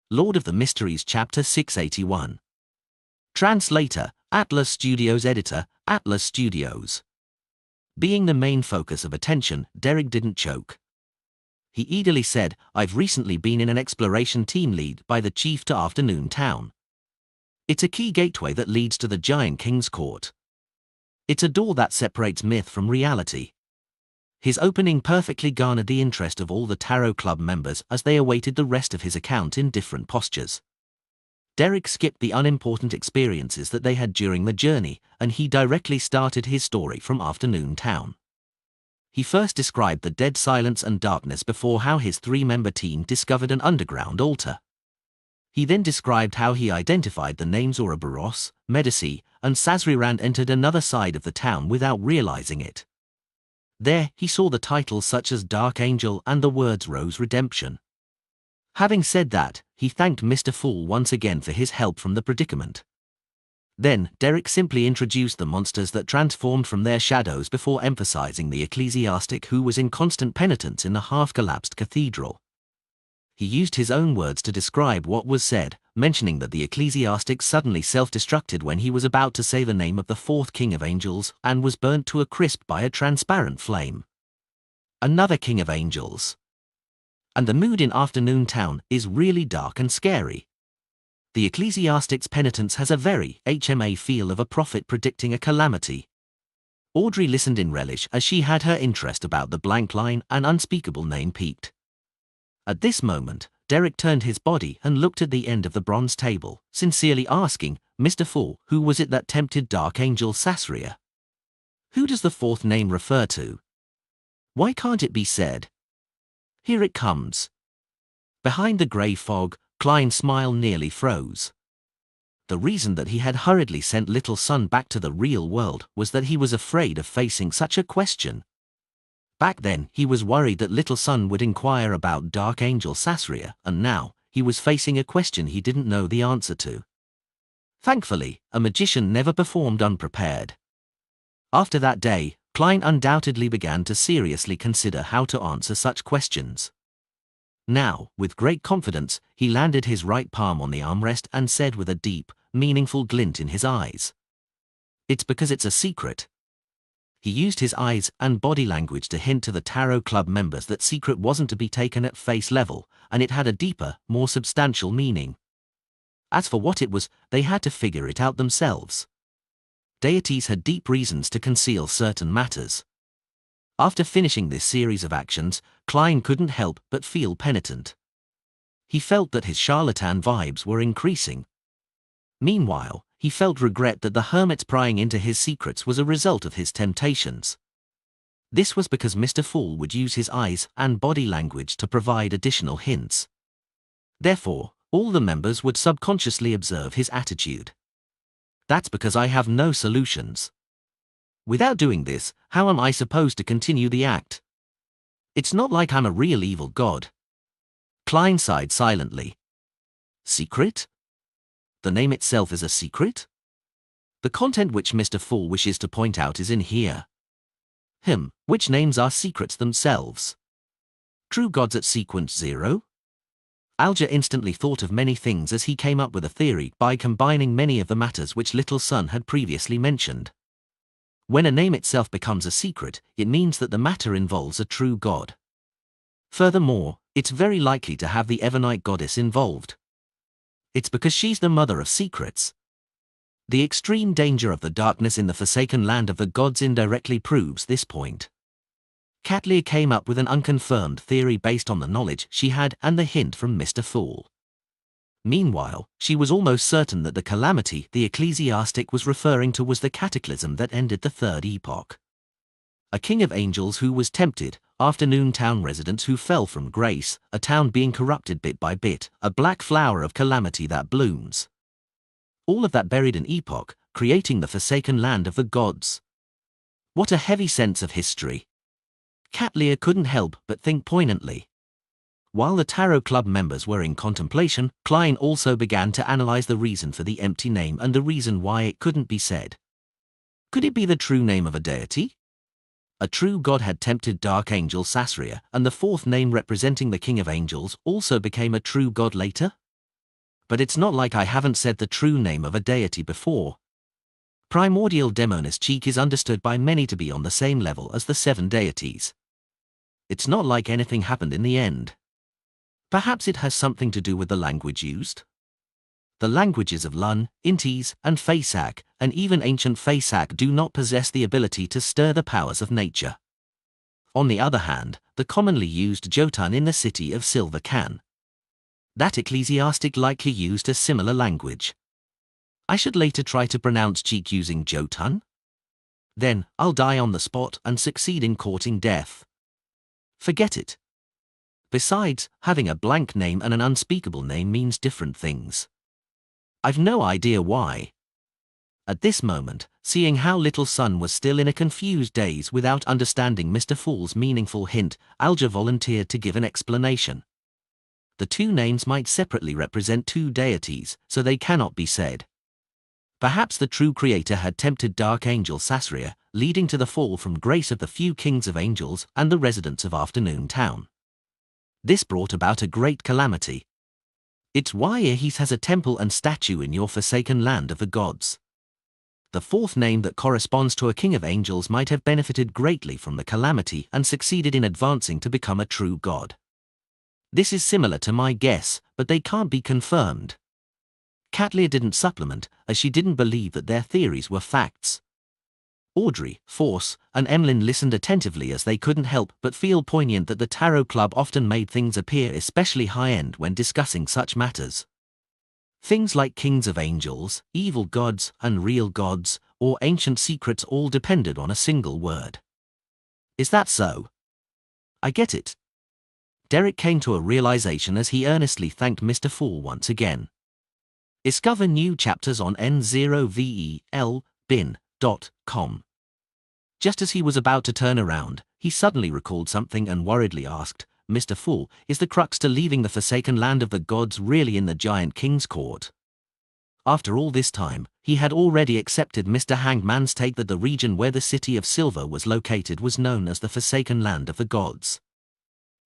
Lord of the Mysteries Chapter 681. Translator, Atlas Studios. Editor, Atlas Studios. Being the main focus of attention, Derek didn't choke. He eagerly said, "I've recently been in an exploration team led by the chief to Afternoon Town. It's a key gateway that leads to the giant King's Court. It's a door that separates myth from reality." His opening perfectly garnered the interest of all the Tarot Club members as they awaited the rest of his account in different postures. Derek skipped the unimportant experiences that they had during the journey, and he directly started his story from Afternoon Town. He first described the dead silence and darkness before how his three-member team discovered an underground altar. He then described how he identified the names Ouroboros, Medici, and Sazerac and entered another side of the town without realizing it. There, he saw the titles such as Dark Angel and the words Rose Redemption. Having said that, he thanked Mr. Fool once again for his help from the predicament. Then, Derek simply introduced the monsters that transformed from their shadows before emphasizing the ecclesiastic who was in constant penitence in the half-collapsed cathedral. He used his own words to describe what was said, mentioning that the ecclesiastic suddenly self-destructed when he was about to say the name of the fourth king of angels and was burnt to a crisp by a transparent flame. Another king of angels. And the mood in Afternoon Town is really dark and scary. The ecclesiastic's penitence has a very HMA feel of a prophet predicting a calamity. Audrey listened in relish as she had her interest about the blank line and unspeakable name peaked. At this moment, Derek turned his body and looked at the end of the bronze table, sincerely asking, "Mr. Fool, who was it that tempted Dark Angel Sazerac? Who does the fourth name refer to? Why can't it be said?" Here it comes. Behind the grey fog, Klein's smile nearly froze. The reason that he had hurriedly sent Little Sun back to the real world was that he was afraid of facing such a question. Back then, he was worried that Little Sun would inquire about Dark Angel Sazerac, and now, he was facing a question he didn't know the answer to. Thankfully, a magician never performed unprepared. After that day, Klein undoubtedly began to seriously consider how to answer such questions. Now, with great confidence, he landed his right palm on the armrest and said with a deep, meaningful glint in his eyes, "It's because it's a secret." He used his eyes and body language to hint to the Tarot Club members that secret wasn't to be taken at face level, and it had a deeper, more substantial meaning. As for what it was, they had to figure it out themselves. Deities had deep reasons to conceal certain matters. After finishing this series of actions, Klein couldn't help but feel penitent. He felt that his charlatan vibes were increasing. Meanwhile, he felt regret that the hermit's prying into his secrets was a result of his temptations. This was because Mr. Fool would use his eyes and body language to provide additional hints. Therefore, all the members would subconsciously observe his attitude. "That's because I have no solutions. Without doing this, how am I supposed to continue the act? It's not like I'm a real evil god." Klein sighed silently. Secret? The name itself is a secret? The content which Mr. Fool wishes to point out is in here. Which names are secrets themselves? True gods at sequence 0? Alger instantly thought of many things as he came up with a theory by combining many of the matters which Little Sun had previously mentioned. When a name itself becomes a secret, it means that the matter involves a true god. Furthermore, it's very likely to have the Evernite goddess involved. It's because she's the mother of secrets. The extreme danger of the darkness in the forsaken land of the gods indirectly proves this point. Katlia came up with an unconfirmed theory based on the knowledge she had and the hint from Mr. Fool. Meanwhile, she was almost certain that the calamity the ecclesiastic was referring to was the cataclysm that ended the Third Epoch. A king of angels who was tempted, Afternoon Town residents who fell from grace, a town being corrupted bit by bit, a black flower of calamity that blooms. All of that buried an epoch, creating the forsaken land of the gods. What a heavy sense of history. Katlia couldn't help but think poignantly. While the Tarot Club members were in contemplation, Klein also began to analyze the reason for the empty name and the reason why it couldn't be said. Could it be the true name of a deity? A true god had tempted Dark Angel Sazerac, and the fourth name representing the King of Angels also became a true god later? But it's not like I haven't said the true name of a deity before. Primordial Demonis Cheek is understood by many to be on the same level as the 7 deities. It's not like anything happened in the end. Perhaps it has something to do with the language used? The languages of Lun, Intis, and Faesak, and even ancient Faesak, do not possess the ability to stir the powers of nature. On the other hand, the commonly used Jotun in the city of Silver can. That ecclesiastic likely used a similar language. I should later try to pronounce cheek using Jotun? Then, I'll die on the spot and succeed in courting death. Forget it. Besides, having a blank name and an unspeakable name means different things. I've no idea why. At this moment, seeing how little Sun was still in a confused daze without understanding Mr. Fool's meaningful hint, Alger volunteered to give an explanation. The 2 names might separately represent 2 deities, so they cannot be said. Perhaps the true creator had tempted Dark Angel Sasria, leading to the fall from grace of the few kings of angels and the residents of Afternoon Town. This brought about a great calamity. It's why Ahis has a temple and statue in your forsaken land of the gods. The 4th name that corresponds to a king of angels might have benefited greatly from the calamity and succeeded in advancing to become a true god. This is similar to my guess, but they can't be confirmed. Catlear didn't supplement, as she didn't believe that their theories were facts. Audrey, Force, and Emlyn listened attentively as they couldn't help but feel poignant that the Tarot Club often made things appear especially high-end when discussing such matters. Things like kings of angels, evil gods, unreal gods, or ancient secrets all depended on a single word. Is that so? I get it. Derek came to a realization as he earnestly thanked Mr. Fool once again. Discover new chapters on n0velbin.com. Just as he was about to turn around, he suddenly recalled something and worriedly asked, Mr. Fool, is the crux to leaving the forsaken land of the gods really in the giant king's court? After all this time, he had already accepted Mr. Hangman's take that the region where the city of Silver was located was known as the forsaken land of the gods.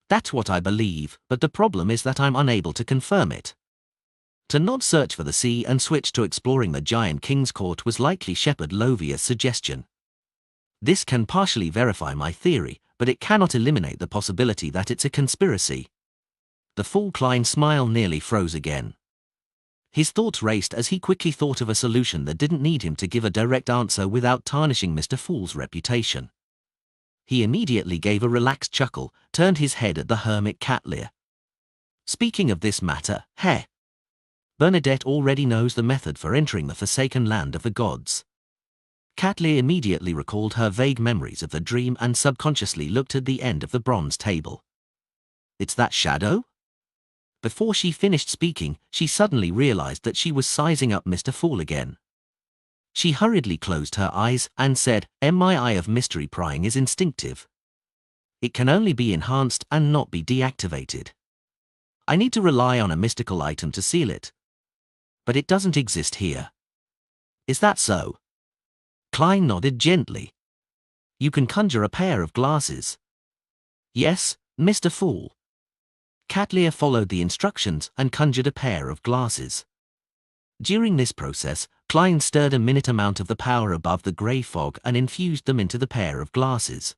That's what I believe, but the problem is that I'm unable to confirm it. To not search for the sea and switch to exploring the giant king's court was likely Shepherd Lovia's suggestion. This can partially verify my theory, but it cannot eliminate the possibility that it's a conspiracy. The Fool Klein smile nearly froze again. His thoughts raced as he quickly thought of a solution that didn't need him to give a direct answer without tarnishing Mr. Fool's reputation. He immediately gave a relaxed chuckle, turned his head at the hermit Catlear. Speaking of this matter, Bernadette already knows the method for entering the forsaken land of the gods. Catlear immediately recalled her vague memories of the dream and subconsciously looked at the end of the bronze table. It's that shadow? Before she finished speaking, she suddenly realized that she was sizing up Mr. Fool again. She hurriedly closed her eyes and said, My eye of mystery prying is instinctive. It can only be enhanced and not be deactivated. I need to rely on a mystical item to seal it. But it doesn't exist here. Is that so? Klein nodded gently. You can conjure a pair of glasses. Yes, Mr. Fool. Catlear followed the instructions and conjured a pair of glasses. During this process, Klein stirred a minute amount of the power above the grey fog and infused them into the pair of glasses.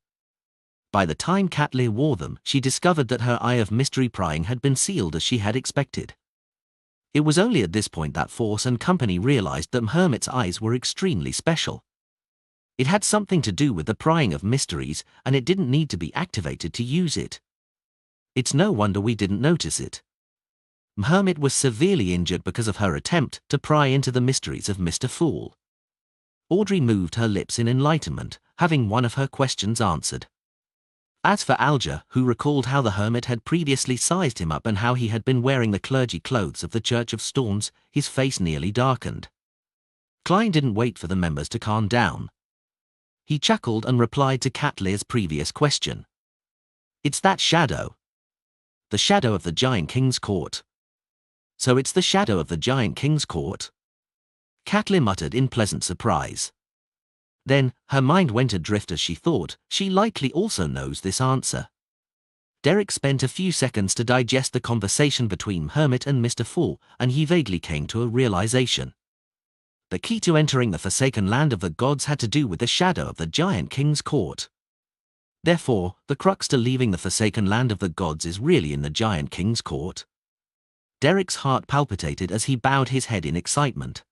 By the time Catlear wore them, she discovered that her eye of mystery prying had been sealed as she had expected. It was only at this point that Force and company realized that Hermit's eyes were extremely special. It had something to do with the prying of mysteries, and it didn't need to be activated to use it. It's no wonder we didn't notice it. Hermit was severely injured because of her attempt to pry into the mysteries of Mr. Fool. Audrey moved her lips in enlightenment, having one of her questions answered. As for Alger, who recalled how the hermit had previously sized him up and how he had been wearing the clergy clothes of the Church of Storms, his face nearly darkened. Klein didn't wait for the members to calm down. He chuckled and replied to Catlear's previous question. It's that shadow. The shadow of the Giant King's court. So it's the shadow of the Giant King's court? Catlear muttered in pleasant surprise. Then, her mind went adrift as she thought, she likely also knows this answer. Derek spent a few seconds to digest the conversation between Hermit and Mr. Fool, and he vaguely came to a realization. The key to entering the forsaken land of the gods had to do with the shadow of the giant king's court. Therefore, the crux to leaving the forsaken land of the gods is really in the giant king's court. Derek's heart palpitated as he bowed his head in excitement.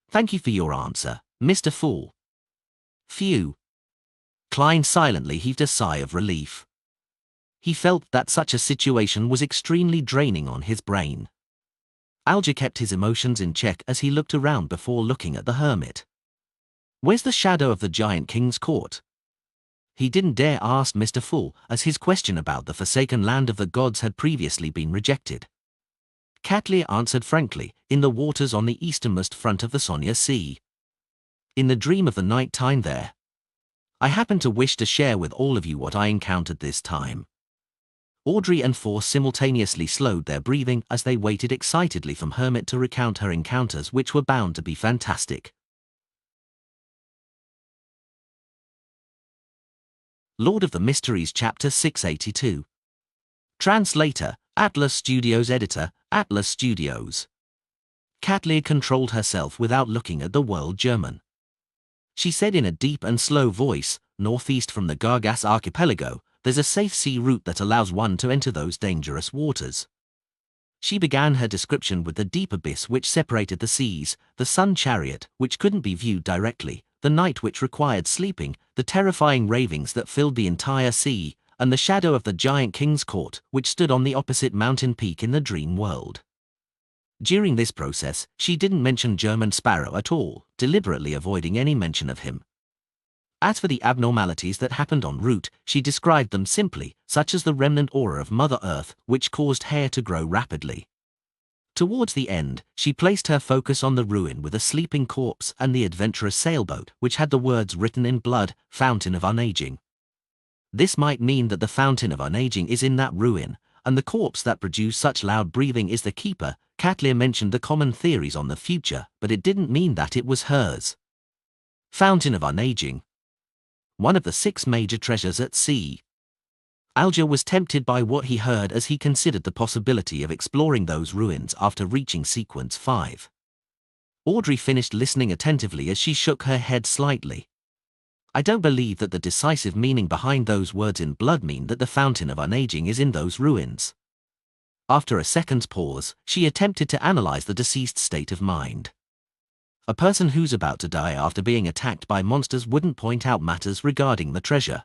Thank you for your answer, Mr. Fool. Phew. Klein silently heaved a sigh of relief. He felt that such a situation was extremely draining on his brain. Alger kept his emotions in check as he looked around before looking at the hermit. Where's the shadow of the giant king's court? He didn't dare ask Mr. Fool, as his question about the forsaken land of the gods had previously been rejected. Catlear answered frankly, in the waters on the easternmost front of the Sonia Sea. In the dream of the night time there. I happen to wish to share with all of you what I encountered this time. Audrey and Force simultaneously slowed their breathing as they waited excitedly for Hermit to recount her encounters, which were bound to be fantastic. Lord of the Mysteries Chapter 682. Translator, Atlas Studios. Editor, Atlas Studios. Catlear controlled herself without looking at the world German. She said in a deep and slow voice, northeast from the Gargas archipelago, there's a safe sea route that allows one to enter those dangerous waters. She began her description with the deep abyss which separated the seas, the sun chariot, which couldn't be viewed directly, the night which required sleeping, the terrifying ravings that filled the entire sea, and the shadow of the giant king's court, which stood on the opposite mountain peak in the dream world. During this process, she didn't mention German Sparrow at all, deliberately avoiding any mention of him. As for the abnormalities that happened en route, she described them simply, such as the remnant aura of Mother Earth, which caused hair to grow rapidly. Towards the end, she placed her focus on the ruin with a sleeping corpse and the adventurous sailboat, which had the words written in blood, Fountain of Unaging. This might mean that the Fountain of Unaging is in that ruin, and the corpse that produced such loud breathing is the keeper. Catlear mentioned the common theories on the future, but it didn't mean that it was hers. Fountain of Unaging. One of the 6 major treasures at sea. Alger was tempted by what he heard as he considered the possibility of exploring those ruins after reaching Sequence 5. Audrey finished listening attentively as she shook her head slightly. I don't believe that the decisive meaning behind those words in blood mean that the Fountain of Unaging is in those ruins. After a second's pause, she attempted to analyze the deceased's state of mind. A person who's about to die after being attacked by monsters wouldn't point out matters regarding the treasure.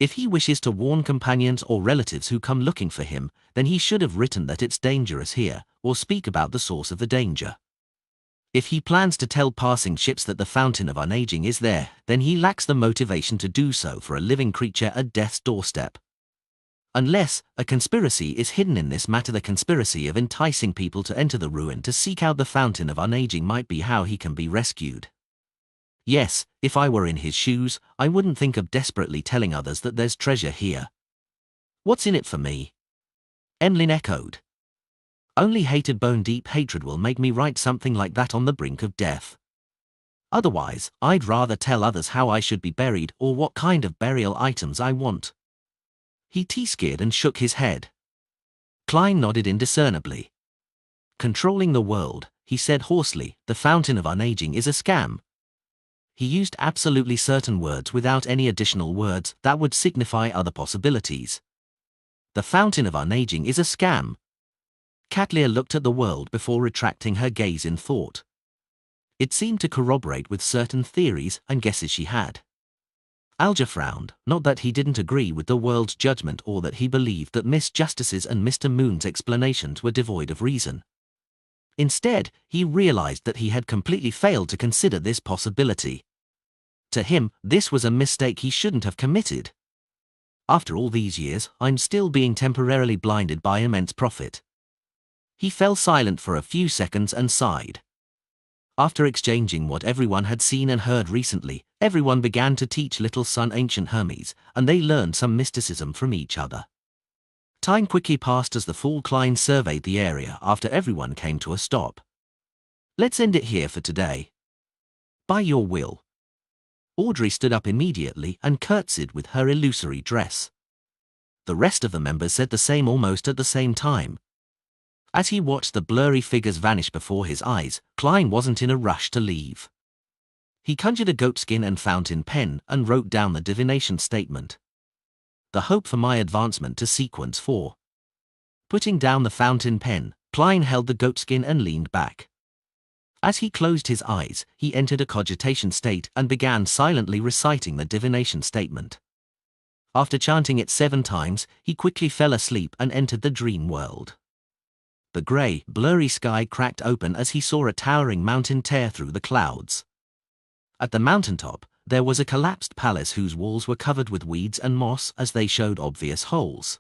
If he wishes to warn companions or relatives who come looking for him, then he should have written that it's dangerous here, or speak about the source of the danger. If he plans to tell passing ships that the Fountain of Unaging is there, then he lacks the motivation to do so for a living creature at death's doorstep. Unless a conspiracy is hidden in this matter, the conspiracy of enticing people to enter the ruin to seek out the Fountain of Unaging might be how he can be rescued. Yes, if I were in his shoes, I wouldn't think of desperately telling others that there's treasure here. What's in it for me? Emlyn echoed. Only hated bone-deep hatred will make me write something like that on the brink of death. Otherwise, I'd rather tell others how I should be buried or what kind of burial items I want. He teaskered and shook his head. Klein nodded indiscernibly. Controlling the world, he said hoarsely, the Fountain of Unaging is a scam. He used absolutely certain words without any additional words that would signify other possibilities. The Fountain of Unaging is a scam. Catlear looked at the world before retracting her gaze in thought. It seemed to corroborate with certain theories and guesses she had. Alger frowned, not that he didn't agree with the world's judgment or that he believed that Miss Justice's and Mr. Moon's explanations were devoid of reason. Instead, he realized that he had completely failed to consider this possibility. To him, this was a mistake he shouldn't have committed. After all these years, I'm still being temporarily blinded by immense profit. He fell silent for a few seconds and sighed. After exchanging what everyone had seen and heard recently, everyone began to teach little son ancient Hermes, and they learned some mysticism from each other. Time quickly passed as the Fool Klein surveyed the area after everyone came to a stop. Let's end it here for today. By your will. Audrey stood up immediately and curtsied with her illusory dress. The rest of the members said the same almost at the same time. As he watched the blurry figures vanish before his eyes, Klein wasn't in a rush to leave. He conjured a goatskin and fountain pen and wrote down the divination statement. The hope for my advancement to sequence 4. Putting down the fountain pen, Klein held the goatskin and leaned back. As he closed his eyes, he entered a cogitation state and began silently reciting the divination statement. After chanting it 7 times, he quickly fell asleep and entered the dream world. The grey, blurry sky cracked open as he saw a towering mountain tear through the clouds. At the mountaintop, there was a collapsed palace whose walls were covered with weeds and moss as they showed obvious holes.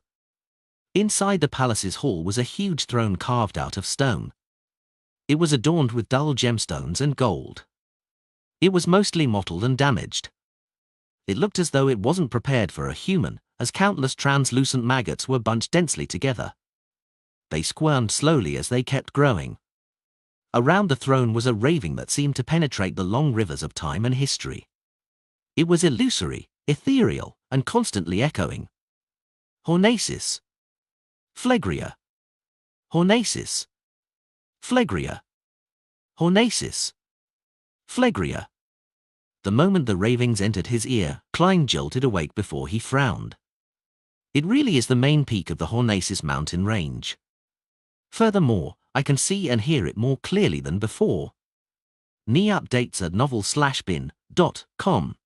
Inside the palace's hall was a huge throne carved out of stone. It was adorned with dull gemstones and gold. It was mostly mottled and damaged. It looked as though it wasn't prepared for a human, as countless translucent maggots were bunched densely together. They squirmed slowly as they kept growing. Around the throne was a raving that seemed to penetrate the long rivers of time and history. It was illusory, ethereal, and constantly echoing. Hornacis. Phlegria. Hornacis. Phlegria. Hornacis. Phlegria. The moment the ravings entered his ear, Klein jolted awake before he frowned. It really is the main peak of the Hornacis mountain range. Furthermore, I can see and hear it more clearly than before. Knee updates at novel/bin.com.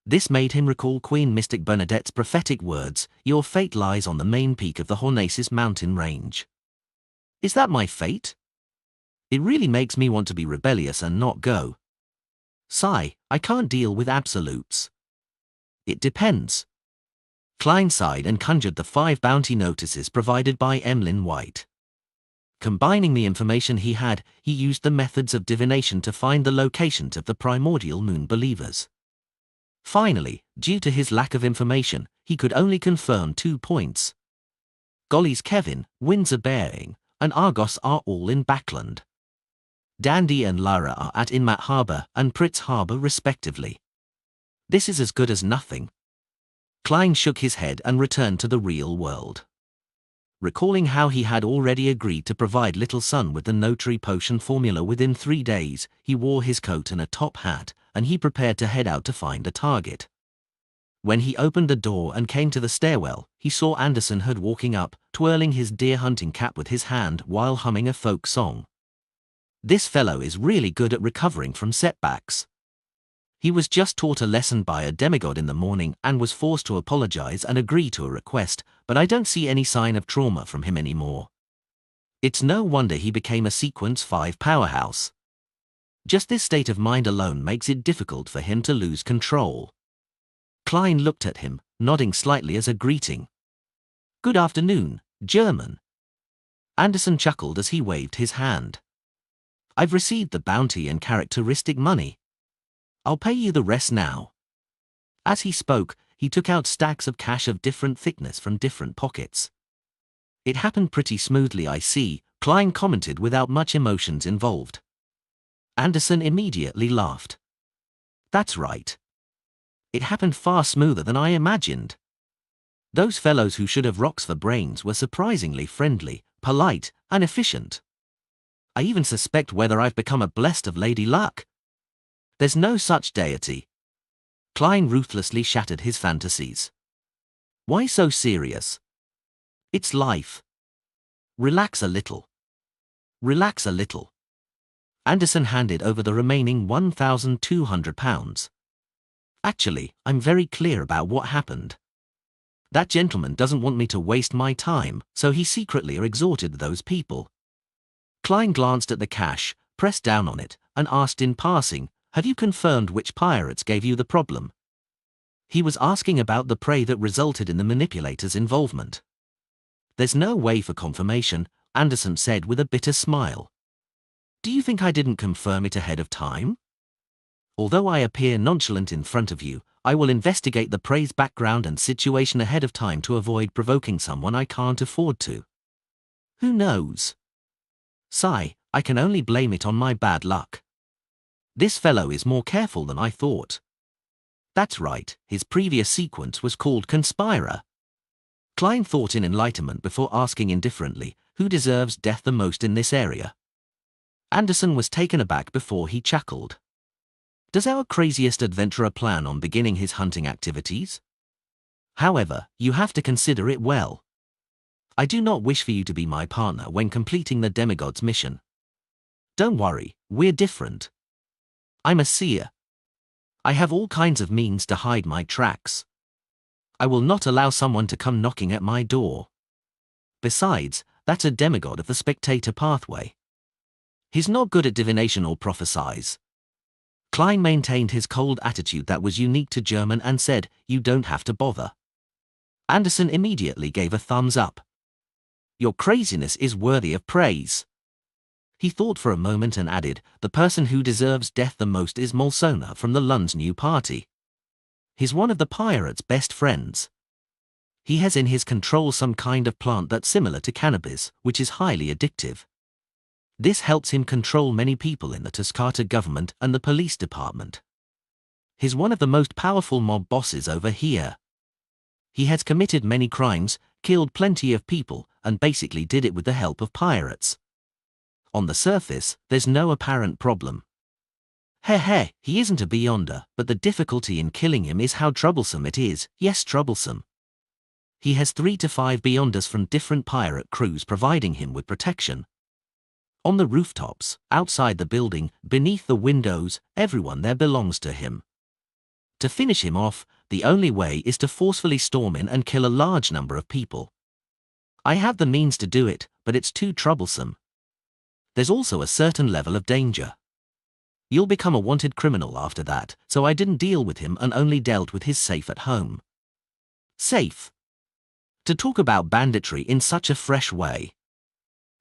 This made him recall Queen Mystic Bernadette's prophetic words, "Your fate lies on the main peak of the Hornacis mountain range." Is that my fate? It really makes me want to be rebellious and not go. Sigh, I can't deal with absolutes. It depends. Klein sighed and conjured the 5 bounty notices provided by Emlyn White. Combining the information he had, he used the methods of divination to find the locations of the primordial moon believers. Finally, due to his lack of information, he could only confirm 2 points. Golly's Kevin, Windsor Bearing, and Argos are all in Backland. Dandy and Lara are at Inmat Harbour and Pritz Harbour respectively. This is as good as nothing. Klein shook his head and returned to the real world. Recalling how he had already agreed to provide Little Son with the notary potion formula within 3 days, he wore his coat and a top hat, and he prepared to head out to find a target. When he opened the door and came to the stairwell, he saw Anderson had walking up, twirling his deer hunting cap with his hand while humming a folk song. This fellow is really good at recovering from setbacks. He was just taught a lesson by a demigod in the morning and was forced to apologize and agree to a request, but I don't see any sign of trauma from him anymore. It's no wonder he became a Sequence 5 powerhouse. Just this state of mind alone makes it difficult for him to lose control. Klein looked at him, nodding slightly as a greeting. "Good afternoon, German." Anderson chuckled as he waved his hand. "I've received the bounty and characteristic money. I'll pay you the rest now." As he spoke, he took out stacks of cash of different thickness from different pockets. "It happened pretty smoothly, I see," Klein commented without much emotions involved. Anderson immediately laughed. "That's right. It happened far smoother than I imagined. Those fellows who should have rocks for brains were surprisingly friendly, polite, and efficient. I even suspect whether I've become a blessed of Lady Luck. There's no such deity." Klein ruthlessly shattered his fantasies. "Why so serious? It's life. Relax a little. Relax a little." Anderson handed over the remaining £1,200. "Actually, I'm very clear about what happened. That gentleman doesn't want me to waste my time, so he secretly exhorted those people." Klein glanced at the cash, pressed down on it, and asked in passing, "Have you confirmed which pirates gave you the problem?" He was asking about the prey that resulted in the manipulator's involvement. "There's no way for confirmation," Anderson said with a bitter smile. "Do you think I didn't confirm it ahead of time? Although I appear nonchalant in front of you, I will investigate the prey's background and situation ahead of time to avoid provoking someone I can't afford to. Who knows? Sigh, I can only blame it on my bad luck. This fellow is more careful than I thought. That's right, his previous sequence was called Conspirer. Klein thought in enlightenment before asking indifferently, who deserves death the most in this area? Anderson was taken aback before he chuckled. Does our craziest adventurer plan on beginning his hunting activities? However, you have to consider it well. I do not wish for you to be my partner when completing the demigod's mission. Don't worry, we're different. I'm a seer. I have all kinds of means to hide my tracks. I will not allow someone to come knocking at my door. Besides, that's a demigod of the spectator pathway. He's not good at divination or prophesize. Klein maintained his cold attitude that was unique to German and said, "You don't have to bother." Anderson immediately gave a thumbs up. "Your craziness is worthy of praise." He thought for a moment and added, "The person who deserves death the most is Molsona from the Lund's new party. He's one of the pirate's best friends. He has in his control some kind of plant that's similar to cannabis, which is highly addictive. This helps him control many people in the Tuscata government and the police department. He's one of the most powerful mob bosses over here. He has committed many crimes, killed plenty of people, and basically did it with the help of pirates. On the surface, there's no apparent problem. He isn't a beyonder, but the difficulty in killing him is how troublesome it is. Yes, troublesome. He has 3 to 5 beyonders from different pirate crews providing him with protection. On the rooftops, outside the building, beneath the windows, everyone there belongs to him. To finish him off, the only way is to forcefully storm in and kill a large number of people. I have the means to do it, but it's too troublesome. There's also a certain level of danger. You'll become a wanted criminal after that, so I didn't deal with him and only dealt with his safe at home. Safe. To talk about banditry in such a fresh way.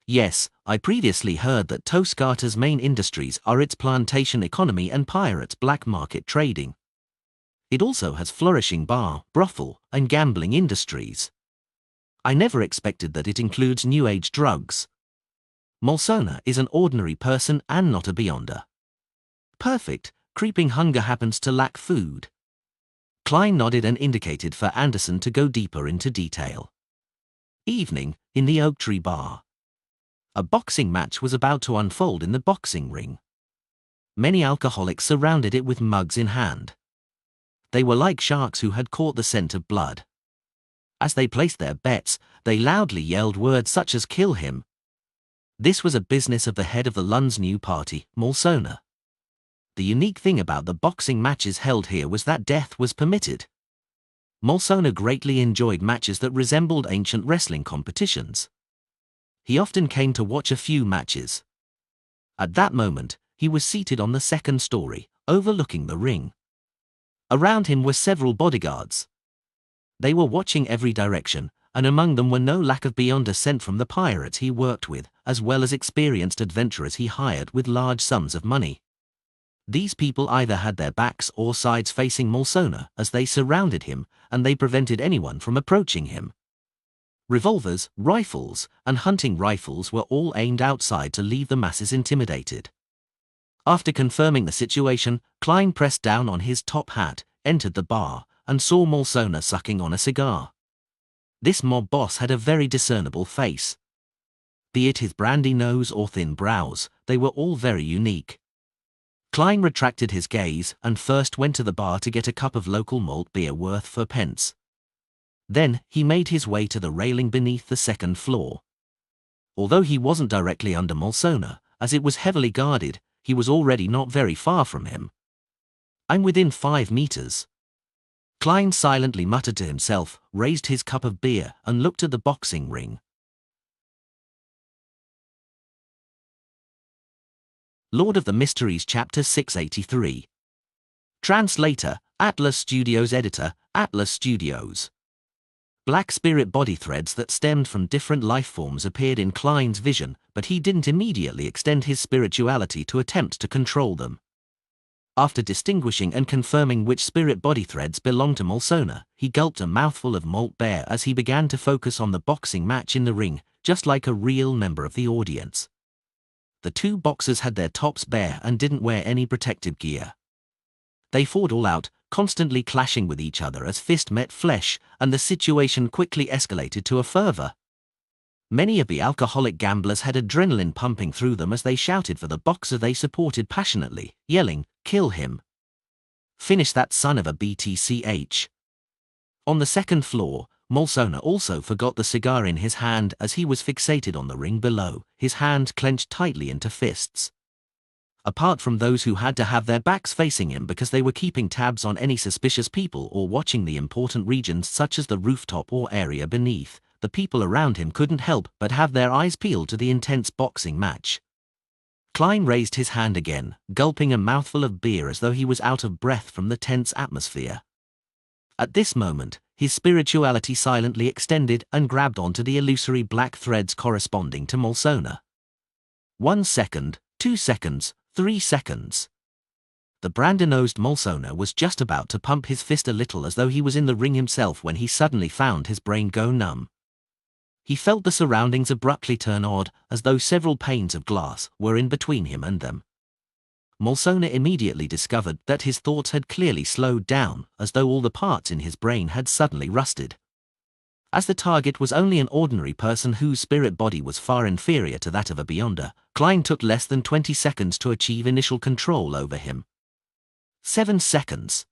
Yes, I previously heard that Toscata's main industries are its plantation economy and pirates' black market trading. It also has flourishing bar, brothel, and gambling industries. I never expected that it includes new age drugs. Molsona is an ordinary person and not a beyonder. Perfect, creeping hunger happens to lack food. Klein nodded and indicated for Anderson to go deeper into detail. Evening, in the Oak Tree Bar. A boxing match was about to unfold in the boxing ring. Many alcoholics surrounded it with mugs in hand. They were like sharks who had caught the scent of blood. As they placed their bets, they loudly yelled words such as "kill him." This was a business of the head of the Lund's new party, Molsona. The unique thing about the boxing matches held here was that death was permitted. Molsona greatly enjoyed matches that resembled ancient wrestling competitions. He often came to watch a few matches. At that moment, he was seated on the second story, overlooking the ring. Around him were several bodyguards. They were watching every direction, and among them were no lack of beyonders sent from the pirates he worked with, as well as experienced adventurers he hired with large sums of money. These people either had their backs or sides facing Molsona as they surrounded him, and they prevented anyone from approaching him. Revolvers, rifles, and hunting rifles were all aimed outside to leave the masses intimidated. After confirming the situation, Klein pressed down on his top hat, entered the bar, and saw Molsona sucking on a cigar. This mob boss had a very discernible face. Be it his brandy nose or thin brows, they were all very unique. Klein retracted his gaze and first went to the bar to get a cup of local malt beer worth 4 pence. Then, he made his way to the railing beneath the second floor. Although he wasn't directly under Molsona, as it was heavily guarded, he was already not very far from him. "I'm within 5 meters. Klein silently muttered to himself, raised his cup of beer, and looked at the boxing ring. Lord of the Mysteries Chapter 683. Translator, Atlas Studios. Editor, Atlas Studios. Black spirit body threads that stemmed from different life forms appeared in Klein's vision, but he didn't immediately extend his spirituality to attempt to control them. After distinguishing and confirming which spirit body threads belonged to Molsona, he gulped a mouthful of malt beer as he began to focus on the boxing match in the ring, just like a real member of the audience. The 2 boxers had their tops bare and didn't wear any protective gear. They fought all out, constantly clashing with each other as fist met flesh, and the situation quickly escalated to a fervor. Many of the alcoholic gamblers had adrenaline pumping through them as they shouted for the boxer they supported passionately, yelling, "Kill him! Finish that son of a BTCH!" On the second floor, Molsona also forgot the cigar in his hand as he was fixated on the ring below, his hand clenched tightly into fists. Apart from those who had to have their backs facing him because they were keeping tabs on any suspicious people or watching the important regions such as the rooftop or area beneath, the people around him couldn't help but have their eyes peeled to the intense boxing match. Klein raised his hand again, gulping a mouthful of beer as though he was out of breath from the tense atmosphere. At this moment, his spirituality silently extended and grabbed onto the illusory black threads corresponding to Molsona. 1 second, 2 seconds, 3 seconds. The brandy-nosed Molsona was just about to pump his fist a little as though he was in the ring himself when he suddenly found his brain go numb. He felt the surroundings abruptly turn odd, as though several panes of glass were in between him and them. Molsona immediately discovered that his thoughts had clearly slowed down, as though all the parts in his brain had suddenly rusted. As the target was only an ordinary person whose spirit body was far inferior to that of a Beyonder, Klein took less than 20 seconds to achieve initial control over him. 7 seconds.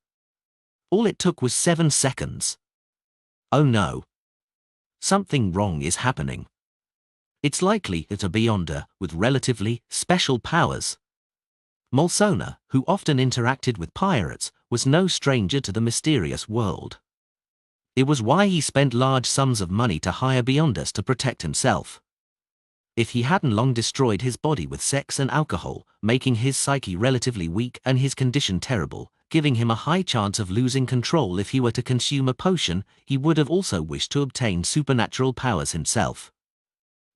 All it took was 7 seconds. Oh no. Something wrong is happening. It's likely that a Beyonder with relatively special powers. Molsona, who often interacted with pirates, was no stranger to the mysterious world. It was why he spent large sums of money to hire Beyonders to protect himself. If he hadn't long destroyed his body with sex and alcohol, making his psyche relatively weak and his condition terrible, giving him a high chance of losing control if he were to consume a potion, he would have also wished to obtain supernatural powers himself.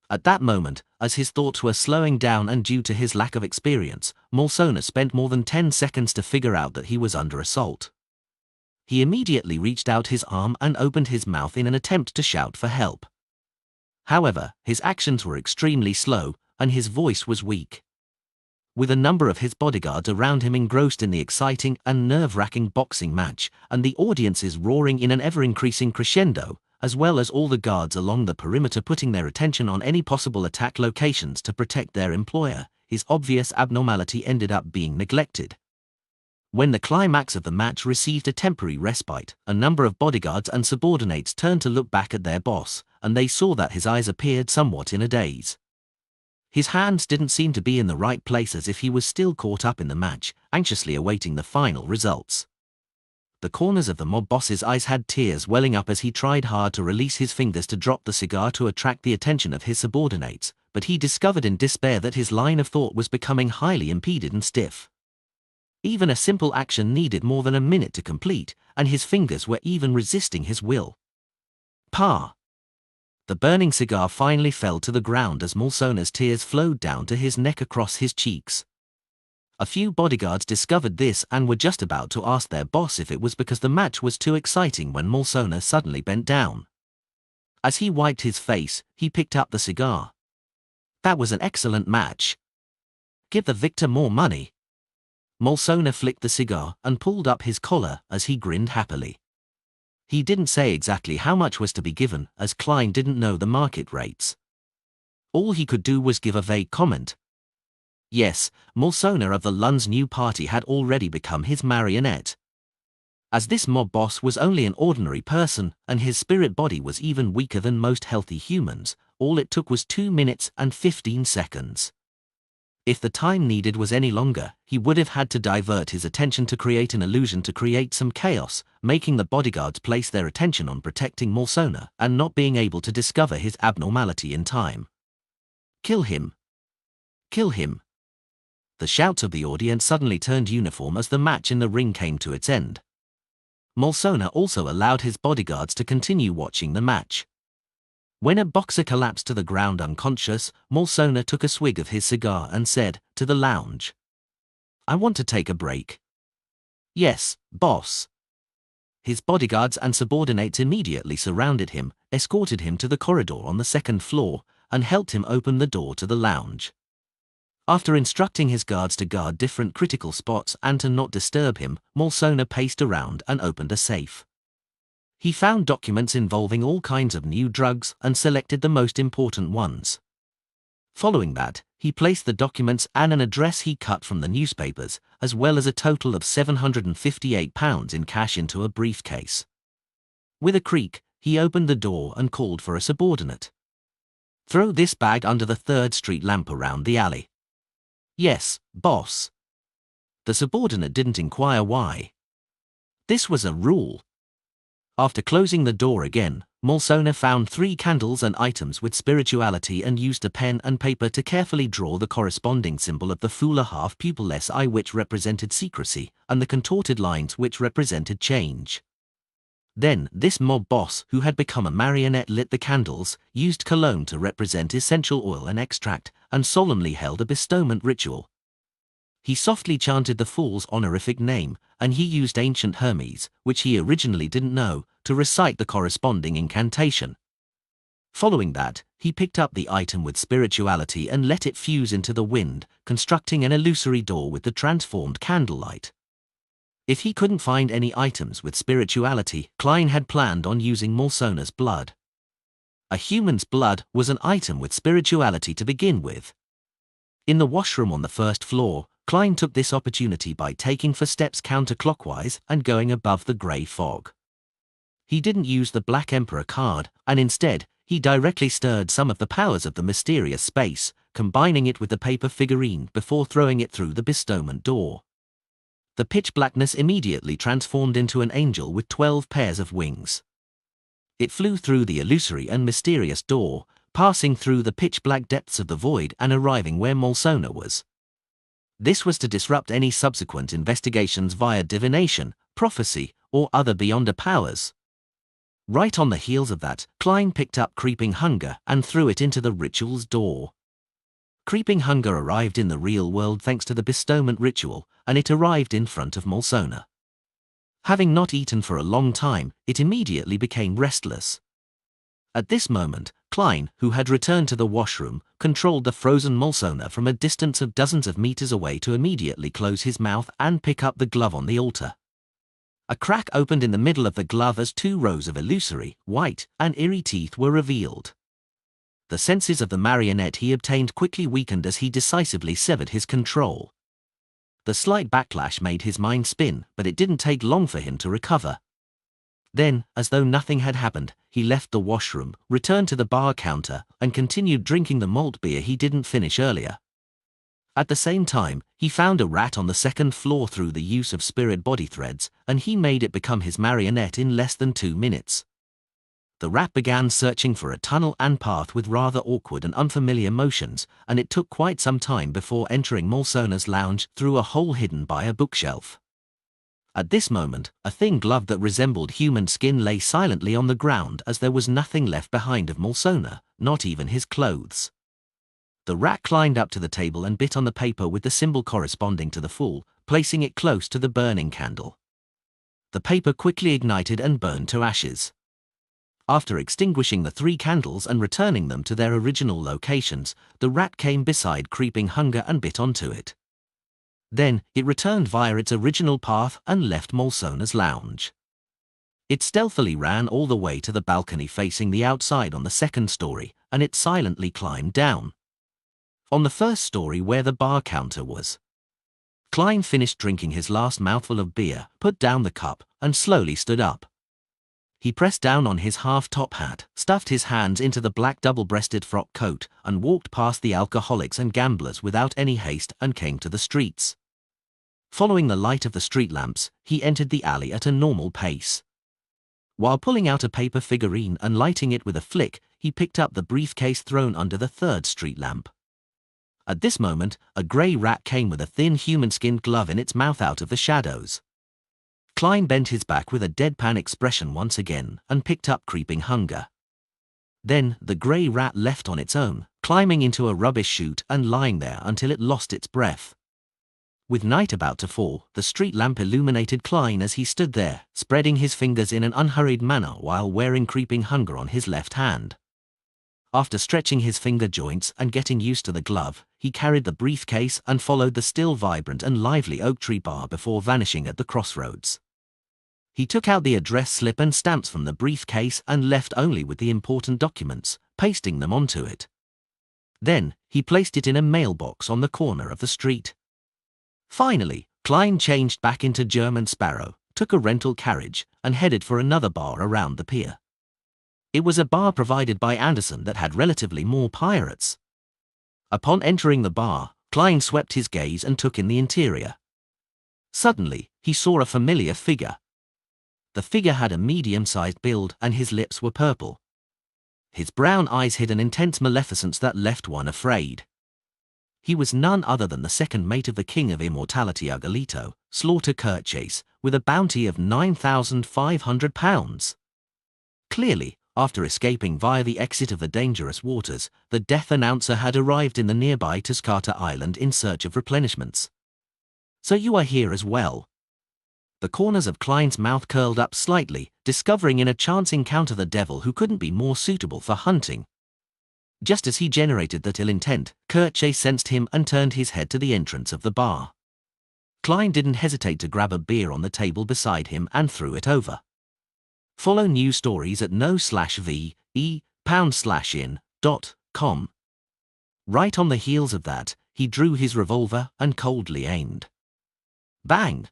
At that moment, as his thoughts were slowing down and due to his lack of experience, Molsona spent more than 10 seconds to figure out that he was under assault. He immediately reached out his arm and opened his mouth in an attempt to shout for help. However, his actions were extremely slow, and his voice was weak. With a number of his bodyguards around him engrossed in the exciting and nerve-wracking boxing match, and the audiences roaring in an ever-increasing crescendo, as well as all the guards along the perimeter putting their attention on any possible attack locations to protect their employer, his obvious abnormality ended up being neglected. When the climax of the match received a temporary respite, a number of bodyguards and subordinates turned to look back at their boss, and they saw that his eyes appeared somewhat in a daze. His hands didn't seem to be in the right place as if he was still caught up in the match, anxiously awaiting the final results. The corners of the mob boss's eyes had tears welling up as he tried hard to release his fingers to drop the cigar to attract the attention of his subordinates, but he discovered in despair that his line of thought was becoming highly impeded and stiff. Even a simple action needed more than a minute to complete, and his fingers were even resisting his will. Pa! The burning cigar finally fell to the ground as Molsona's tears flowed down to his neck across his cheeks. A few bodyguards discovered this and were just about to ask their boss if it was because the match was too exciting when Molsona suddenly bent down. As he wiped his face, he picked up the cigar. That was an excellent match. Give the victor more money. Molsona flicked the cigar and pulled up his collar as he grinned happily. He didn't say exactly how much was to be given, as Klein didn't know the market rates. All he could do was give a vague comment. Yes, Molsona of the Lund's new party had already become his marionette. As this mob boss was only an ordinary person, and his spirit body was even weaker than most healthy humans, all it took was 2 minutes and 15 seconds. If the time needed was any longer, he would have had to divert his attention to create an illusion to create some chaos, making the bodyguards place their attention on protecting Molsona and not being able to discover his abnormality in time. Kill him! Kill him! The shouts of the audience suddenly turned uniform as the match in the ring came to its end. Molsona also allowed his bodyguards to continue watching the match. When a boxer collapsed to the ground unconscious, Molsona took a swig of his cigar and said, to the lounge, "I want to take a break." "Yes, boss." His bodyguards and subordinates immediately surrounded him, escorted him to the corridor on the second floor, and helped him open the door to the lounge. After instructing his guards to guard different critical spots and to not disturb him, Mulsona paced around and opened a safe. He found documents involving all kinds of new drugs and selected the most important ones. Following that, he placed the documents and an address he cut from the newspapers, as well as a total of £758 in cash into a briefcase. With a creak, he opened the door and called for a subordinate. "Throw this bag under the 3rd Street lamp around the alley." "Yes, boss." The subordinate didn't inquire why. This was a rule. After closing the door again, Mulsona found 3 candles and items with spirituality and used a pen and paper to carefully draw the corresponding symbol of the fuller half-pupilless eye, which represented secrecy, and the contorted lines which represented change. Then, this mob boss, who had become a marionette, lit the candles, used cologne to represent essential oil and extract, and solemnly held a bestowment ritual. He softly chanted the fool's honorific name, and he used ancient Hermes, which he originally didn't know, to recite the corresponding incantation. Following that, he picked up the item with spirituality and let it fuse into the wind, constructing an illusory door with the transformed candlelight. If he couldn't find any items with spirituality, Klein had planned on using Mulsona's blood. A human's blood was an item with spirituality to begin with. In the washroom on the 1st floor, Klein took this opportunity by taking 4 steps counterclockwise and going above the grey fog. He didn't use the Black Emperor card, and instead, he directly stirred some of the powers of the mysterious space, combining it with the paper figurine before throwing it through the bestowment door. The pitch blackness immediately transformed into an angel with 12 pairs of wings. It flew through the illusory and mysterious door, passing through the pitch-black depths of the void and arriving where Mulsona was. This was to disrupt any subsequent investigations via divination, prophecy, or other beyonder powers. Right on the heels of that, Klein picked up Creeping Hunger and threw it into the ritual's door. Creeping Hunger arrived in the real world thanks to the bestowment ritual, and it arrived in front of Mulsona. Having not eaten for a long time, it immediately became restless. At this moment, Klein, who had returned to the washroom, controlled the frozen Mulsona from a distance of dozens of meters away to immediately close his mouth and pick up the glove on the altar. A crack opened in the middle of the glove as 2 rows of illusory, white, and eerie teeth were revealed. The senses of the marionette he obtained quickly weakened as he decisively severed his control. The slight backlash made his mind spin, but it didn't take long for him to recover. Then, as though nothing had happened, he left the washroom, returned to the bar counter, and continued drinking the malt beer he didn't finish earlier. At the same time, he found a rat on the 2nd floor through the use of spirit body threads, and he made it become his marionette in less than 2 minutes. The rat began searching for a tunnel and path with rather awkward and unfamiliar motions, and it took quite some time before entering Mulsona's lounge through a hole hidden by a bookshelf. At this moment, a thin glove that resembled human skin lay silently on the ground as there was nothing left behind of Mulsona, not even his clothes. The rat climbed up to the table and bit on the paper with the symbol corresponding to the fool, placing it close to the burning candle. The paper quickly ignited and burned to ashes. After extinguishing the 3 candles and returning them to their original locations, the rat came beside Creeping Hunger and bit onto it. Then, it returned via its original path and left Mulsona's lounge. It stealthily ran all the way to the balcony facing the outside on the 2nd story, and it silently climbed down. On the 1st story where the bar counter was, Klein finished drinking his last mouthful of beer, put down the cup, and slowly stood up. He pressed down on his half-top hat, stuffed his hands into the black double-breasted frock coat, and walked past the alcoholics and gamblers without any haste and came to the streets. Following the light of the street lamps, he entered the alley at a normal pace. While pulling out a paper figurine and lighting it with a flick, he picked up the briefcase thrown under the 3rd Street lamp. At this moment, a grey rat came with a thin human-skinned glove in its mouth out of the shadows. Klein bent his back with a deadpan expression once again and picked up Creeping Hunger. Then, the grey rat left on its own, climbing into a rubbish chute and lying there until it lost its breath. With night about to fall, the street lamp illuminated Klein as he stood there, spreading his fingers in an unhurried manner while wearing Creeping Hunger on his left hand. After stretching his finger joints and getting used to the glove, he carried the briefcase and followed the still vibrant and lively oak tree bar before vanishing at the crossroads. He took out the address slip and stamps from the briefcase and left only with the important documents, pasting them onto it. Then, he placed it in a mailbox on the corner of the street. Finally, Klein changed back into German Sparrow, took a rental carriage, and headed for another bar around the pier. It was a bar provided by Anderson that had relatively more pirates. Upon entering the bar, Klein swept his gaze and took in the interior. Suddenly, he saw a familiar figure. The figure had a medium-sized build and his lips were purple. His brown eyes hid an intense maleficence that left one afraid. He was none other than the second mate of the King of Immortality Ugalito, Slaughter Curtchase, with a bounty of £9,500. Clearly, after escaping via the exit of the dangerous waters, the death announcer had arrived in the nearby Tuscata Island in search of replenishments. So you are here as well. The corners of Klein's mouth curled up slightly, discovering in a chance encounter the devil who couldn't be more suitable for hunting. Just as he generated that ill intent, Curtchase sensed him and turned his head to the entrance of the bar. Klein didn't hesitate to grab a beer on the table beside him and threw it over. Follow news stories at no/ve/in.com. Right on the heels of that, he drew his revolver and coldly aimed. Bang!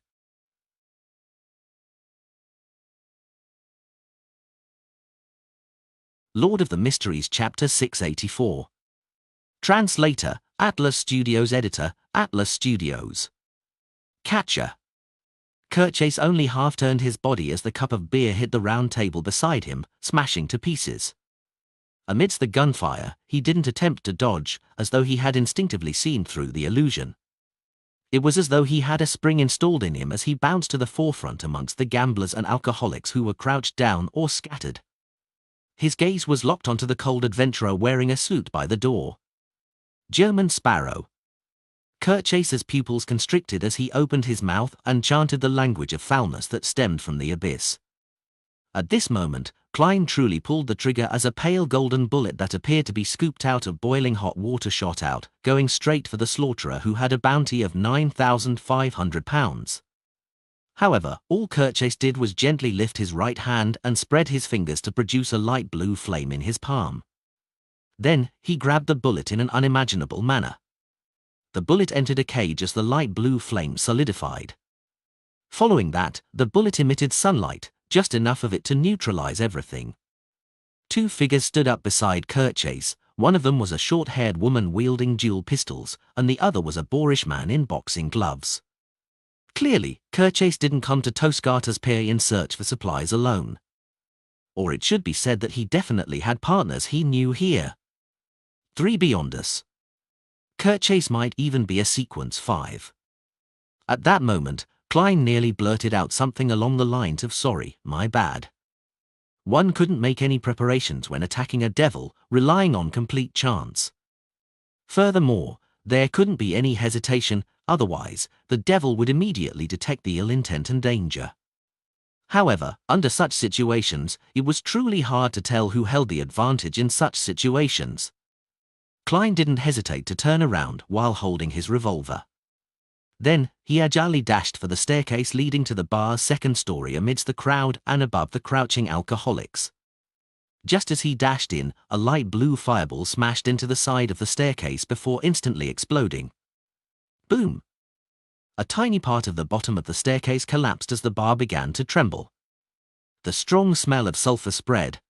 Lord of the Mysteries Chapter 684. Translator, Atlas Studios. Editor, Atlas Studios. Catcher. Curtchase only half turned his body as the cup of beer hit the round table beside him, smashing to pieces. Amidst the gunfire, he didn't attempt to dodge, as though he had instinctively seen through the illusion. It was as though he had a spring installed in him as he bounced to the forefront amongst the gamblers and alcoholics who were crouched down or scattered. His gaze was locked onto the cold adventurer wearing a suit by the door. German Sparrow. Curtchase's pupils constricted as he opened his mouth and chanted the language of foulness that stemmed from the abyss. At this moment, Klein truly pulled the trigger as a pale golden bullet that appeared to be scooped out of boiling hot water shot out, going straight for the slaughterer who had a bounty of £9,500. However, all Curtchase did was gently lift his right hand and spread his fingers to produce a light blue flame in his palm. Then, he grabbed the bullet in an unimaginable manner. The bullet entered a cage as the light blue flame solidified. Following that, the bullet emitted sunlight, just enough of it to neutralize everything. Two figures stood up beside Curtchase. One of them was a short-haired woman wielding dual pistols, and the other was a boorish man in boxing gloves. Clearly, Curtchase didn't come to Toscata's pier in search for supplies alone. Or it should be said that he definitely had partners he knew here. 3 beyond us. Curtchase might even be a sequence 5. At that moment, Klein nearly blurted out something along the lines of "Sorry, my bad." One couldn't make any preparations when attacking a devil, relying on complete chance. Furthermore, there couldn't be any hesitation, otherwise, the devil would immediately detect the ill intent and danger. However, under such situations, it was truly hard to tell who held the advantage in such situations. Klein didn't hesitate to turn around while holding his revolver. Then, he agilely dashed for the staircase leading to the bar's second story amidst the crowd and above the crouching alcoholics. Just as he dashed in, a light blue fireball smashed into the side of the staircase before instantly exploding. Boom! A tiny part of the bottom of the staircase collapsed as the bar began to tremble. The strong smell of sulfur spread.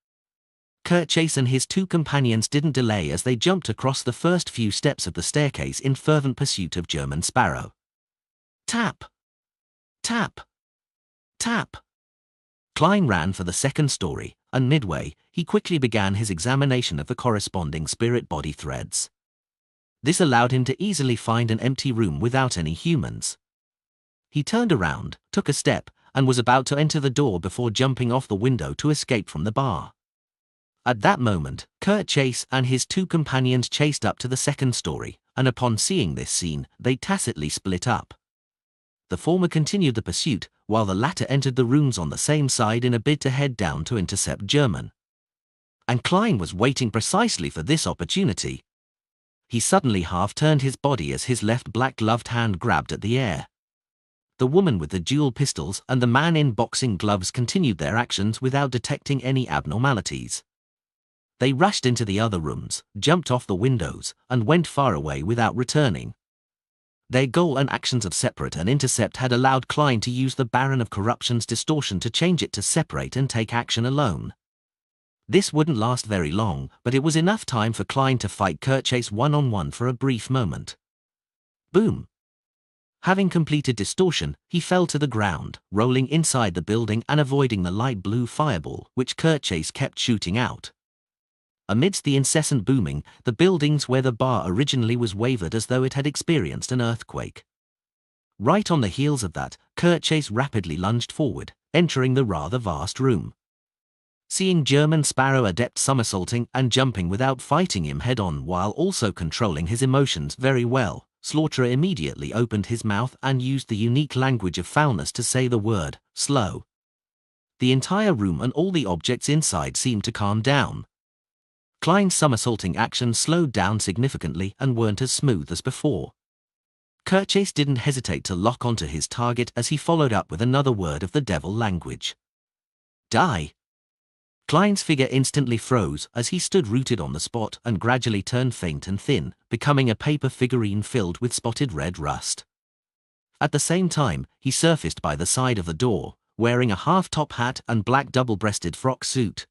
Curtchase and his two companions didn't delay as they jumped across the first few steps of the staircase in fervent pursuit of German Sparrow. Tap! Tap! Tap! Klein ran for the second story, and midway, he quickly began his examination of the corresponding spirit body threads. This allowed him to easily find an empty room without any humans. He turned around, took a step, and was about to enter the door before jumping off the window to escape from the bar. At that moment, Curtchase and his two companions chased up to the second story, and upon seeing this scene, they tacitly split up. The former continued the pursuit, while the latter entered the rooms on the same side in a bid to head down to intercept German. And Klein was waiting precisely for this opportunity. He suddenly half-turned his body as his left black-gloved hand grabbed at the air. The woman with the dual pistols and the man in boxing gloves continued their actions without detecting any abnormalities. They rushed into the other rooms, jumped off the windows, and went far away without returning. Their goal and actions of separate and intercept had allowed Klein to use the Baron of Corruption's distortion to change it to separate and take action alone. This wouldn't last very long, but it was enough time for Klein to fight Kirchase one-on-one for a brief moment. Boom! Having completed distortion, he fell to the ground, rolling inside the building and avoiding the light blue fireball which Kirchase kept shooting out. Amidst the incessant booming, the buildings where the bar originally was wavered as though it had experienced an earthquake. Right on the heels of that, Kirchase rapidly lunged forward, entering the rather vast room. Seeing German Sparrow adept somersaulting and jumping without fighting him head-on while also controlling his emotions very well, Slaughterer immediately opened his mouth and used the unique language of foulness to say the word, slow. The entire room and all the objects inside seemed to calm down. Klein's somersaulting actions slowed down significantly and weren't as smooth as before. Kirchase didn't hesitate to lock onto his target as he followed up with another word of the devil language. Die! Klein's figure instantly froze as he stood rooted on the spot and gradually turned faint and thin, becoming a paper figurine filled with spotted red rust. At the same time, he surfaced by the side of the door, wearing a half-top hat and black double-breasted frock suit.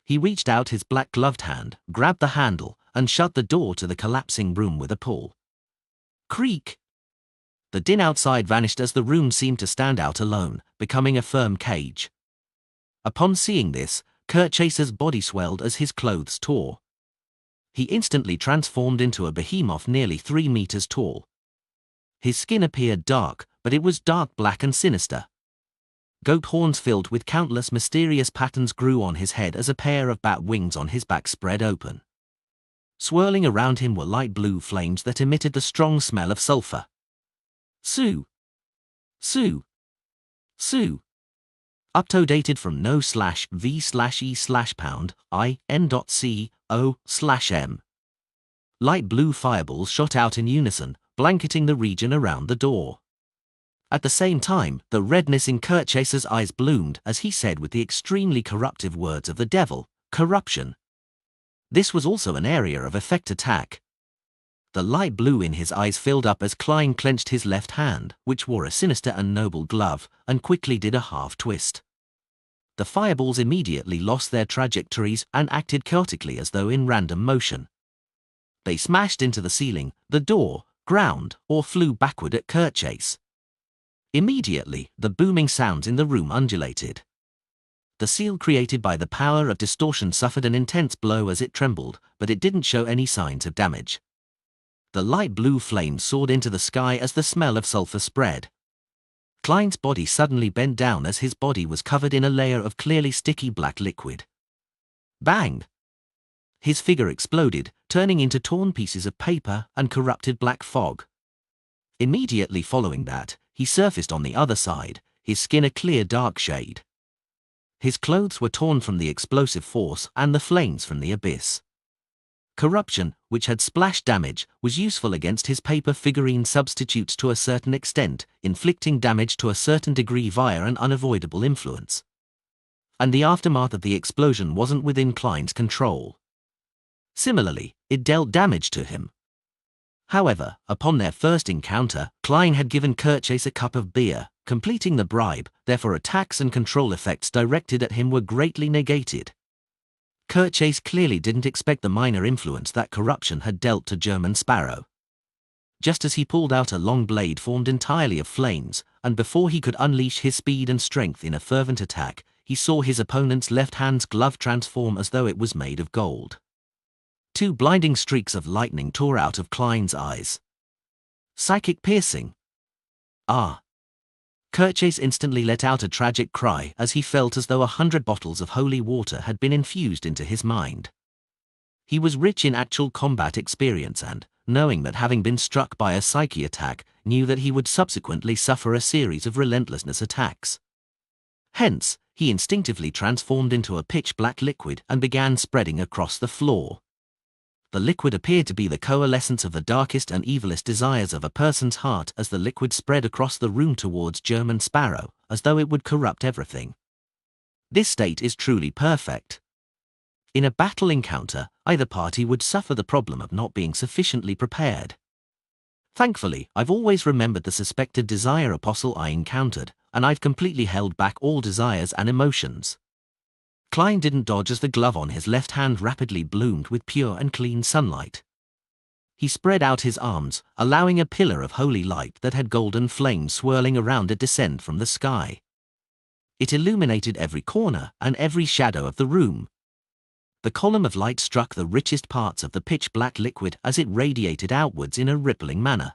He reached out his black-gloved hand, grabbed the handle, and shut the door to the collapsing room with a pull. Creak! The din outside vanished as the room seemed to stand out alone, becoming a firm cage. Upon seeing this, Kirchase's body swelled as his clothes tore. He instantly transformed into a behemoth nearly 3 meters tall. His skin appeared dark, but it was dark black and sinister. Goat horns filled with countless mysterious patterns grew on his head as a pair of bat wings on his back spread open. Swirling around him were light blue flames that emitted the strong smell of sulfur. Sue! Sue! Sue! Updated from no/v/e/#in.co/m. Light blue fireballs shot out in unison, blanketing the region around the door. At the same time, the redness in Kirchase's eyes bloomed as he said with the extremely corruptive words of the devil, corruption. This was also an area of effect attack. The light blue in his eyes filled up as Klein clenched his left hand, which wore a sinister and noble glove, and quickly did a half-twist. The fireballs immediately lost their trajectories and acted chaotically as though in random motion. They smashed into the ceiling, the door, ground, or flew backward at Kirchase. Immediately, the booming sounds in the room undulated. The seal created by the power of distortion suffered an intense blow as it trembled, but it didn't show any signs of damage. The light blue flames soared into the sky as the smell of sulfur spread. Klein's body suddenly bent down as his body was covered in a layer of clearly sticky black liquid. Bang! His figure exploded, turning into torn pieces of paper and corrupted black fog. Immediately following that, he surfaced on the other side, his skin a clear dark shade. His clothes were torn from the explosive force and the flames from the abyss. Corruption, which had splash damage, was useful against his paper figurine substitutes to a certain extent, inflicting damage to a certain degree via an unavoidable influence. And the aftermath of the explosion wasn't within Klein's control. Similarly, it dealt damage to him. However, upon their first encounter, Klein had given Kirchase a cup of beer, completing the bribe, therefore attacks and control effects directed at him were greatly negated. Kirchase clearly didn't expect the minor influence that corruption had dealt to German Sparrow. Just as he pulled out a long blade formed entirely of flames, and before he could unleash his speed and strength in a fervent attack, he saw his opponent's left hand's glove transform as though it was made of gold. 2 blinding streaks of lightning tore out of Klein's eyes. Psychic piercing. Ah! Kirchase instantly let out a tragic cry as he felt as though 100 bottles of holy water had been infused into his mind. He was rich in actual combat experience and, knowing that having been struck by a psyche attack, knew that he would subsequently suffer a series of relentlessness attacks. Hence, he instinctively transformed into a pitch-black liquid and began spreading across the floor. The liquid appeared to be the coalescence of the darkest and evilest desires of a person's heart as the liquid spread across the room towards German Sparrow, as though it would corrupt everything. This state is truly perfect. In a battle encounter, either party would suffer the problem of not being sufficiently prepared. Thankfully, I've always remembered the suspected desire apostle I encountered, and I've completely held back all desires and emotions. Klein didn't dodge as the glove on his left hand rapidly bloomed with pure and clean sunlight. He spread out his arms, allowing a pillar of holy light that had golden flames swirling around it descend from the sky. It illuminated every corner and every shadow of the room. The column of light struck the richest parts of the pitch-black liquid as it radiated outwards in a rippling manner.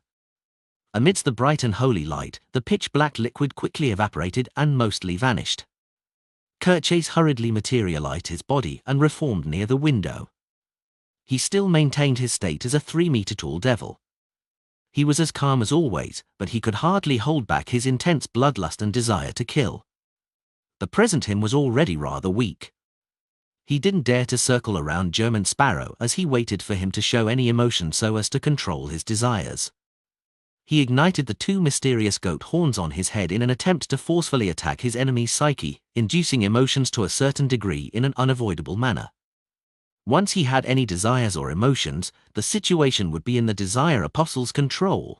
Amidst the bright and holy light, the pitch-black liquid quickly evaporated and mostly vanished. Kirchhoff hurriedly materialized his body and reformed near the window. He still maintained his state as a 3-meter-tall devil. He was as calm as always, but he could hardly hold back his intense bloodlust and desire to kill. The present him was already rather weak. He didn't dare to circle around German Sparrow as he waited for him to show any emotion so as to control his desires. He ignited the 2 mysterious goat horns on his head in an attempt to forcefully attack his enemy's psyche, inducing emotions to a certain degree in an unavoidable manner. Once he had any desires or emotions, the situation would be in the desire apostle's control.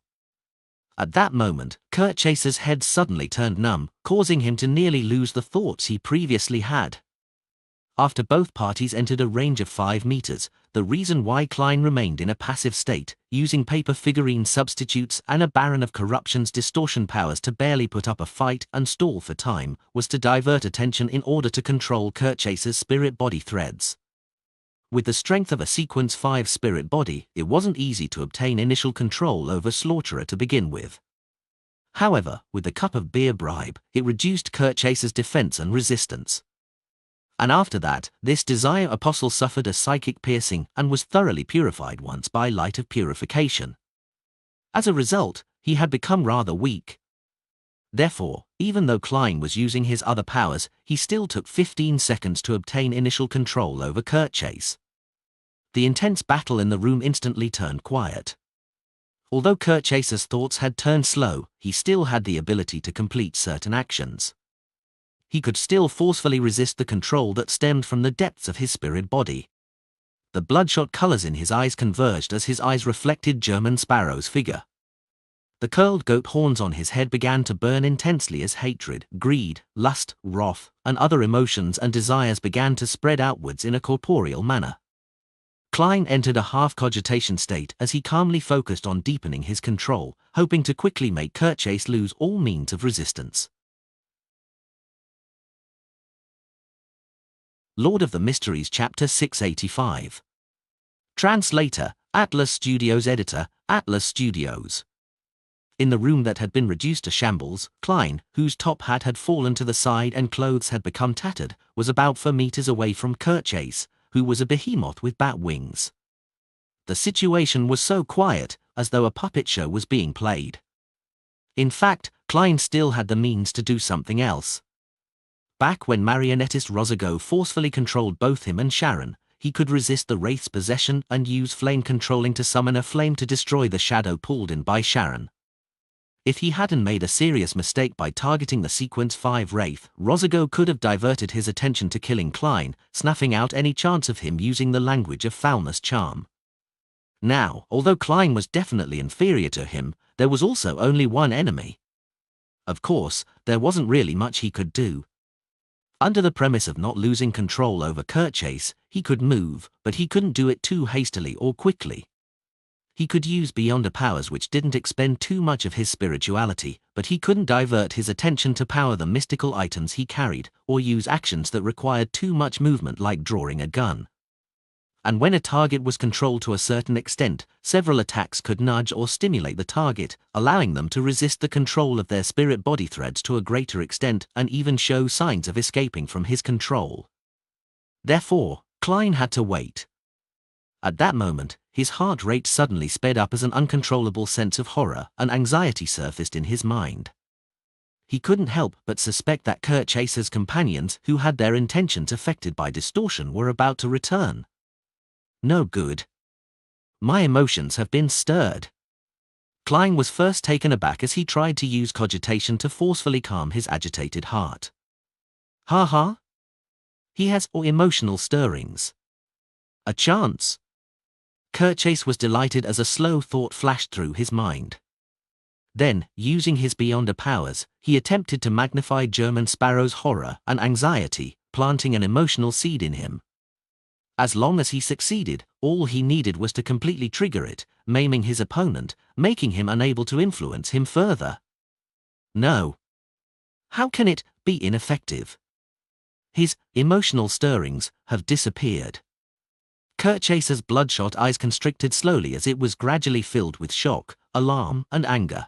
At that moment, Kirchhoff's head suddenly turned numb, causing him to nearly lose the thoughts he previously had. After both parties entered a range of 5 meters, the reason why Klein remained in a passive state, using paper figurine substitutes and a Baron of Corruption's distortion powers to barely put up a fight and stall for time, was to divert attention in order to control Kirchhoff's spirit body threads. With the strength of a Sequence 5 spirit body, it wasn't easy to obtain initial control over Slaughterer to begin with. However, with the cup of beer bribe, it reduced Kirchhoff's defense and resistance. And after that, this desire apostle suffered a psychic piercing and was thoroughly purified once by light of purification. As a result, he had become rather weak. Therefore, even though Klein was using his other powers, he still took 15 seconds to obtain initial control over Kirchhoff. The intense battle in the room instantly turned quiet. Although Kirchhoff's thoughts had turned slow, he still had the ability to complete certain actions. He could still forcefully resist the control that stemmed from the depths of his spirit body. The bloodshot colors in his eyes converged as his eyes reflected German Sparrow's figure. The curled goat horns on his head began to burn intensely as hatred, greed, lust, wrath, and other emotions and desires began to spread outwards in a corporeal manner. Klein entered a half-cogitation state as he calmly focused on deepening his control, hoping to quickly make Kirchhoff lose all means of resistance. Lord of the Mysteries Chapter 685. Translator, Atlas Studios. Editor, Atlas Studios. In the room that had been reduced to shambles, Klein, whose top hat had fallen to the side and clothes had become tattered, was about 4 meters away from Kirchhoff, who was a behemoth with bat wings. The situation was so quiet, as though a puppet show was being played. In fact, Klein still had the means to do something else. Back when marionettist Rozigo forcefully controlled both him and Sharon, he could resist the Wraith's possession and use flame controlling to summon a flame to destroy the shadow pulled in by Sharon. If he hadn't made a serious mistake by targeting the Sequence 5 Wraith, Rozigo could have diverted his attention to killing Klein, snuffing out any chance of him using the language of foulness charm. Now, although Klein was definitely inferior to him, there was also only one enemy. Of course, there wasn't really much he could do. Under the premise of not losing control over Kirchhoff, he could move, but he couldn't do it too hastily or quickly. He could use Beyonder powers which didn't expend too much of his spirituality, but he couldn't divert his attention to power the mystical items he carried, or use actions that required too much movement like drawing a gun. And when a target was controlled to a certain extent, several attacks could nudge or stimulate the target, allowing them to resist the control of their spirit body threads to a greater extent and even show signs of escaping from his control. Therefore, Klein had to wait. At that moment, his heart rate suddenly sped up as an uncontrollable sense of horror and anxiety surfaced in his mind. He couldn't help but suspect that Kurt Chase's companions who had their intentions affected by distortion were about to return. No good. My emotions have been stirred. Klein was first taken aback as he tried to use cogitation to forcefully calm his agitated heart. Ha ha? He has emotional stirrings. A chance. Kurt Chase was delighted as a slow thought flashed through his mind. Then, using his beyonder powers, he attempted to magnify German Sparrow's horror and anxiety, planting an emotional seed in him. As long as he succeeded, all he needed was to completely trigger it, maiming his opponent, making him unable to influence him further. No. How can it be ineffective? His emotional stirrings have disappeared. Kurt Chase's bloodshot eyes constricted slowly as it was gradually filled with shock, alarm, and anger.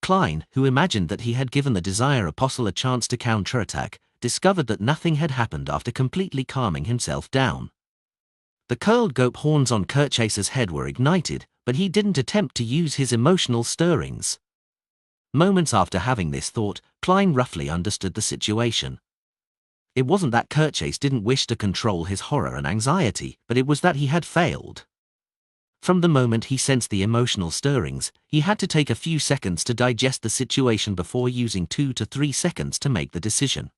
Klein, who imagined that he had given the Desire Apostle a chance to counterattack, discovered that nothing had happened after completely calming himself down. The curled goat horns on Kurt Chase's head were ignited, but he didn't attempt to use his emotional stirrings. Moments after having this thought, Klein roughly understood the situation. It wasn't that Kurt Chase didn't wish to control his horror and anxiety, but it was that he had failed. From the moment he sensed the emotional stirrings, he had to take a few seconds to digest the situation before using 2 to 3 seconds to make the decision.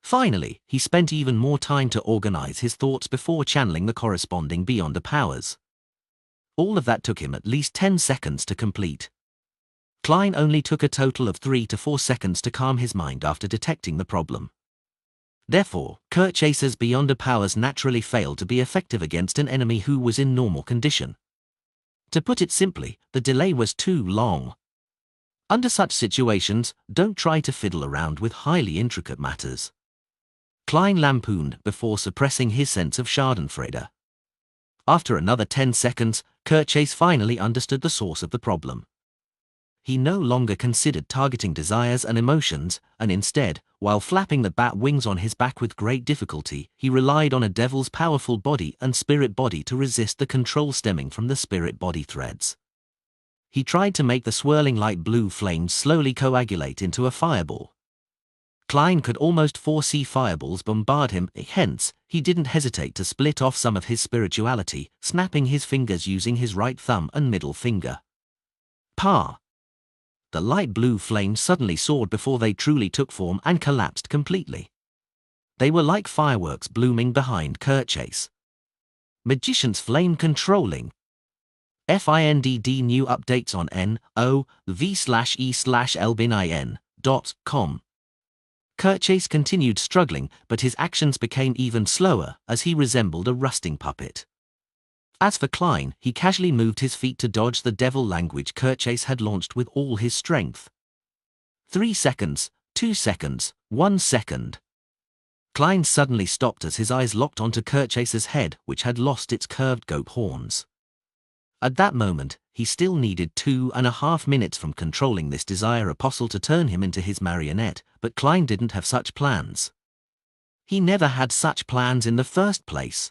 Finally, he spent even more time to organize his thoughts before channeling the corresponding beyonder powers. All of that took him at least 10 seconds to complete. Klein only took a total of 3 to 4 seconds to calm his mind after detecting the problem. Therefore, Kurt Chase's beyonder powers naturally failed to be effective against an enemy who was in normal condition. To put it simply, the delay was too long. Under such situations, don't try to fiddle around with highly intricate matters. Klein lampooned before suppressing his sense of schadenfreude. After another 10 seconds, Kurt Chase finally understood the source of the problem. He no longer considered targeting desires and emotions, and instead, while flapping the bat wings on his back with great difficulty, he relied on a devil's powerful body and spirit body to resist the control stemming from the spirit body threads. He tried to make the swirling light blue flames slowly coagulate into a fireball. Klein could almost foresee fireballs bombard him, hence, he didn't hesitate to split off some of his spirituality, snapping his fingers using his right thumb and middle finger. Pa! The light blue flames suddenly soared before they truly took form and collapsed completely. They were like fireworks blooming behind Kurt Chase. Magician's flame controlling. FINDD new updates on NOV/E/Elbin.com. Kurt Chase continued struggling, but his actions became even slower as he resembled a rusting puppet. As for Klein, he casually moved his feet to dodge the devil language Kurt Chase had launched with all his strength. 3 seconds, 2 seconds, 1 second. Klein suddenly stopped as his eyes locked onto Kurt Chase's head, which had lost its curved goat horns. At that moment, he still needed 2.5 minutes from controlling this Desire Apostle to turn him into his marionette, but Klein didn't have such plans. He never had such plans in the first place.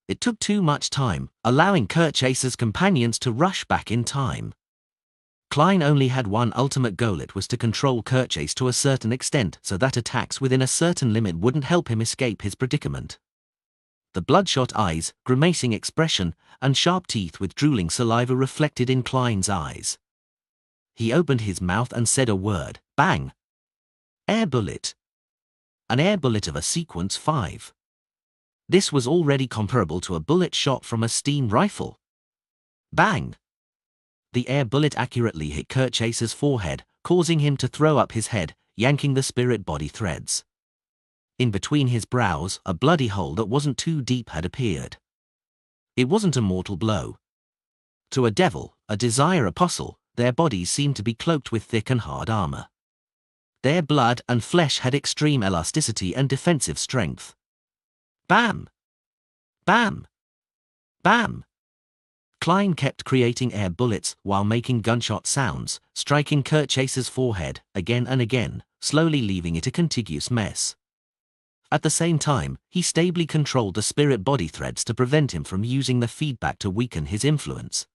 It took too much time, allowing Kurt Chase's companions to rush back in time. Klein only had one ultimate goal: it was to control Kurt Chase to a certain extent so that attacks within a certain limit wouldn't help him escape his predicament. The bloodshot eyes, grimacing expression, and sharp teeth with drooling saliva reflected in Klein's eyes. He opened his mouth and said a word: bang! Air bullet. An air bullet of a sequence 5. This was already comparable to a bullet shot from a steam rifle. Bang! The air bullet accurately hit Kurt Chase's forehead, causing him to throw up his head, yanking the spirit body threads. In between his brows, a bloody hole that wasn't too deep had appeared. It wasn't a mortal blow. To a devil, a Desire Apostle, their bodies seemed to be cloaked with thick and hard armor. Their blood and flesh had extreme elasticity and defensive strength. Bam! Bam! Bam! Klein kept creating air bullets while making gunshot sounds, striking Kurt Chase's forehead again and again, slowly leaving it a contiguous mess. At the same time, he stably controlled the spirit body threads to prevent him from using the feedback to weaken his influence.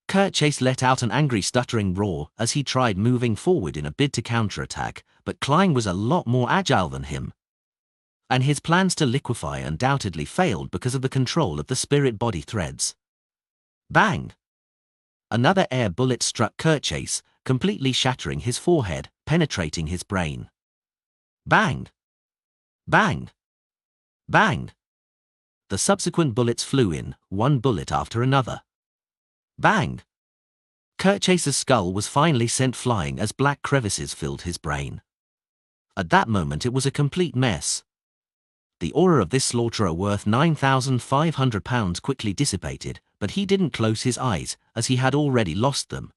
Kurt Chase let out an angry stuttering roar as he tried moving forward in a bid to counterattack, but Klein was a lot more agile than him. And his plans to liquefy undoubtedly failed because of the control of the spirit body threads. Bang! Another air bullet struck Kurt Chase, completely shattering his forehead, penetrating his brain. Bang! Bang! Bang! The subsequent bullets flew in, one bullet after another. Bang! Kurt Chase's skull was finally sent flying as black crevices filled his brain. At that moment it was a complete mess. The aura of this slaughterer worth £9,500 quickly dissipated, but he didn't close his eyes, as he had already lost them.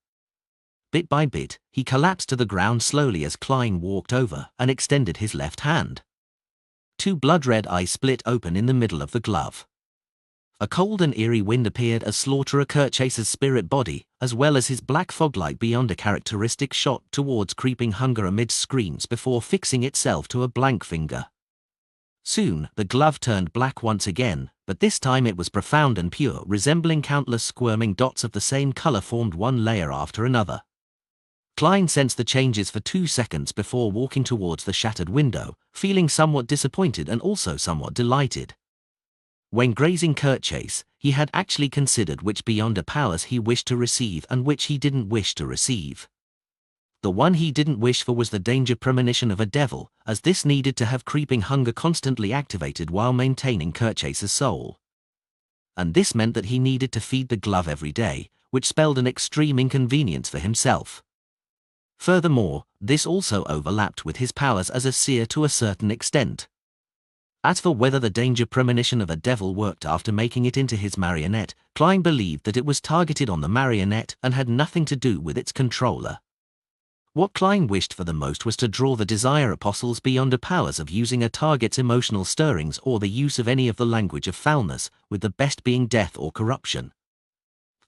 Bit by bit, he collapsed to the ground slowly as Klein walked over and extended his left hand. Two blood-red eyes split open in the middle of the glove. A cold and eerie wind appeared as slaughterer Kurt Chase's spirit body, as well as his black fog-light beyond a characteristic shot towards creeping hunger amidst screams before fixing itself to a blank finger. Soon, the glove turned black once again, but this time it was profound and pure, resembling countless squirming dots of the same color formed one layer after another. Klein sensed the changes for 2 seconds before walking towards the shattered window, feeling somewhat disappointed and also somewhat delighted. When grazing Kurt Chase, he had actually considered which Beyonder powers he wished to receive and which he didn't wish to receive. The one he didn't wish for was the danger premonition of a devil, as this needed to have creeping hunger constantly activated while maintaining Kurt Chase's soul. And this meant that he needed to feed the glove every day, which spelled an extreme inconvenience for himself. Furthermore, this also overlapped with his powers as a seer to a certain extent. As for whether the danger premonition of a devil worked after making it into his marionette, Klein believed that it was targeted on the marionette and had nothing to do with its controller. What Klein wished for the most was to draw the desire apostles Beyonder powers of using a target's emotional stirrings or the use of any of the language of foulness, with the best being death or corruption.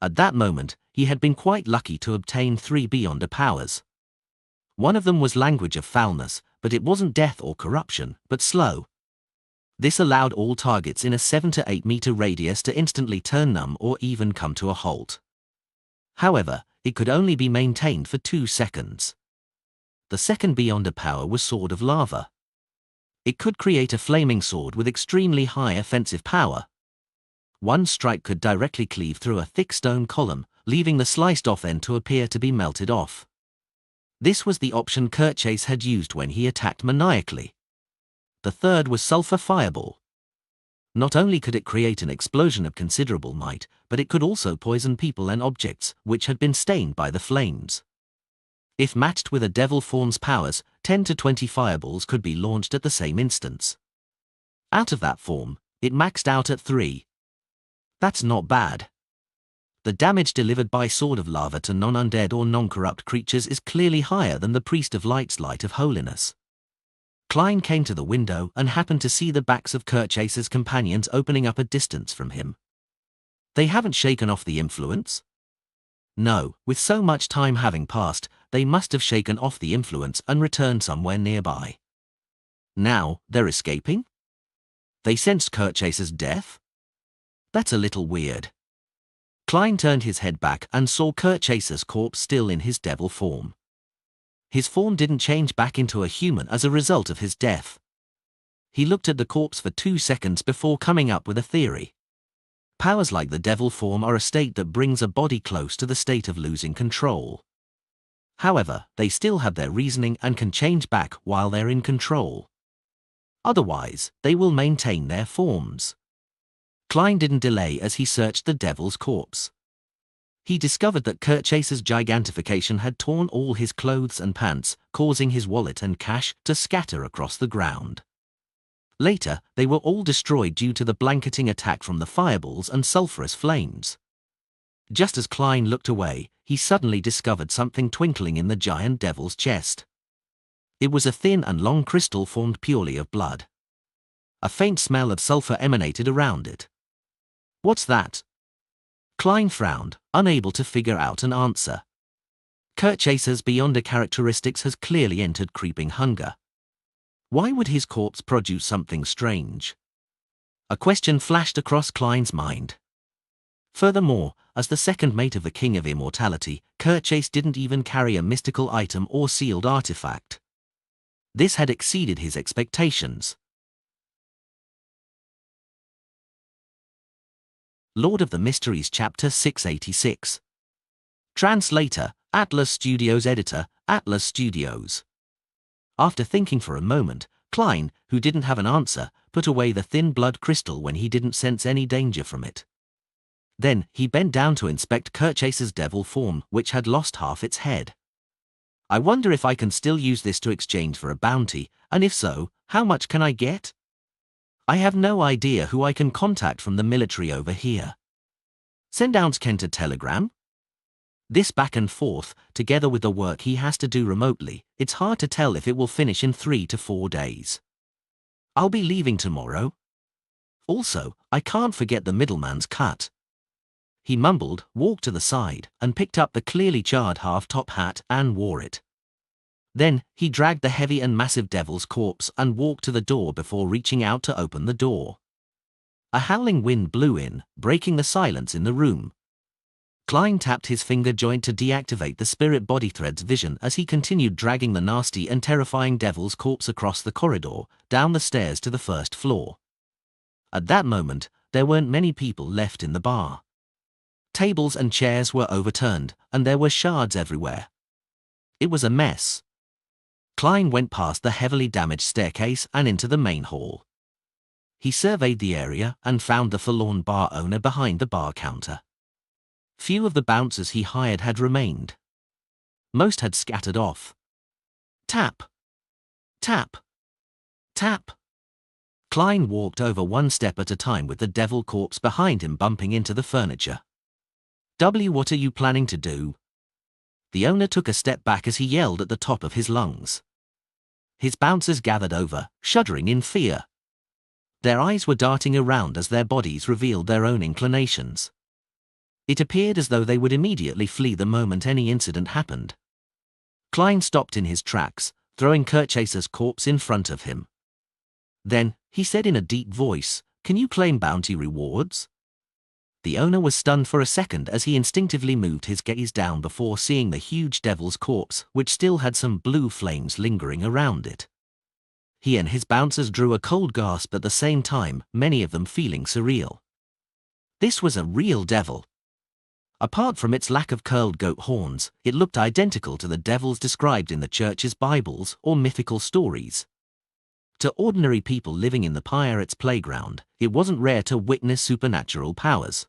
At that moment, he had been quite lucky to obtain 3 Beyonder powers. One of them was language of foulness, but it wasn't death or corruption, but slow. This allowed all targets in a 7 to 8 meter radius to instantly turn numb or even come to a halt. However, it could only be maintained for 2 seconds. The second Beyonder power was Sword of Lava. It could create a flaming sword with extremely high offensive power. One strike could directly cleave through a thick stone column, leaving the sliced off end to appear to be melted off. This was the option Kurt Chase had used when he attacked maniacally. The third was Sulfur Fireball. Not only could it create an explosion of considerable might, but it could also poison people and objects which had been stained by the flames. If matched with a devil form's powers, 10 to 20 fireballs could be launched at the same instance. Out of that form, it maxed out at 3. That's not bad. The damage delivered by Sword of Lava to non-undead or non-corrupt creatures is clearly higher than the Priest of Light's Light of Holiness. Klein came to the window and happened to see the backs of Kurt Chase's companions opening up a distance from him. They haven't shaken off the influence? No, with so much time having passed, they must have shaken off the influence and returned somewhere nearby. Now, they're escaping? They sensed Kurt Chase's death? That's a little weird. Klein turned his head back and saw Kurt Chase's corpse still in his devil form. His form didn't change back into a human as a result of his death. He looked at the corpse for 2 seconds before coming up with a theory. Powers like the devil form are a state that brings a body close to the state of losing control. However, they still have their reasoning and can change back while they're in control. Otherwise, they will maintain their forms. Klein didn't delay as he searched the devil's corpse. He discovered that Kurt Chase's gigantification had torn all his clothes and pants, causing his wallet and cash to scatter across the ground. Later, they were all destroyed due to the blanketing attack from the fireballs and sulphurous flames. Just as Klein looked away, he suddenly discovered something twinkling in the giant devil's chest. It was a thin and long crystal formed purely of blood. A faint smell of sulphur emanated around it. "What's that?" Klein frowned, unable to figure out an answer. Kurt Chase's Beyonder characteristics has clearly entered creeping hunger. Why would his corpse produce something strange? A question flashed across Klein's mind. Furthermore, as the second mate of the King of Immortality, Kirchase didn't even carry a mystical item or sealed artifact. This had exceeded his expectations. Lord of the Mysteries Chapter 686. Translator, Atlas Studios. Editor, Atlas Studios. After thinking for a moment, Klein, who didn't have an answer, put away the thin blood crystal when he didn't sense any danger from it. Then, he bent down to inspect Kirchase's devil form, which had lost half its head. I wonder if I can still use this to exchange for a bounty, and if so, how much can I get? I have no idea who I can contact from the military over here. Send out Kent a telegram? This back and forth, together with the work he has to do remotely, it's hard to tell if it will finish in 3 to 4 days. I'll be leaving tomorrow. Also, I can't forget the middleman's cut. He mumbled, walked to the side, and picked up the clearly charred half-top hat and wore it. Then, he dragged the heavy and massive devil's corpse and walked to the door before reaching out to open the door. A howling wind blew in, breaking the silence in the room. Klein tapped his finger joint to deactivate the spirit body thread's vision as he continued dragging the nasty and terrifying devil's corpse across the corridor, down the stairs to the first floor. At that moment, there weren't many people left in the bar. Tables and chairs were overturned, and there were shards everywhere. It was a mess. Klein went past the heavily damaged staircase and into the main hall. He surveyed the area and found the forlorn bar owner behind the bar counter. Few of the bouncers he hired had remained. Most had scattered off. Tap. Tap. Tap. Klein walked over one step at a time with the devil corpse behind him bumping into the furniture. What are you planning to do? The owner took a step back as he yelled at the top of his lungs. His bouncers gathered over, shuddering in fear. Their eyes were darting around as their bodies revealed their own inclinations. It appeared as though they would immediately flee the moment any incident happened. Klein stopped in his tracks, throwing Kirchase's corpse in front of him. Then, he said in a deep voice, "Can you claim bounty rewards?" The owner was stunned for a second as he instinctively moved his gaze down before seeing the huge devil's corpse, which still had some blue flames lingering around it. He and his bouncers drew a cold gasp at the same time, many of them feeling surreal. This was a real devil. Apart from its lack of curled goat horns, it looked identical to the devils described in the church's Bibles or mythical stories. To ordinary people living in the pirates' playground, it wasn't rare to witness supernatural powers.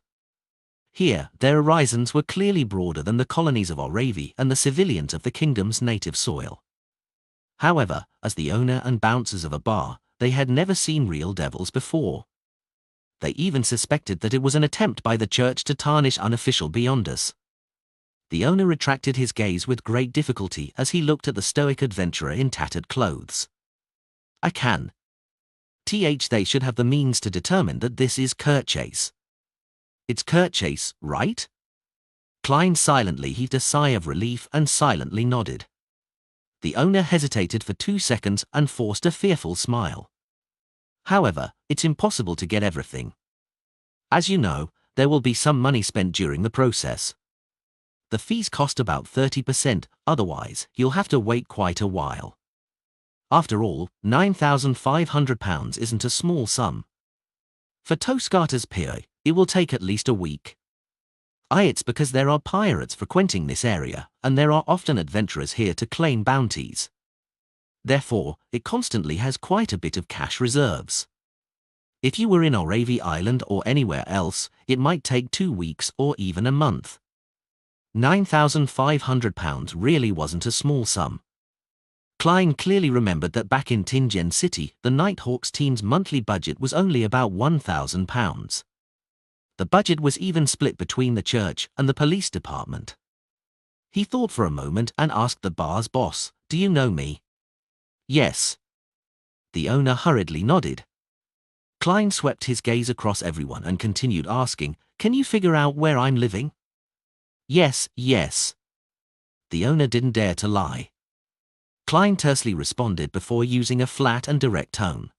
Here, their horizons were clearly broader than the colonies of Oravi and the civilians of the kingdom's native soil. However, as the owner and bouncers of a bar, they had never seen real devils before. They even suspected that it was an attempt by the church to tarnish unofficial Beyonders. The owner retracted his gaze with great difficulty as he looked at the stoic adventurer in tattered clothes. I can. They should have the means to determine that this is Kirchase. It's Kirchase, right? Klein silently heaved a sigh of relief and silently nodded. The owner hesitated for 2 seconds and forced a fearful smile. However, it's impossible to get everything. As you know, there will be some money spent during the process. The fees cost about 30%, otherwise, you'll have to wait quite a while. After all, £9,500 isn't a small sum. For Toscarter's Pier, it will take at least a week. It's because there are pirates frequenting this area, and there are often adventurers here to claim bounties. Therefore, it constantly has quite a bit of cash reserves. If you were in Oravi Island or anywhere else, it might take 2 weeks or even a month. £9,500 really wasn't a small sum. Klein clearly remembered that back in Tingen City, the Nighthawks team's monthly budget was only about £1,000. The budget was even split between the church and the police department. He thought for a moment and asked the bar's boss, "Do you know me?" "Yes." The owner hurriedly nodded. Klein swept his gaze across everyone and continued asking, "Can you figure out where I'm living?" "Yes, yes." The owner didn't dare to lie. Klein tersely responded before using a flat and direct tone.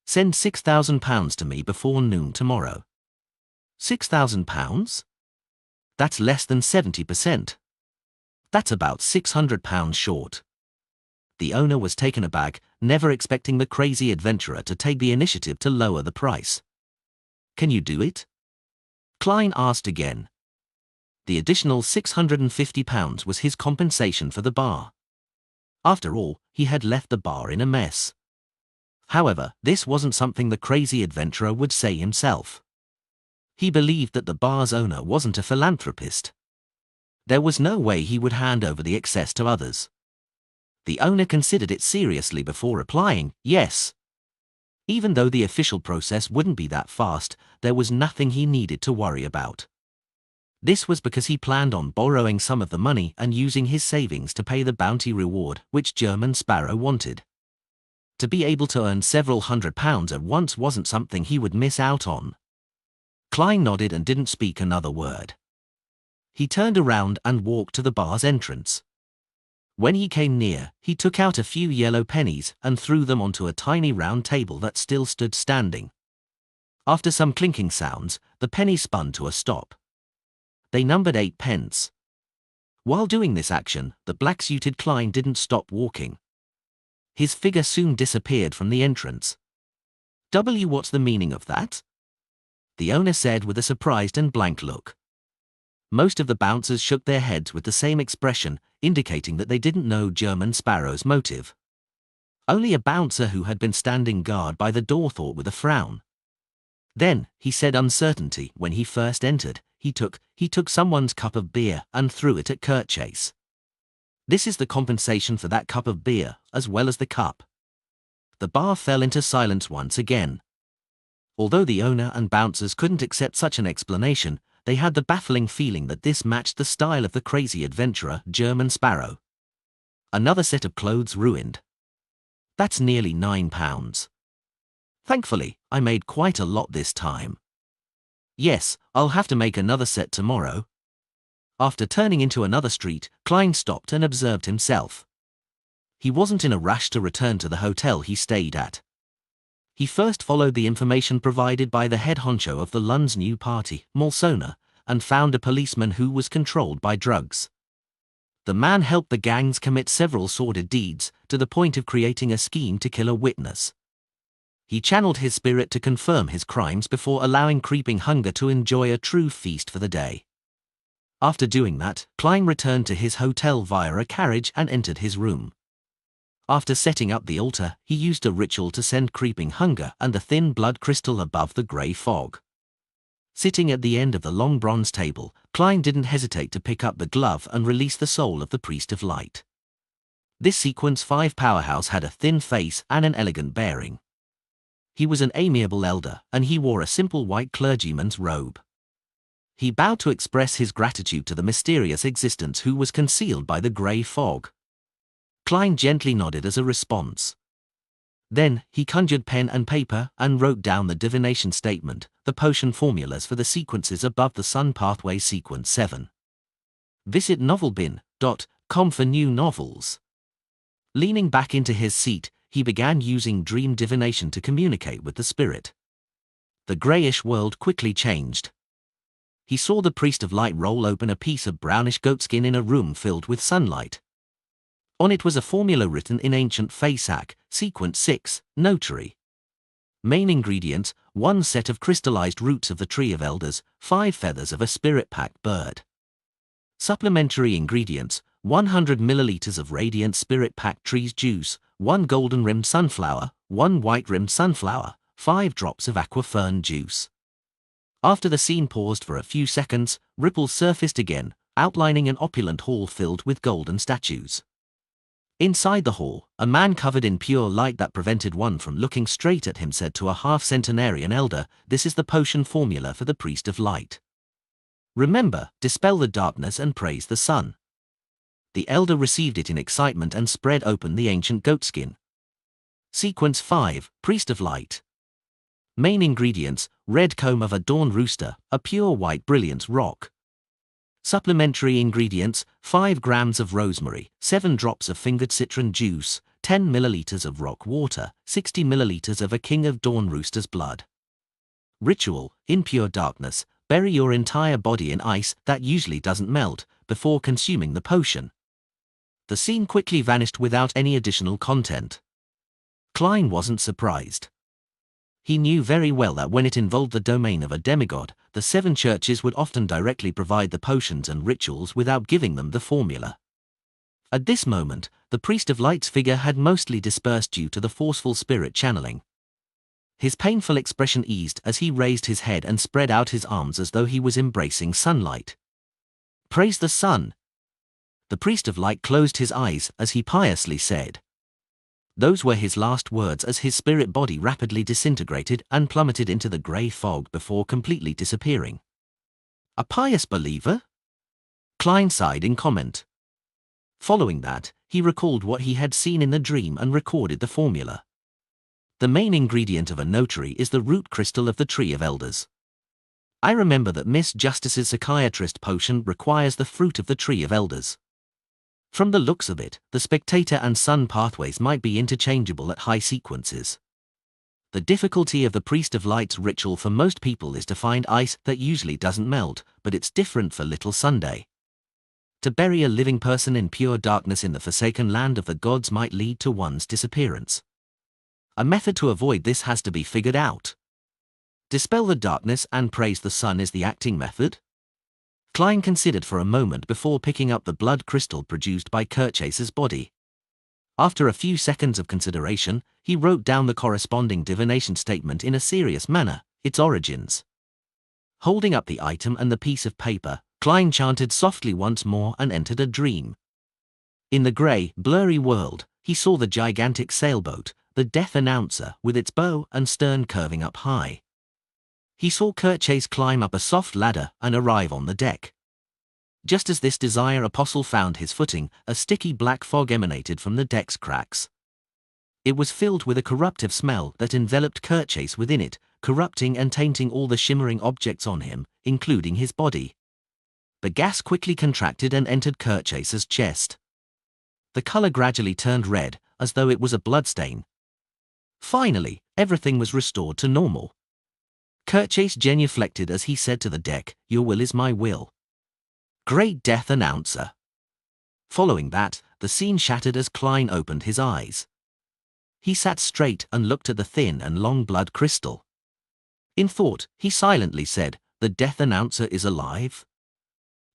"Send £6,000 to me before noon tomorrow." £6,000? That's less than 70%. That's about £600 short. The owner was taken aback, never expecting the crazy adventurer to take the initiative to lower the price. Can you do it? Klein asked again. The additional £650 was his compensation for the bar. After all, he had left the bar in a mess. However, this wasn't something the crazy adventurer would say himself. He believed that the bar's owner wasn't a philanthropist. There was no way he would hand over the excess to others. The owner considered it seriously before replying, yes. Even though the official process wouldn't be that fast, there was nothing he needed to worry about. This was because he planned on borrowing some of the money and using his savings to pay the bounty reward which German Sparrow wanted. To be able to earn several £100 at once wasn't something he would miss out on. Klein nodded and didn't speak another word. He turned around and walked to the bar's entrance. When he came near, he took out a few yellow pennies and threw them onto a tiny round table that still stood standing. After some clinking sounds, the pennies spun to a stop. They numbered 8 pence. While doing this action, the black-suited Klein didn't stop walking. His figure soon disappeared from the entrance. What's the meaning of that? The owner said with a surprised and blank look. Most of the bouncers shook their heads with the same expression, indicating that they didn't know German Sparrow's motive. Only a bouncer who had been standing guard by the door thought with a frown. Then, he said uncertainty, when he first entered, he took someone's cup of beer and threw it at Kurtchase. This is the compensation for that cup of beer, as well as the cup. The bar fell into silence once again. Although the owner and bouncers couldn't accept such an explanation, they had the baffling feeling that this matched the style of the crazy adventurer, German Sparrow. Another set of clothes ruined. That's nearly £9. Thankfully, I made quite a lot this time. Yes, I'll have to make another set tomorrow. After turning into another street, Klein stopped and observed himself. He wasn't in a rush to return to the hotel he stayed at. He first followed the information provided by the head honcho of the Lund's new party, Molsona, and found a policeman who was controlled by drugs. The man helped the gangs commit several sordid deeds, to the point of creating a scheme to kill a witness. He channeled his spirit to confirm his crimes before allowing creeping hunger to enjoy a true feast for the day. After doing that, Klein returned to his hotel via a carriage and entered his room. After setting up the altar, he used a ritual to send creeping hunger and the thin blood crystal above the grey fog. Sitting at the end of the long bronze table, Klein didn't hesitate to pick up the glove and release the soul of the priest of light. This Sequence 5 powerhouse had a thin face and an elegant bearing. He was an amiable elder, and he wore a simple white clergyman's robe. He bowed to express his gratitude to the mysterious existence who was concealed by the grey fog. Klein gently nodded as a response. Then, he conjured pen and paper and wrote down the divination statement, the potion formulas for the sequences above the Sun Pathway Sequence 7. Visit novelbin.com for new novels. Leaning back into his seat, he began using dream divination to communicate with the spirit. The greyish world quickly changed. He saw the priest of light roll open a piece of brownish goatskin in a room filled with sunlight. On it was a formula written in ancient Fasak, Sequence 6, Notary. Main ingredients: 1 set of crystallized roots of the Tree of Elders, 5 feathers of a spirit-packed bird. Supplementary ingredients: 100 milliliters of radiant spirit-packed trees juice, 1 golden-rimmed sunflower, 1 white-rimmed sunflower, 5 drops of aquafern juice. After the scene paused for a few seconds, ripples surfaced again, outlining an opulent hall filled with golden statues. Inside the hall, a man covered in pure light that prevented one from looking straight at him said to a half-centenarian elder, "This is the potion formula for the priest of light. Remember, dispel the darkness and praise the sun." The elder received it in excitement and spread open the ancient goatskin. Sequence 5, Priest of Light. Main ingredients: red comb of a dawn rooster, a pure white brilliance rock. Supplementary ingredients: 5 grams of rosemary, 7 drops of fingered citron juice, 10 milliliters of rock water, 60 milliliters of a king of dawn rooster's blood. Ritual: in pure darkness, Bury your entire body in ice that usually doesn't melt before consuming the potion. The scene quickly vanished without any additional content. Klein wasn't surprised. He knew very well that when it involved the domain of a demigod, the 7 churches would often directly provide the potions and rituals without giving them the formula. At this moment, the Priest of Light's figure had mostly dispersed due to the forceful spirit channeling. His painful expression eased as he raised his head and spread out his arms as though he was embracing sunlight. "Praise the sun!" The Priest of Light closed his eyes as he piously said. Those were his last words as his spirit body rapidly disintegrated and plummeted into the grey fog before completely disappearing. "A pious believer?" Klein sighed in comment. Following that, he recalled what he had seen in the dream and recorded the formula. The main ingredient of a notary is the root crystal of the Tree of Elders. I remember that Miss Justice's psychiatrist potion requires the fruit of the Tree of Elders. From the looks of it, the spectator and sun pathways might be interchangeable at high sequences. The difficulty of the Priest of Light's ritual for most people is to find ice that usually doesn't melt, but it's different for Little Sunday. To bury a living person in pure darkness in the forsaken land of the gods might lead to one's disappearance. A method to avoid this has to be figured out. Dispel the darkness and praise the sun is the acting method? Klein considered for a moment before picking up the blood crystal produced by Kirchase's body. After a few seconds of consideration, he wrote down the corresponding divination statement in a serious manner, its origins. Holding up the item and the piece of paper, Klein chanted softly once more and entered a dream. In the grey, blurry world, he saw the gigantic sailboat, the Death Announcer, with its bow and stern curving up high. He saw Kirchase climb up a soft ladder and arrive on the deck. Just as this desire apostle found his footing, a sticky black fog emanated from the deck's cracks. It was filled with a corruptive smell that enveloped Kirchase within it, corrupting and tainting all the shimmering objects on him, including his body. The gas quickly contracted and entered Kirchase's chest. The color gradually turned red, as though it was a bloodstain. Finally, everything was restored to normal. Kirchase genuflected as he said to the deck, "Your will is my will." Great Death Announcer. Following that, the scene shattered as Klein opened his eyes. He sat straight and looked at the thin and long blood crystal. In thought, he silently said, "The Death Announcer is alive?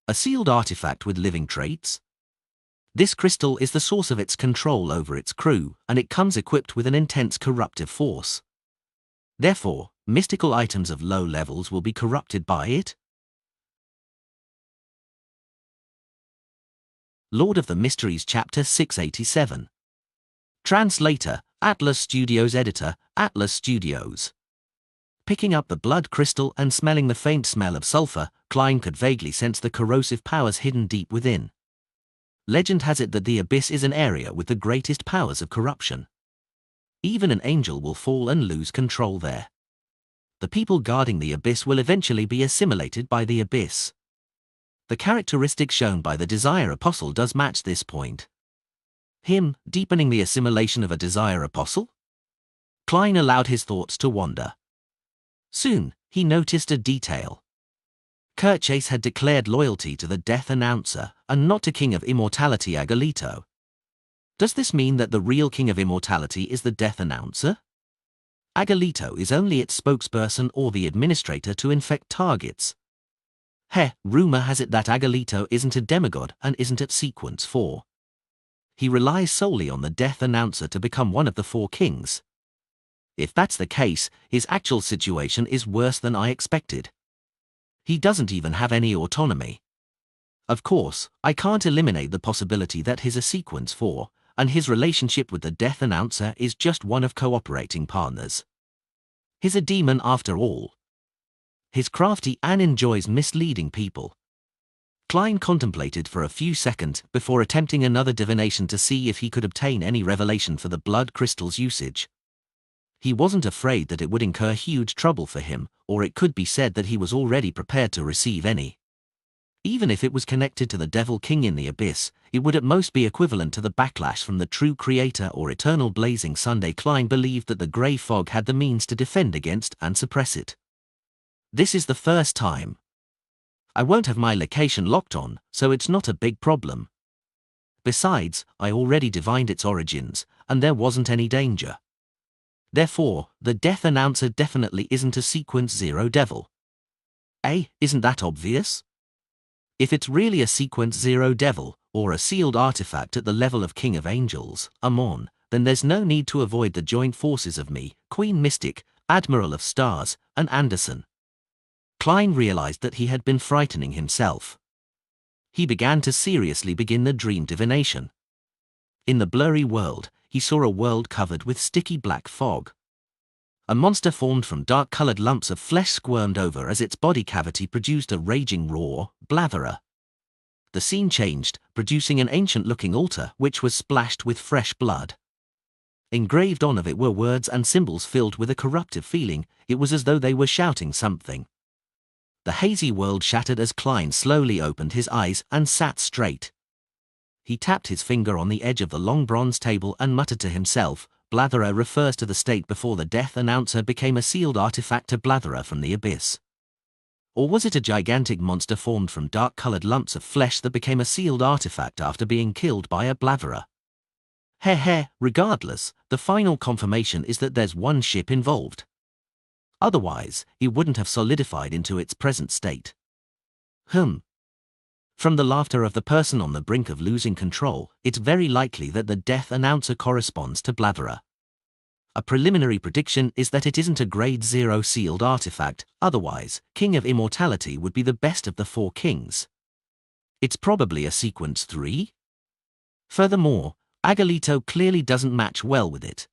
A sealed artifact with living traits? This crystal is the source of its control over its crew, and it comes equipped with an intense corruptive force. Therefore, mystical items of low levels will be corrupted by it?" Lord of the Mysteries Chapter 687. Translator, Atlas Studios. Editor, Atlas Studios. Picking up the blood crystal and smelling the faint smell of sulfur, Klein could vaguely sense the corrosive powers hidden deep within. Legend has it that the Abyss is an area with the greatest powers of corruption. Even an angel will fall and lose control there. The people guarding the Abyss will eventually be assimilated by the Abyss. The characteristic shown by the Desire Apostle does match this point. Him deepening the assimilation of a Desire Apostle? Klein allowed his thoughts to wander. Soon, he noticed a detail. Kirchase had declared loyalty to the Death Announcer, and not to King of Immortality Agolito. Does this mean that the real King of Immortality is the Death Announcer? Agolito is only its spokesperson or the administrator to infect targets. Rumor has it that Agolito isn't a demigod and isn't at sequence 4. He relies solely on the Death Announcer to become one of the 4 kings. If that's the case, his actual situation is worse than I expected. He doesn't even have any autonomy. Of course, I can't eliminate the possibility that he's a sequence 4, and his relationship with the Death Announcer is just one of cooperating partners. He's a demon after all. He's crafty and enjoys misleading people. Klein contemplated for a few seconds before attempting another divination to see if he could obtain any revelation for the blood crystal's usage. He wasn't afraid that it would incur huge trouble for him, or it could be said that he was already prepared to receive any. Even if it was connected to the Devil King in the Abyss, it would at most be equivalent to the backlash from the true Creator or Eternal Blazing Sunday. Klein believed that the grey fog had the means to defend against and suppress it. This is the first time, I won't have my location locked on, so it's not a big problem. Besides, I already divined its origins, and there wasn't any danger. Therefore, the death announcer definitely isn't a Sequence 0 devil. Isn't that obvious? If it's really a Sequence 0 devil, or a sealed artifact at the level of King of Angels, Amon, then there's no need to avoid the joint forces of me, Queen Mystic, Admiral of Stars, and Anderson. Klein realized that he had been frightening himself. He began to seriously begin the dream divination. In the blurry world, he saw a world covered with sticky black fog. A monster formed from dark-colored lumps of flesh squirmed over as its body cavity produced a raging roar, blatherer. The scene changed, producing an ancient-looking altar which was splashed with fresh blood. Engraved on it were words and symbols filled with a corruptive feeling. It was as though they were shouting something. The hazy world shattered as Klein slowly opened his eyes and sat straight. He tapped his finger on the edge of the long bronze table and muttered to himself, Blatherer refers to the state before the death announcer became a sealed artifact to Blatherer from the abyss. Or was it a gigantic monster formed from dark-colored lumps of flesh that became a sealed artifact after being killed by a Blatherer? Regardless, the final confirmation is that there's one ship involved. Otherwise, it wouldn't have solidified into its present state. From the laughter of the person on the brink of losing control, it's very likely that the death announcer corresponds to Blatherer. A preliminary prediction is that it isn't a Grade 0 sealed artifact, otherwise, King of Immortality would be the best of the four kings. It's probably a Sequence 3? Furthermore, Agalito clearly doesn't match well with it.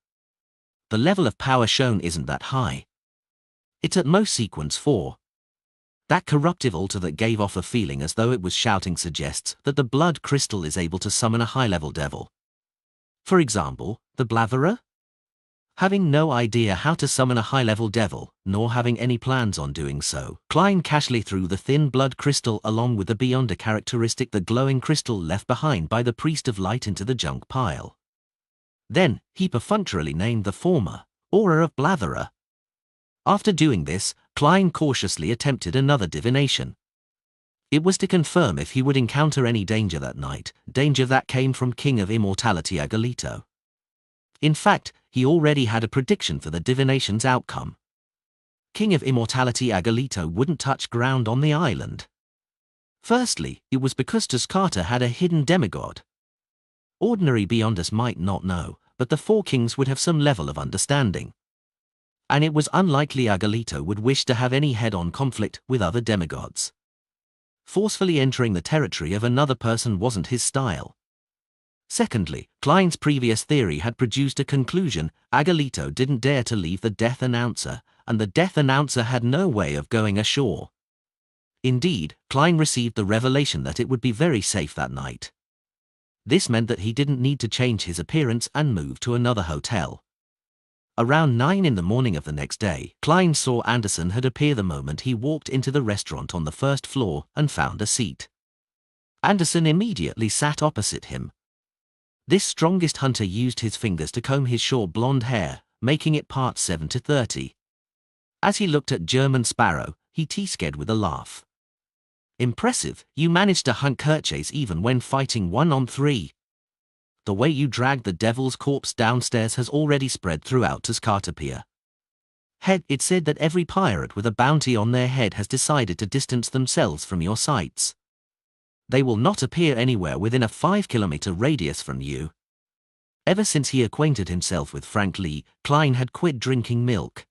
The level of power shown isn't that high. It's at most Sequence 4. That corruptive altar that gave off a feeling as though it was shouting suggests that the blood crystal is able to summon a high-level devil. For example, the Blatherer? Having no idea how to summon a high-level devil, nor having any plans on doing so, Klein casually threw the thin blood crystal along with the beyond a characteristic the glowing crystal left behind by the Priest of Light into the junk pile. Then, he perfunctorily named the former, Aura of Blatherer. After doing this, Klein cautiously attempted another divination. It was to confirm if he would encounter any danger that night, danger that came from King of Immortality Agalito. In fact, he already had a prediction for the divination's outcome. King of Immortality Agalito wouldn't touch ground on the island. Firstly, it was because Tuscata had a hidden demigod. Ordinary Beyonders might not know, but the four kings would have some level of understanding. And it was unlikely Agalito would wish to have any head-on conflict with other demigods. Forcefully entering the territory of another person wasn't his style. Secondly, Klein's previous theory had produced a conclusion: Agalito didn't dare to leave the death announcer, and the death announcer had no way of going ashore. Indeed, Klein received the revelation that it would be very safe that night. This meant that he didn't need to change his appearance and move to another hotel. Around 9 in the morning of the next day, Klein saw Anderson had appeared the moment he walked into the restaurant on the first floor and found a seat. Anderson immediately sat opposite him. This strongest hunter used his fingers to comb his short blonde hair, making it part 7-30. As he looked at German Sparrow, he teased with a laugh. Impressive, you managed to hunt Kerchase even when fighting 1-on-3. The way you dragged the devil's corpse downstairs has already spread throughout Tuscata Pier. It said that every pirate with a bounty on their head has decided to distance themselves from your sights. They will not appear anywhere within a 5-kilometer radius from you. Ever since he acquainted himself with Frank Lee, Klein had quit drinking milk.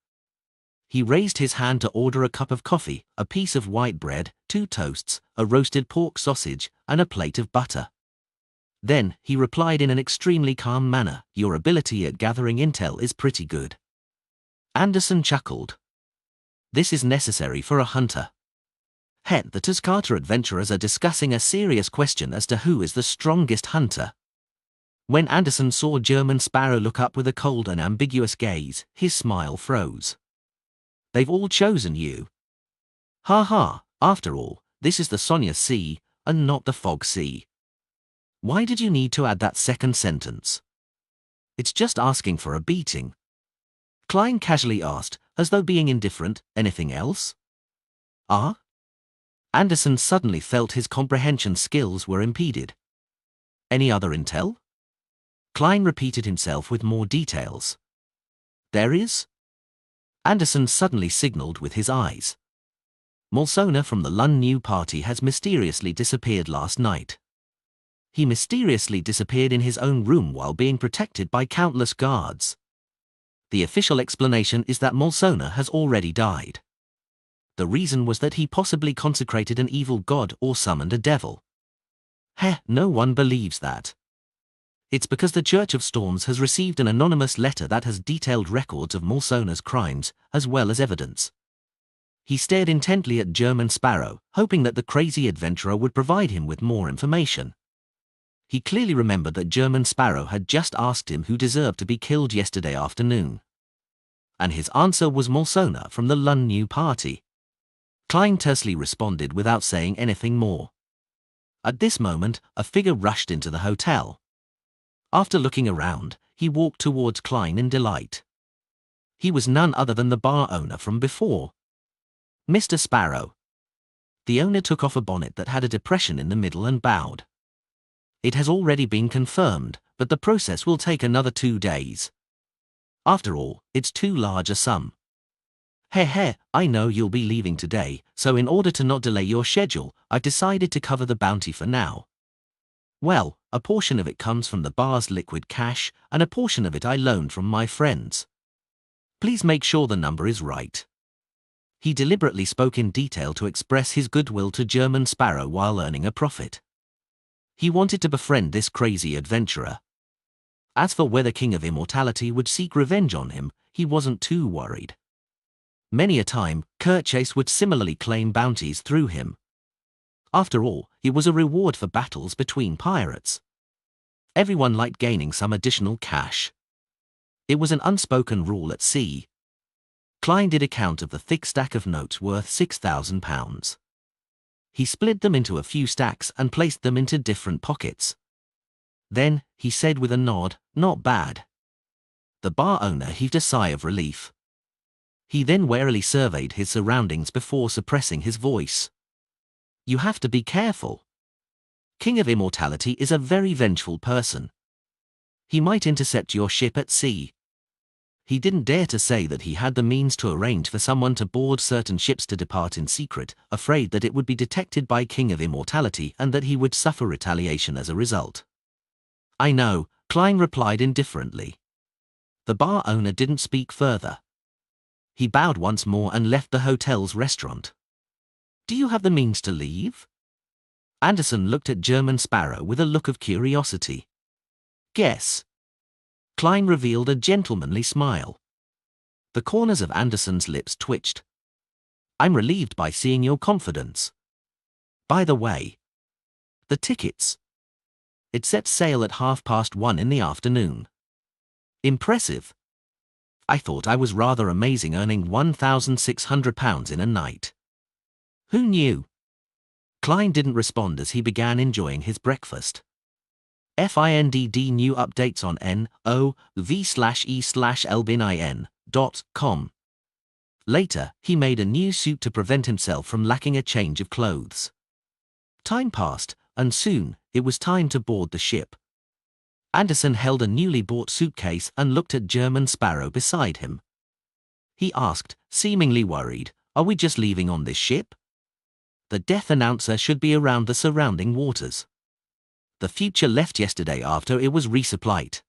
He raised his hand to order a cup of coffee, a piece of white bread, 2 toasts, a roasted pork sausage, and a plate of butter. Then, he replied in an extremely calm manner, "Your ability at gathering intel is pretty good." Anderson chuckled. "This is necessary for a hunter." The Tuscata adventurers are discussing a serious question as to who is the strongest hunter. When Anderson saw German Sparrow look up with a cold and ambiguous gaze, his smile froze. "They've all chosen you." After all, this is the Sonia Sea, and not the Fog Sea. Why did you need to add that second sentence? It's just asking for a beating. Klein casually asked, as though being indifferent. Anything else? Anderson suddenly felt his comprehension skills were impeded. Any other intel? Klein repeated himself with more details. There is? Anderson suddenly signaled with his eyes. Mulsona from the Lun New Party has mysteriously disappeared last night. He mysteriously disappeared in his own room while being protected by countless guards. The official explanation is that Mulsona has already died. The reason was that he possibly consecrated an evil god or summoned a devil. No one believes that. It's because the Church of Storms has received an anonymous letter that has detailed records of Mulsona's crimes, as well as evidence. He stared intently at German Sparrow, hoping that the crazy adventurer would provide him with more information. He clearly remembered that German Sparrow had just asked him who deserved to be killed yesterday afternoon. And his answer was Mulsona from the Lun New Party. Klein tersely responded without saying anything more. At this moment, a figure rushed into the hotel. After looking around, he walked towards Klein in delight. He was none other than the bar owner from before. Mr. Sparrow. The owner took off a bonnet that had a depression in the middle and bowed. It has already been confirmed, but the process will take another 2 days. After all, it's too large a sum. I know you'll be leaving today, so in order to not delay your schedule, I've decided to cover the bounty for now. Well, a portion of it comes from the bar's liquid cash, and a portion of it I loaned from my friends. Please make sure the number is right. He deliberately spoke in detail to express his goodwill to German Sparrow while earning a profit. He wanted to befriend this crazy adventurer. As for whether King of Immortality would seek revenge on him, he wasn't too worried. Many a time, Kerchase would similarly claim bounties through him. After all, it was a reward for battles between pirates. Everyone liked gaining some additional cash. It was an unspoken rule at sea. Klein did a count of the thick stack of notes worth £6,000. He split them into a few stacks and placed them into different pockets. Then, he said with a nod, "Not bad." The bar owner heaved a sigh of relief. He then warily surveyed his surroundings before suppressing his voice. You have to be careful. King of Immortality is a very vengeful person. He might intercept your ship at sea. He didn't dare to say that he had the means to arrange for someone to board certain ships to depart in secret, afraid that it would be detected by King of Immortality and that he would suffer retaliation as a result. I know, Klein replied indifferently. The bar owner didn't speak further. He bowed once more and left the hotel's restaurant. Do you have the means to leave? Anderson looked at German Sparrow with a look of curiosity. Guess. Klein revealed a gentlemanly smile. The corners of Anderson's lips twitched. I'm relieved by seeing your confidence. By the way, the tickets. It sets sail at 1:30 in the afternoon. Impressive. I thought I was rather amazing earning £1,600 in a night. Who knew? Klein didn't respond as he began enjoying his breakfast. FINDD new updates on NOV/E/Elbin.com. Later, he made a new suit to prevent himself from lacking a change of clothes. Time passed, and soon, it was time to board the ship. Anderson held a newly bought suitcase and looked at German Sparrow beside him. He asked, seemingly worried, "Are we just leaving on this ship? The death announcer should be around the surrounding waters." The future left yesterday after it was resupplied.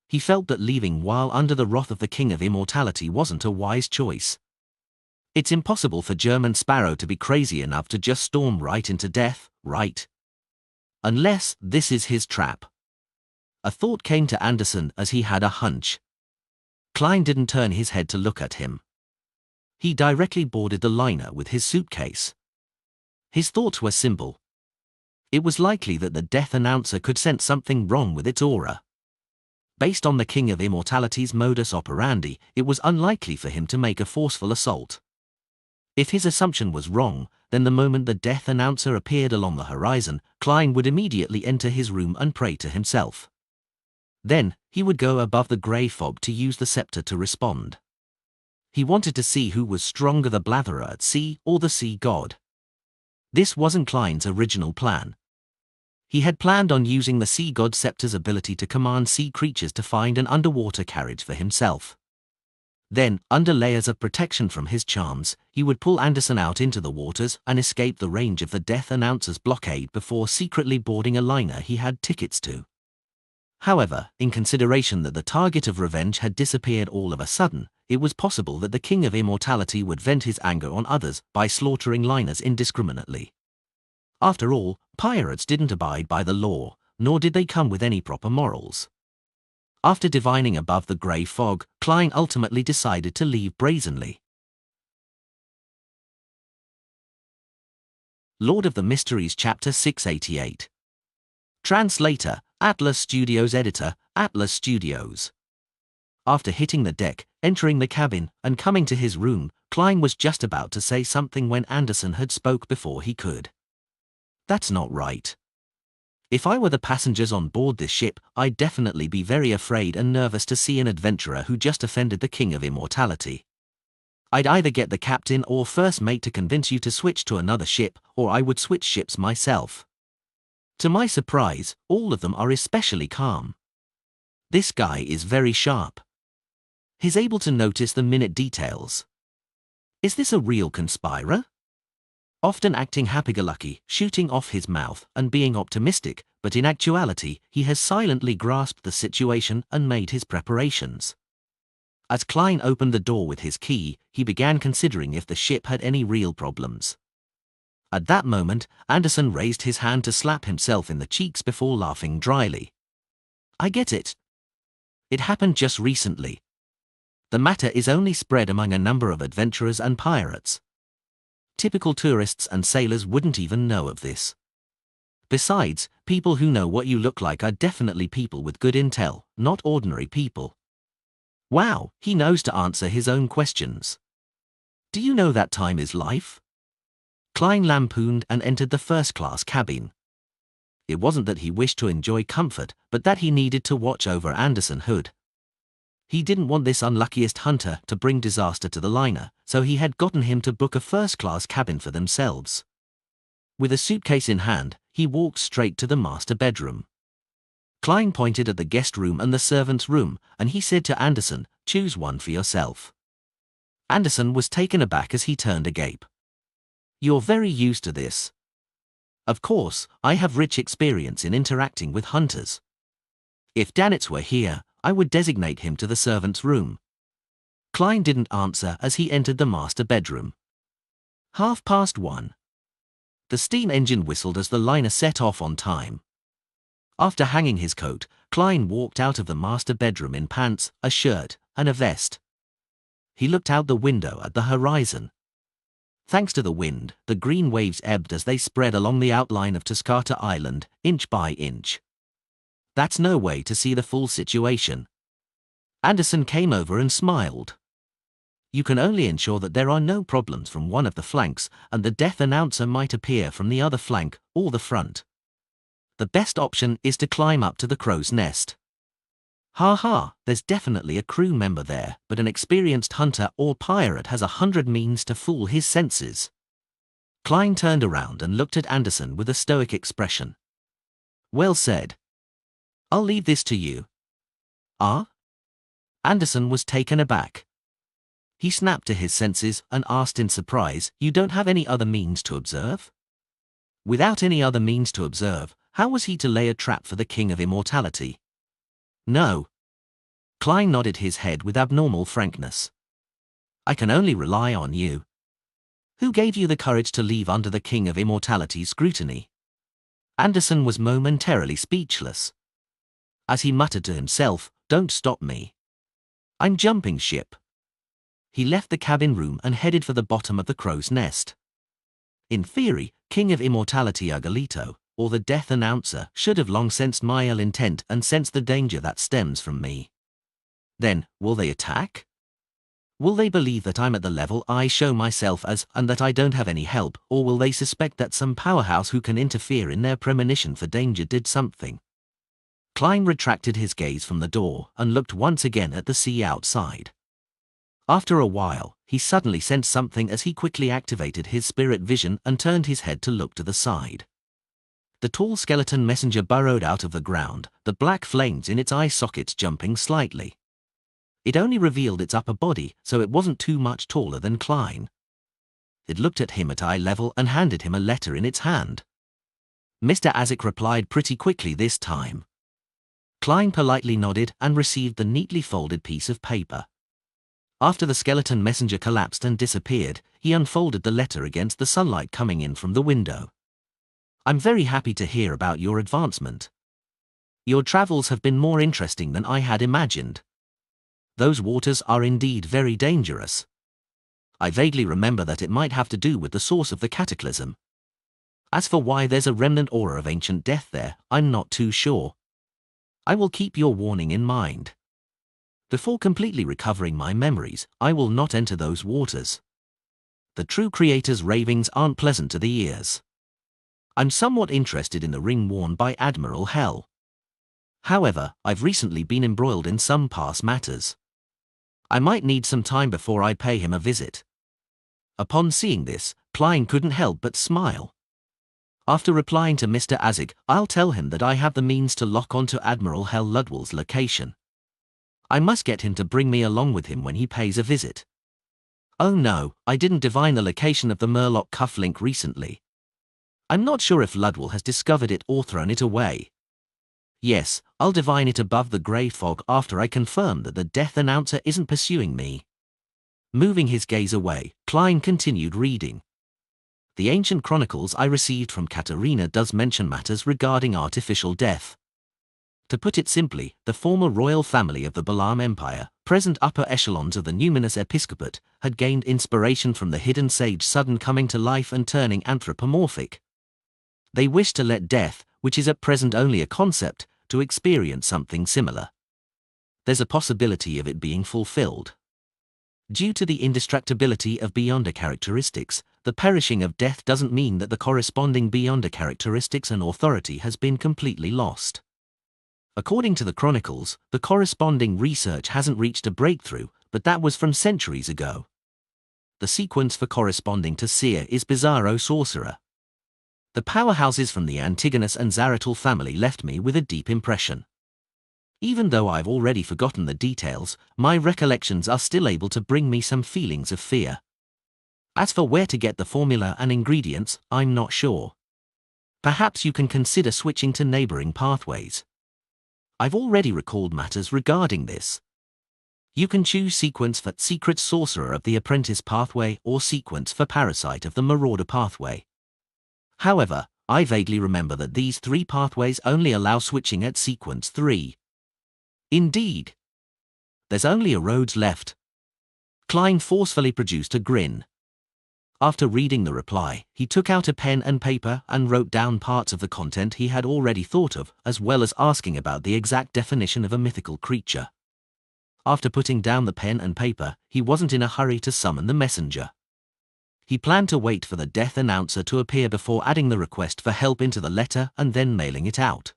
He felt that leaving while under the wrath of the King of Immortality wasn't a wise choice. It's impossible for German Sparrow to be crazy enough to just storm right into death, right? Unless this is his trap. A thought came to Anderson as he had a hunch. Klein didn't turn his head to look at him. He directly boarded the liner with his suitcase. His thoughts were simple. It was likely that the death announcer could sense something wrong with its aura. Based on the King of Immortality's modus operandi, it was unlikely for him to make a forceful assault. If his assumption was wrong, then the moment the death announcer appeared along the horizon, Klein would immediately enter his room and pray to himself. Then, he would go above the grey fog to use the scepter to respond. He wanted to see who was stronger, the blatherer at sea or the sea god. This wasn't Klein's original plan. He had planned on using the sea god Scepter's ability to command sea creatures to find an underwater carriage for himself. Then, under layers of protection from his charms, he would pull Anderson out into the waters and escape the range of the Death Announcer's blockade before secretly boarding a liner he had tickets to. However, in consideration that the target of revenge had disappeared all of a sudden, it was possible that the King of Immortality would vent his anger on others by slaughtering liners indiscriminately. After all, pirates didn't abide by the law, nor did they come with any proper morals. After divining above the grey fog, Klein ultimately decided to leave brazenly. Lord of the Mysteries Chapter 688. Translator, Atlas Studios. Editor, Atlas Studios. After hitting the deck, entering the cabin, and coming to his room, Klein was just about to say something when Anderson had spoke before he could. That's not right. If I were the passengers on board this ship, I'd definitely be very afraid and nervous to see an adventurer who just offended the King of Immortality. I'd either get the captain or first mate to convince you to switch to another ship, or I would switch ships myself. To my surprise, all of them are especially calm. This guy is very sharp. He's able to notice the minute details. Is this a real conspirer? Often acting happy-go-lucky, shooting off his mouth, and being optimistic, but in actuality, he has silently grasped the situation and made his preparations. As Klein opened the door with his key, he began considering if the ship had any real problems. At that moment, Anderson raised his hand to slap himself in the cheeks before laughing dryly. I get it. It happened just recently. The matter is only spread among a number of adventurers and pirates. Typical tourists and sailors wouldn't even know of this. Besides, people who know what you look like are definitely people with good intel, not ordinary people. Wow, he knows to answer his own questions. Do you know that time is life? Klein lampooned and entered the first-class cabin. It wasn't that he wished to enjoy comfort, but that he needed to watch over Anderson Hood. He didn't want this unluckiest hunter to bring disaster to the liner, so he had gotten him to book a first-class cabin for themselves. With a suitcase in hand, he walked straight to the master bedroom. Klein pointed at the guest room and the servant's room, and he said to Anderson, "Choose one for yourself." Anderson was taken aback as he turned agape. "You're very used to this." "Of course, I have rich experience in interacting with hunters. If Danitz were here, I would designate him to the servant's room." Klein didn't answer as he entered the master bedroom. 1:30. The steam engine whistled as the liner set off on time. After hanging his coat, Klein walked out of the master bedroom in pants, a shirt, and a vest. He looked out the window at the horizon. Thanks to the wind, the green waves ebbed as they spread along the outline of Tuscata Island, inch by inch. That's no way to see the full situation. Anderson came over and smiled. You can only ensure that there are no problems from one of the flanks, and the Death Announcer might appear from the other flank, or the front. The best option is to climb up to the crow's nest. There's definitely a crew member there, but an experienced hunter or pirate has 100 means to fool his senses. Klein turned around and looked at Anderson with a stoic expression. Well said. I'll leave this to you. Ah? Anderson was taken aback. He snapped to his senses and asked in surprise, "You don't have any other means to observe?" Without any other means to observe, how was he to lay a trap for the King of Immortality? No. Klein nodded his head with abnormal frankness. I can only rely on you. Who gave you the courage to leave under the King of Immortality's scrutiny? Anderson was momentarily speechless. As he muttered to himself, "Don't stop me. I'm jumping ship." He left the cabin room and headed for the bottom of the crow's nest. In theory, King of Immortality Argolito, or the Death Announcer, should have long sensed my ill intent and sensed the danger that stems from me. Then, will they attack? Will they believe that I'm at the level I show myself as, and that I don't have any help, or will they suspect that some powerhouse who can interfere in their premonition for danger did something? Klein retracted his gaze from the door and looked once again at the sea outside. After a while, he suddenly sensed something as he quickly activated his spirit vision and turned his head to look to the side. The tall skeleton messenger burrowed out of the ground, the black flames in its eye sockets jumping slightly. It only revealed its upper body, so it wasn't too much taller than Klein. It looked at him at eye level and handed him a letter in its hand. Mr. Azik replied pretty quickly this time. Klein politely nodded and received the neatly folded piece of paper. After the skeleton messenger collapsed and disappeared, he unfolded the letter against the sunlight coming in from the window. I'm very happy to hear about your advancement. Your travels have been more interesting than I had imagined. Those waters are indeed very dangerous. I vaguely remember that it might have to do with the source of the cataclysm. As for why there's a remnant aura of ancient death there, I'm not too sure. I will keep your warning in mind. Before completely recovering my memories, I will not enter those waters. The true creator's ravings aren't pleasant to the ears. I'm somewhat interested in the ring worn by Admiral Hell. However, I've recently been embroiled in some past matters. I might need some time before I pay him a visit. Upon seeing this, Klein couldn't help but smile. After replying to Mr. Azik, I'll tell him that I have the means to lock onto Admiral Hell Ludwell's location. I must get him to bring me along with him when he pays a visit. Oh no, I didn't divine the location of the Murloc cufflink recently. I'm not sure if Ludwell has discovered it or thrown it away. Yes, I'll divine it above the grey fog after I confirm that the death announcer isn't pursuing me. Moving his gaze away, Klein continued reading. The ancient chronicles I received from Katerina does mention matters regarding artificial death. To put it simply, the former royal family of the Balaam Empire, present upper echelons of the numinous episcopate, had gained inspiration from the hidden sage sudden coming to life and turning anthropomorphic. They wished to let death, which is at present only a concept, to experience something similar. There's a possibility of it being fulfilled. Due to the indestructibility of Beyonder characteristics, the perishing of death doesn't mean that the corresponding Beyonder characteristics and authority has been completely lost. According to the chronicles, the corresponding research hasn't reached a breakthrough, but that was from centuries ago. The sequence for corresponding to Seer is Bizarro Sorcerer. The powerhouses from the Antigonus and Zaratul family left me with a deep impression. Even though I've already forgotten the details, my recollections are still able to bring me some feelings of fear. As for where to get the formula and ingredients, I'm not sure. Perhaps you can consider switching to neighboring pathways. I've already recalled matters regarding this. You can choose sequence for Secret Sorcerer of the Apprentice pathway or sequence for Parasite of the Marauder pathway. However, I vaguely remember that these three pathways only allow switching at sequence 3. Indeed. There's only a roads left. Klein forcefully produced a grin. After reading the reply, he took out a pen and paper and wrote down parts of the content he had already thought of, as well as asking about the exact definition of a mythical creature. After putting down the pen and paper, he wasn't in a hurry to summon the messenger. He planned to wait for the death announcer to appear before adding the request for help into the letter and then mailing it out.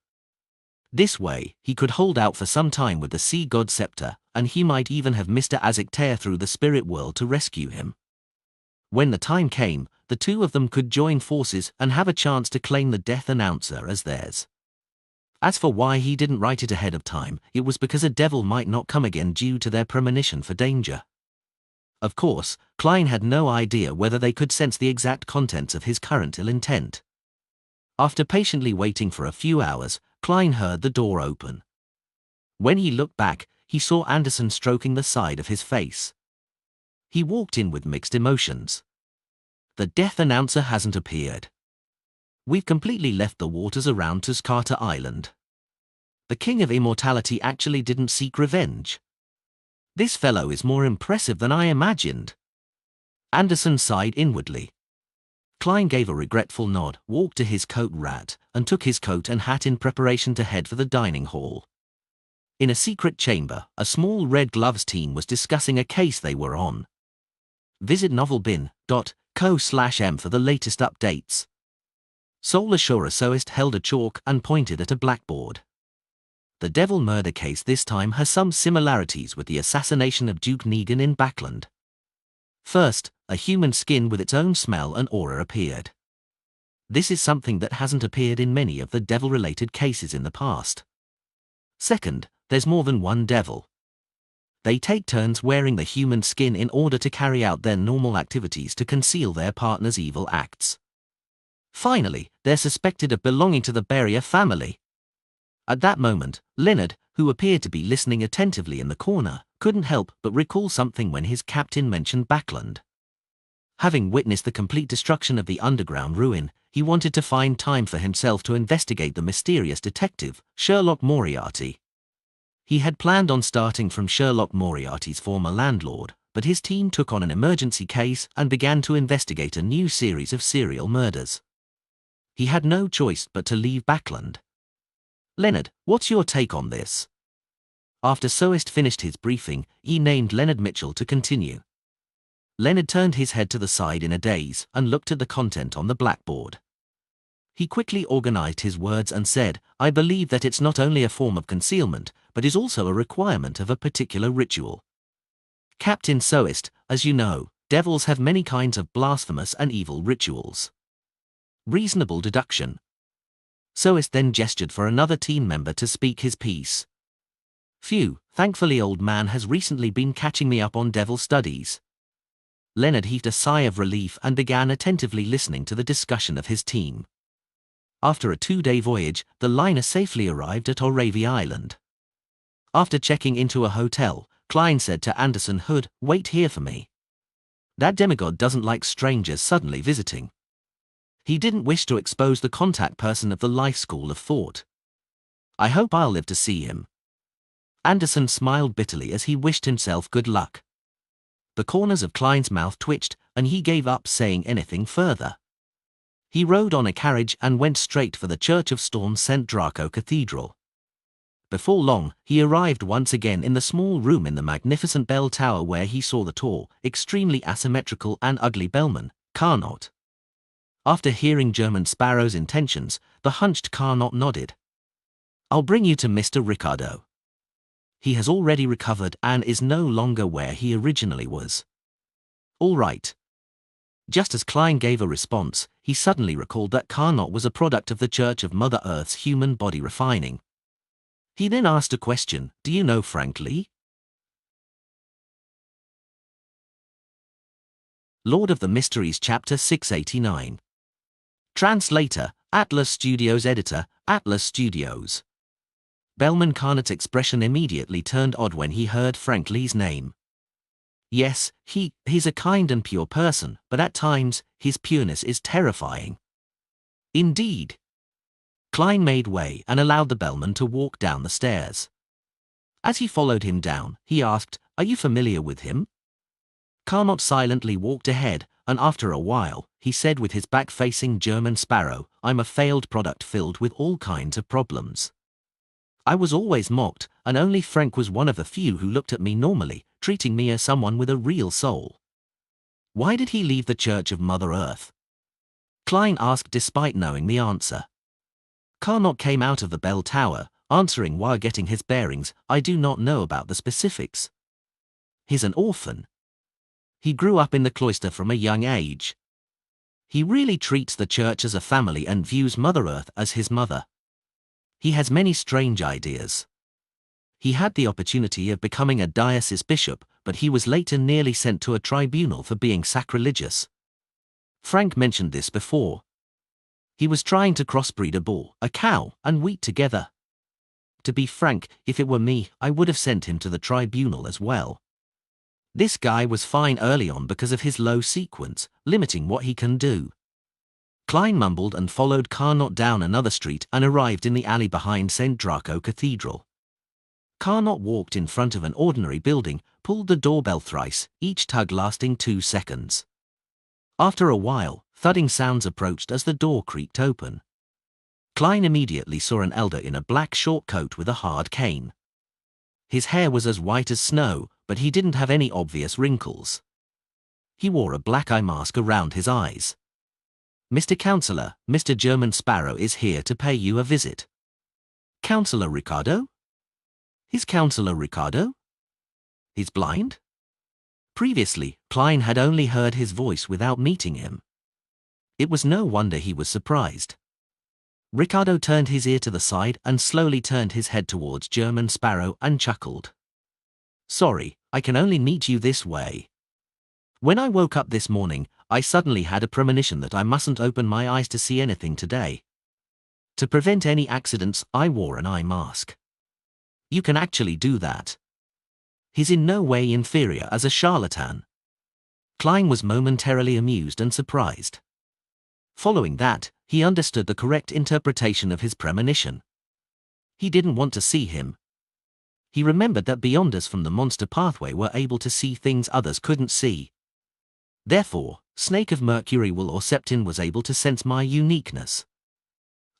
This way, he could hold out for some time with the Sea God Scepter, and he might even have Mr. Azik tear through the spirit world to rescue him. When the time came, the two of them could join forces and have a chance to claim the death announcer as theirs. As for why he didn't write it ahead of time, it was because a devil might not come again due to their premonition for danger. Of course, Klein had no idea whether they could sense the exact contents of his current ill intent. After patiently waiting for a few hours, Klein heard the door open. When he looked back, he saw Anderson stroking the side of his face. He walked in with mixed emotions. The death announcer hasn't appeared. We've completely left the waters around Tuscata Island. The King of Immortality actually didn't seek revenge. This fellow is more impressive than I imagined. Anderson sighed inwardly. Klein gave a regretful nod, walked to his coat rack, and took his coat and hat in preparation to head for the dining hall. In a secret chamber, a small red gloves team was discussing a case they were on. Visit novelbin.co/m for the latest updates. Soul Assurer Soist held a chalk and pointed at a blackboard. the Devil murder case this time has some similarities with the assassination of Duke Negan in Backland. First, a human skin with its own smell and aura appeared. This is something that hasn't appeared in many of the devil-related cases in the past. Second, there's more than one devil. They take turns wearing the human skin in order to carry out their normal activities to conceal their partner's evil acts. Finally, they're suspected of belonging to the Beria family. At that moment, Leonard, who appeared to be listening attentively in the corner, couldn't help but recall something when his captain mentioned Backland. Having witnessed the complete destruction of the underground ruin, he wanted to find time for himself to investigate the mysterious detective, Sherlock Moriarty. He had planned on starting from Sherlock Moriarty's former landlord, but his team took on an emergency case and began to investigate a new series of serial murders. He had no choice but to leave Backland. Leonard, what's your take on this? After Soest finished his briefing, he named Leonard Mitchell to continue. Leonard turned his head to the side in a daze and looked at the content on the blackboard. He quickly organized his words and said, I believe that it's not only a form of concealment, but is also a requirement of a particular ritual. Captain Soest, as you know, devils have many kinds of blasphemous and evil rituals. Reasonable deduction. Soest then gestured for another team member to speak his piece. Phew, thankfully old man has recently been catching me up on devil studies. Leonard heaved a sigh of relief and began attentively listening to the discussion of his team. After a 2-day voyage, the liner safely arrived at Oravia Island. After checking into a hotel, Klein said to Anderson Hood, wait here for me. That demigod doesn't like strangers suddenly visiting. He didn't wish to expose the contact person of the life school of thought. I hope I'll live to see him. Anderson smiled bitterly as he wished himself good luck. The corners of Klein's mouth twitched, and he gave up saying anything further. He rode on a carriage and went straight for the Church of Storm St. Draco Cathedral. Before long, he arrived once again in the small room in the magnificent bell tower where he saw the tall, extremely asymmetrical and ugly bellman, Carnot. After hearing German Sparrow's intentions, the hunched Carnot nodded. I'll bring you to Mr. Ricardo. He has already recovered and is no longer where he originally was. All right. Just as Klein gave a response, he suddenly recalled that Carnot was a product of the Church of Mother Earth's human body refining. He then asked a question, do you know Frank Lee? Lord of the Mysteries Chapter 689. Translator, Atlas Studios. Editor, Atlas Studios. Bellman Carnot's expression immediately turned odd when he heard Frank Lee's name. Yes, he's a kind and pure person, but at times, his pureness is terrifying. Indeed. Klein made way and allowed the bellman to walk down the stairs. As he followed him down, he asked, are you familiar with him? Carnot silently walked ahead, and after a while, he said with his back-facing German Sparrow, I'm a failed product filled with all kinds of problems. I was always mocked, and only Frank was one of the few who looked at me normally, treating me as someone with a real soul. Why did he leave the Church of Mother Earth? Klein asked despite knowing the answer. Carnot came out of the bell tower, answering while getting his bearings, I do not know about the specifics. He's an orphan. He grew up in the cloister from a young age. He really treats the church as a family and views Mother Earth as his mother. He has many strange ideas. He had the opportunity of becoming a diocese bishop, but he was later nearly sent to a tribunal for being sacrilegious. Frank mentioned this before. He was trying to crossbreed a bull, a cow, and wheat together. To be frank, if it were me, I would have sent him to the tribunal as well. This guy was fine early on because of his low sequence, limiting what he can do. Klein mumbled and followed Carnot down another street and arrived in the alley behind St. Draco Cathedral. Carnot walked in front of an ordinary building, pulled the doorbell thrice, each tug lasting 2 seconds. After a while, thudding sounds approached as the door creaked open. Klein immediately saw an elder in a black short coat with a hard cane. His hair was as white as snow, but he didn't have any obvious wrinkles. He wore a black eye mask around his eyes. Mr. Counselor, Mr. German Sparrow is here to pay you a visit. Counselor Ricardo? His counselor Ricardo? He's blind? Previously, Klein had only heard his voice without meeting him. It was no wonder he was surprised. Ricardo turned his ear to the side and slowly turned his head towards German Sparrow and chuckled. Sorry, I can only meet you this way. When I woke up this morning, I suddenly had a premonition that I mustn't open my eyes to see anything today. To prevent any accidents, I wore an eye mask. You can actually do that. He's in no way inferior as a charlatan. Klein was momentarily amused and surprised. Following that, he understood the correct interpretation of his premonition. He didn't want to see him. He remembered that beyonders from the monster pathway were able to see things others couldn't see. Therefore, Snake of Mercury Will or Septin was able to sense my uniqueness.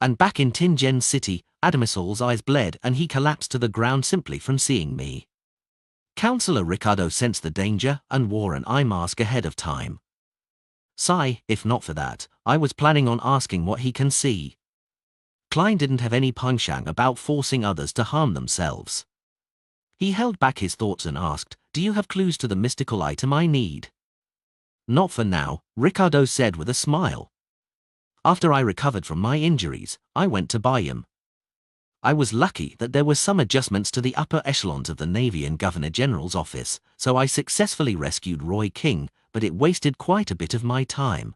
And back in Tingen City, Adamisol's eyes bled and he collapsed to the ground simply from seeing me. Counselor Ricardo sensed the danger and wore an eye mask ahead of time. Sigh, if not for that, I was planning on asking what he can see. Klein didn't have any pungshang about forcing others to harm themselves. He held back his thoughts and asked, do you have clues to the mystical item I need? Not for now, Ricardo said with a smile. After I recovered from my injuries, I went to buy him. I was lucky that there were some adjustments to the upper echelons of the Navy and Governor General's office, so I successfully rescued Roy King, but it wasted quite a bit of my time.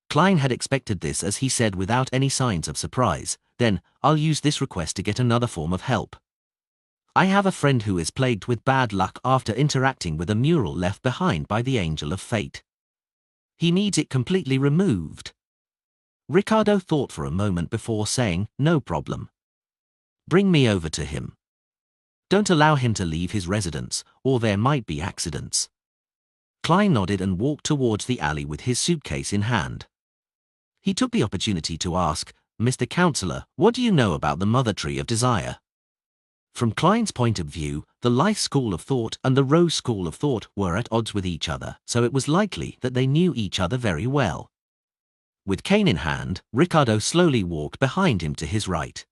Klein had expected this as he said without any signs of surprise, then, I'll use this request to get another form of help. I have a friend who is plagued with bad luck after interacting with a mural left behind by the Angel of Fate. He needs it completely removed. Ricardo thought for a moment before saying, no problem. Bring me over to him. Don't allow him to leave his residence, or there might be accidents. Klein nodded and walked towards the alley with his suitcase in hand. He took the opportunity to ask, Mr. Counselor, what do you know about the Mother Tree of Desire? From Klein's point of view, the Life School of Thought and the Rose School of Thought were at odds with each other, so it was likely that they knew each other very well. With cane in hand, Ricardo slowly walked behind him to his right.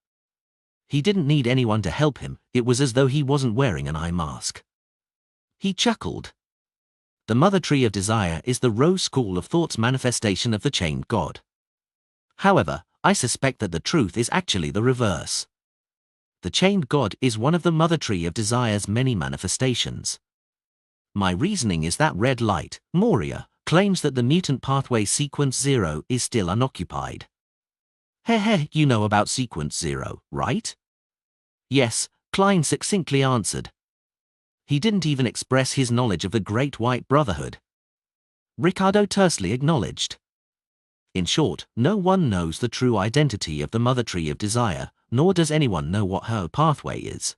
He didn't need anyone to help him, it was as though he wasn't wearing an eye mask. He chuckled. The Mother Tree of Desire is the Rose School of Thought's manifestation of the chained god. However, I suspect that the truth is actually the reverse. The chained god is one of the Mother Tree of Desire's many manifestations. My reasoning is that red light, Moria, claims that the mutant pathway Sequence 0 is still unoccupied. You know about Sequence 0, right? Yes, Klein succinctly answered. He didn't even express his knowledge of the Great White Brotherhood. Ricardo tersely acknowledged. In short, no one knows the true identity of the Mother Tree of Desire, nor does anyone know what her pathway is.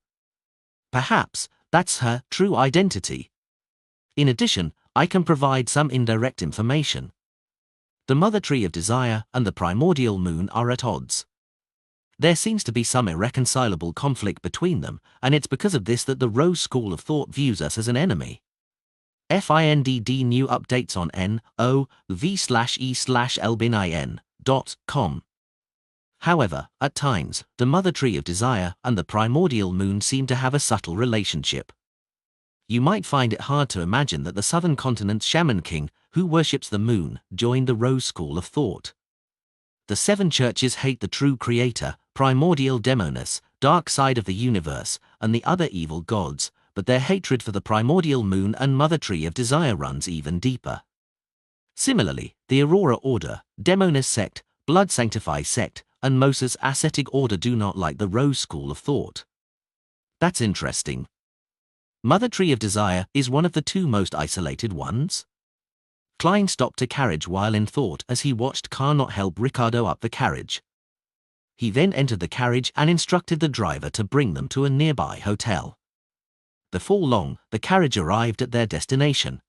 Perhaps that's her true identity. In addition, I can provide some indirect information. The Mother Tree of Desire and the Primordial Moon are at odds. There seems to be some irreconcilable conflict between them, and it's because of this that the Rose School of Thought views us as an enemy. FINDD new updates on NOV/E/Elbinin.com. However, at times, the Mother Tree of Desire and the Primordial Moon seem to have a subtle relationship. You might find it hard to imagine that the southern continent's Shaman King, who worships the moon, joined the Rose School of Thought. The seven churches hate the true creator, primordial Demoness, dark side of the universe, and the other evil gods, but their hatred for the Primordial Moon and Mother Tree of Desire runs even deeper. Similarly, the Aurora Order, Demoness Sect, Blood Sanctify Sect, and Moses Ascetic Order do not like the Rose School of Thought. That's interesting. Mother Tree of Desire is one of the two most isolated ones? Klein stopped a carriage while in thought as he watched Carnot help Ricardo up the carriage. He then entered the carriage and instructed the driver to bring them to a nearby hotel. Before long, the carriage arrived at their destination.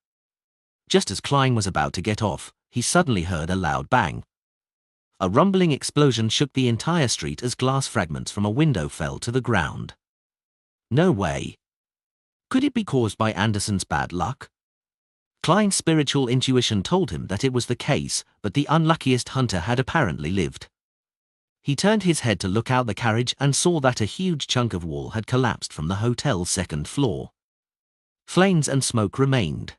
Just as Klein was about to get off, he suddenly heard a loud bang. A rumbling explosion shook the entire street as glass fragments from a window fell to the ground. No way. Could it be caused by Anderson's bad luck? Klein's spiritual intuition told him that it was the case, but the unluckiest hunter had apparently lived. He turned his head to look out the carriage and saw that a huge chunk of wall had collapsed from the hotel's second floor. Flames and smoke remained.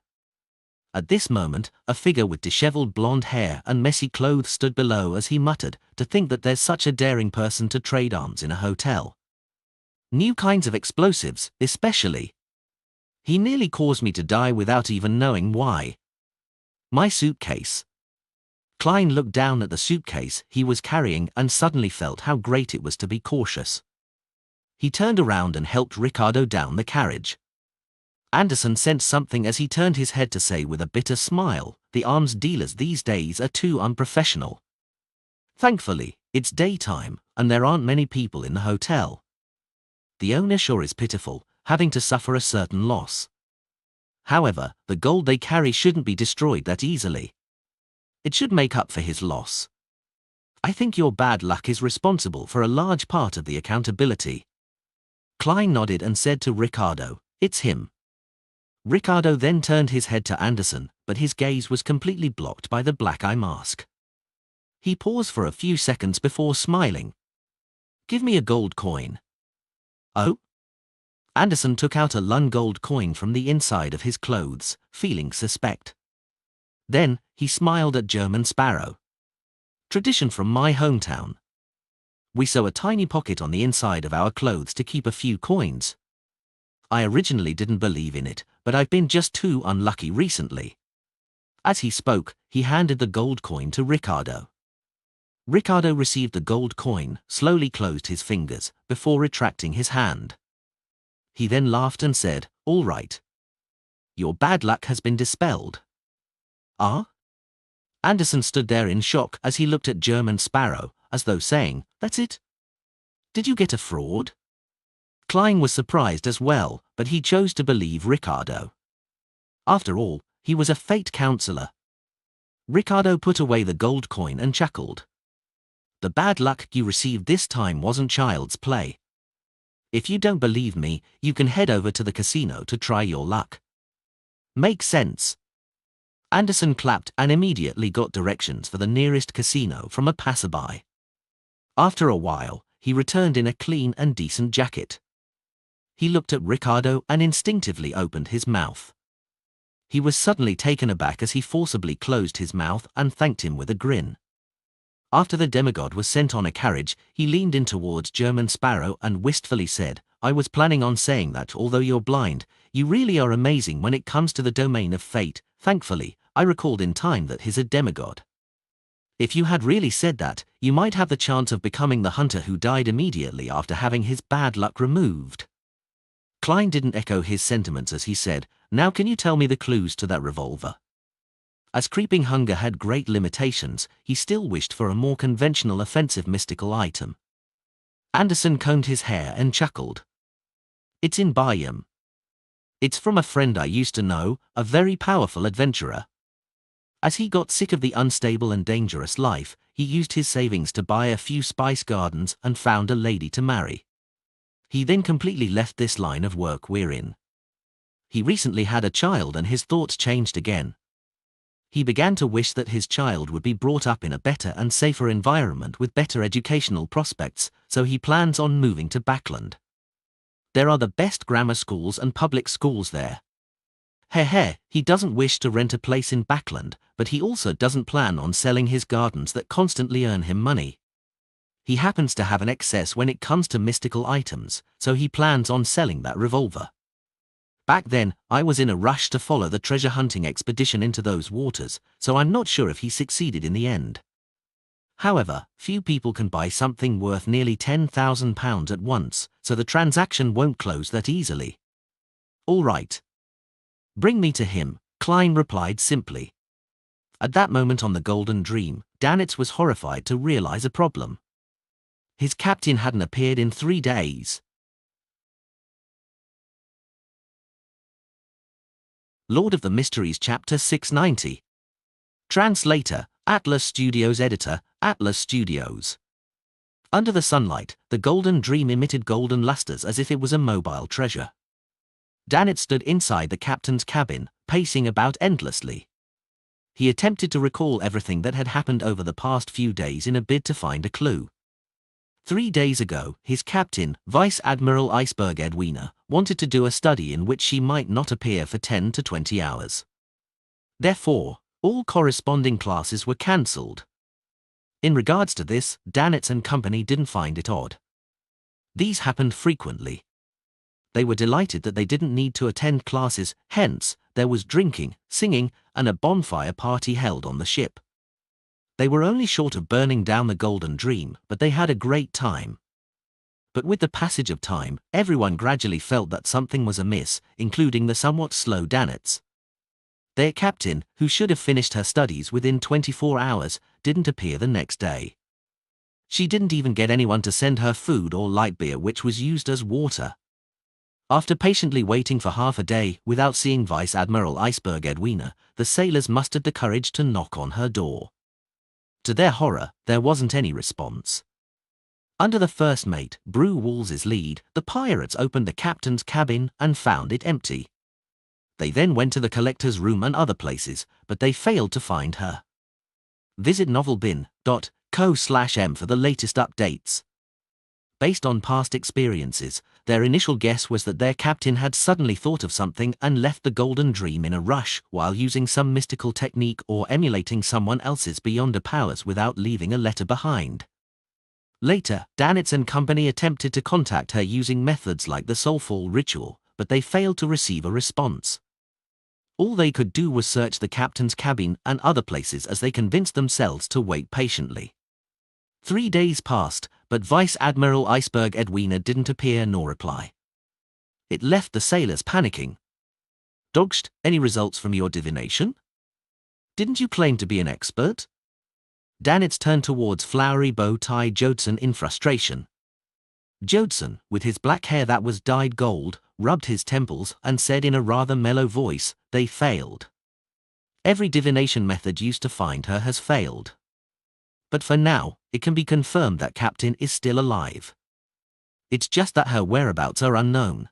At this moment, a figure with disheveled blonde hair and messy clothes stood below as he muttered, "To think that there's such a daring person to trade arms in a hotel. New kinds of explosives, especially. He nearly caused me to die without even knowing why. My suitcase." Klein looked down at the suitcase he was carrying and suddenly felt how great it was to be cautious. He turned around and helped Ricardo down the carriage. Anderson sensed something as he turned his head to say with a bitter smile, "The arms dealers these days are too unprofessional. Thankfully, it's daytime, and there aren't many people in the hotel. The owner sure is pitiful, having to suffer a certain loss. However, the gold they carry shouldn't be destroyed that easily. It should make up for his loss. I think your bad luck is responsible for a large part of the accountability." Klein nodded and said to Ricardo, "It's him." Ricardo then turned his head to Anderson, but his gaze was completely blocked by the black eye mask. He paused for a few seconds before smiling. "Give me a gold coin." "Oh?" Anderson took out a Lun gold coin from the inside of his clothes, feeling suspect. Then, he smiled at German Sparrow. "Tradition from my hometown. We sew a tiny pocket on the inside of our clothes to keep a few coins. I originally didn't believe in it, but I've been just too unlucky recently." As he spoke, he handed the gold coin to Ricardo. Ricardo received the gold coin, slowly closed his fingers, before retracting his hand. He then laughed and said, "All right. Your bad luck has been dispelled." "Ah?" Anderson stood there in shock as he looked at German Sparrow, as though saying, "That's it? Did you get a fraud?" Klein was surprised as well, but he chose to believe Ricardo. After all, he was a fate counselor. Ricardo put away the gold coin and chuckled. "The bad luck you received this time wasn't child's play. If you don't believe me, you can head over to the casino to try your luck." "Makes sense." Anderson clapped and immediately got directions for the nearest casino from a passerby. After a while, he returned in a clean and decent jacket. He looked at Ricardo and instinctively opened his mouth. He was suddenly taken aback as he forcibly closed his mouth and thanked him with a grin. After the demigod was sent on a carriage, he leaned in towards German Sparrow and wistfully said, "I was planning on saying that although you're blind, you really are amazing when it comes to the domain of fate." Thankfully, I recalled in time that he's a demigod. If you had really said that, you might have the chance of becoming the hunter who died immediately after having his bad luck removed. Klein didn't echo his sentiments as he said, "Now can you tell me the clues to that revolver?" As creeping hunger had great limitations, he still wished for a more conventional offensive mystical item. Anderson combed his hair and chuckled. "It's in Bayam. It's from a friend I used to know, a very powerful adventurer. As he got sick of the unstable and dangerous life, he used his savings to buy a few spice gardens and found a lady to marry. He then completely left this line of work we're in. He recently had a child and his thoughts changed again. He began to wish that his child would be brought up in a better and safer environment with better educational prospects, so he plans on moving to Backland. There are the best grammar schools and public schools there. He doesn't wish to rent a place in Backland, but he also doesn't plan on selling his gardens that constantly earn him money. He happens to have an excess when it comes to mystical items, so he plans on selling that revolver. Back then, I was in a rush to follow the treasure hunting expedition into those waters, so I'm not sure if he succeeded in the end. However, few people can buy something worth nearly £10,000 at once, so the transaction won't close that easily." "All right. Bring me to him," Klein replied simply. At that moment on the Golden Dream, Danitz was horrified to realize a problem. His captain hadn't appeared in 3 days. Lord of the Mysteries Chapter 690. Translator, Atlas Studios. Editor, Atlas Studios. Under the sunlight, the Golden Dream emitted golden lusters as if it was a mobile treasure. Danitz stood inside the captain's cabin, pacing about endlessly. He attempted to recall everything that had happened over the past few days in a bid to find a clue. 3 days ago, his captain, Vice Admiral Iceberg Edwina, wanted to do a study in which she might not appear for 10 to 20 hours. Therefore, all corresponding classes were cancelled. In regards to this, Danitz and company didn't find it odd. These happened frequently. They were delighted that they didn't need to attend classes, hence, there was drinking, singing, and a bonfire party held on the ship. They were only short of burning down the Golden Dream, but they had a great time. But with the passage of time, everyone gradually felt that something was amiss, including the somewhat slow Danitz. Their captain, who should have finished her studies within 24 hours, didn't appear the next day. She didn't even get anyone to send her food or light beer, which was used as water. After patiently waiting for half a day without seeing Vice Admiral Iceberg Edwina, the sailors mustered the courage to knock on her door. To their horror, there wasn't any response. Under the first mate, Brew Walls's lead, the pirates opened the captain's cabin and found it empty. They then went to the collector's room and other places, but they failed to find her. Visit novelbin.co/m for the latest updates. Based on past experiences, their initial guess was that their captain had suddenly thought of something and left the Golden Dream in a rush while using some mystical technique or emulating someone else's beyonder powers without leaving a letter behind. Later, Danitz and company attempted to contact her using methods like the Soulfall ritual, but they failed to receive a response. All they could do was search the captain's cabin and other places as they convinced themselves to wait patiently. 3 days passed, but Vice Admiral Iceberg Edwina didn't appear nor reply. It left the sailors panicking. "Dogsht, any results from your divination? Didn't you claim to be an expert?" Danitz turned towards Flowery Bow Tie Jodson in frustration. Jodson, with his black hair that was dyed gold, rubbed his temples and said in a rather mellow voice, "They failed. Every divination method used to find her has failed. But for now, it can be confirmed that Captain is still alive. It's just that her whereabouts are unknown."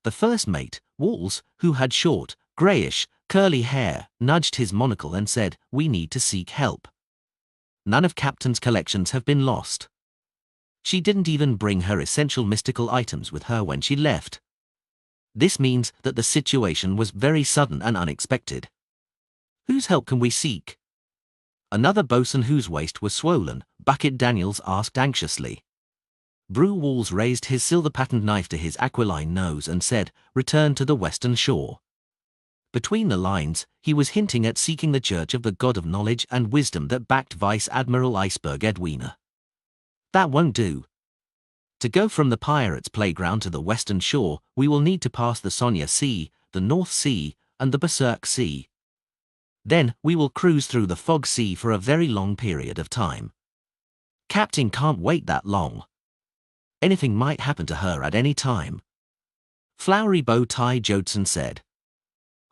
The first mate, Walls, who had short, greyish, curly hair, nudged his monocle and said, "We need to seek help. None of Captain's collections have been lost. She didn't even bring her essential mystical items with her when she left. This means that the situation was very sudden and unexpected. Whose help can we seek?" Another bosun whose waist was swollen, Bucket Daniels, asked anxiously. Brew Walls raised his silver-patterned knife to his aquiline nose and said, "Return to the western shore." Between the lines, he was hinting at seeking the church of the god of knowledge and wisdom that backed Vice Admiral Iceberg Edwina. That won't do. To go from the pirates' playground to the western shore, we will need to pass the Sonya Sea, the North Sea, and the Berserk Sea. Then, we will cruise through the Fog Sea for a very long period of time. Captain can't wait that long. Anything might happen to her at any time. Flowery Bow Tie Jodson said,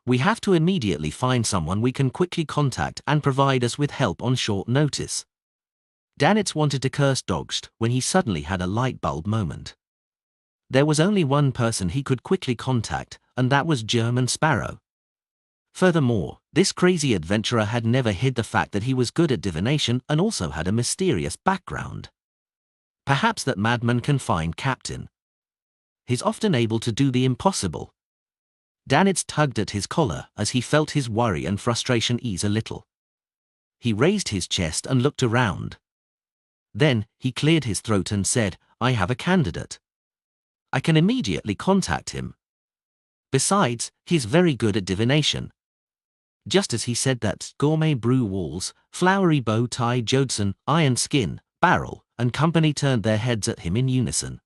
"We have to immediately find someone we can quickly contact and provide us with help on short notice." Danitz wanted to curse Dogsht when he suddenly had a light bulb moment. There was only one person he could quickly contact, and that was German Sparrow. Furthermore, this crazy adventurer had never hid the fact that he was good at divination and also had a mysterious background. Perhaps that madman can find Captain. He's often able to do the impossible. Danitz tugged at his collar as he felt his worry and frustration ease a little. He raised his chest and looked around. Then, he cleared his throat and said, "I have a candidate. I can immediately contact him. Besides, he's very good at divination." Just as he said that, Gourmet Brew Walls, Flowery Bow Tie Jodson, Iron Skin, Barrel, and company turned their heads at him in unison.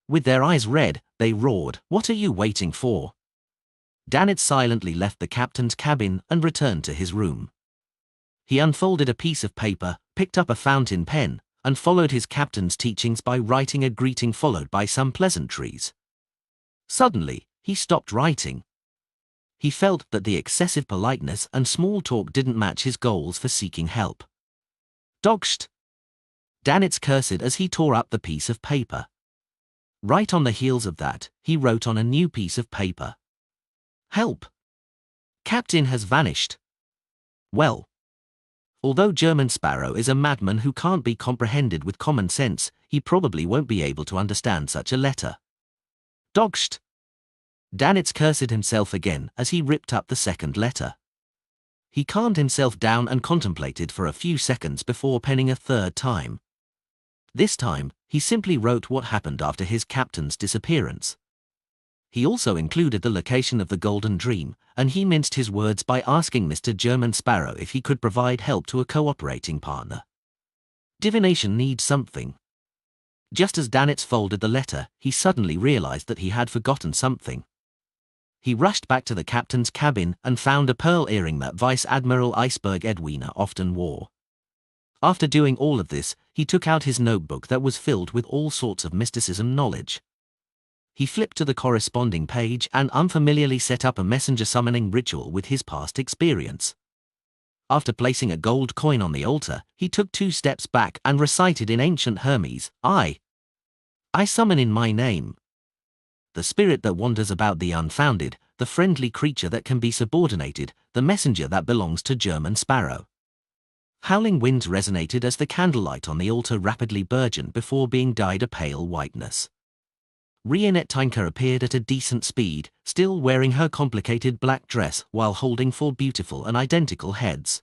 With their eyes red, they roared, "What are you waiting for?" Danitz silently left the captain's cabin and returned to his room. He unfolded a piece of paper, picked up a fountain pen, and followed his captain's teachings by writing a greeting followed by some pleasantries. Suddenly, he stopped writing. He felt that the excessive politeness and small talk didn't match his goals for seeking help. "Dogsht!" Danitz cursed as he tore up the piece of paper. Right on the heels of that, he wrote on a new piece of paper, "Help! Captain has vanished." Well, Although German Sparrow is a madman who can't be comprehended with common sense, he probably won't be able to understand such a letter. Dogscht! Danitz cursed himself again as he ripped up the second letter. He calmed himself down and contemplated for a few seconds before penning a third time. This time, he simply wrote what happened after his captain's disappearance. He also included the location of the Golden Dream, and he minced his words by asking Mr. German Sparrow if he could provide help to a cooperating partner. Divination needs something. Just as Danitz folded the letter, he suddenly realized that he had forgotten something. He rushed back to the captain's cabin and found a pearl earring that Vice Admiral Iceberg Edwina often wore. After doing all of this, he took out his notebook that was filled with all sorts of mysticism knowledge. He flipped to the corresponding page and unfamiliarly set up a messenger summoning ritual with his past experience. After placing a gold coin on the altar, he took 2 steps back and recited in ancient Hermes, I summon in my name. The spirit that wanders about the unfounded, the friendly creature that can be subordinated, the messenger that belongs to German Sparrow. Howling winds resonated as the candlelight on the altar rapidly burgeoned before being dyed a pale whiteness. Rionette Tinker appeared at a decent speed, still wearing her complicated black dress while holding 4 beautiful and identical heads.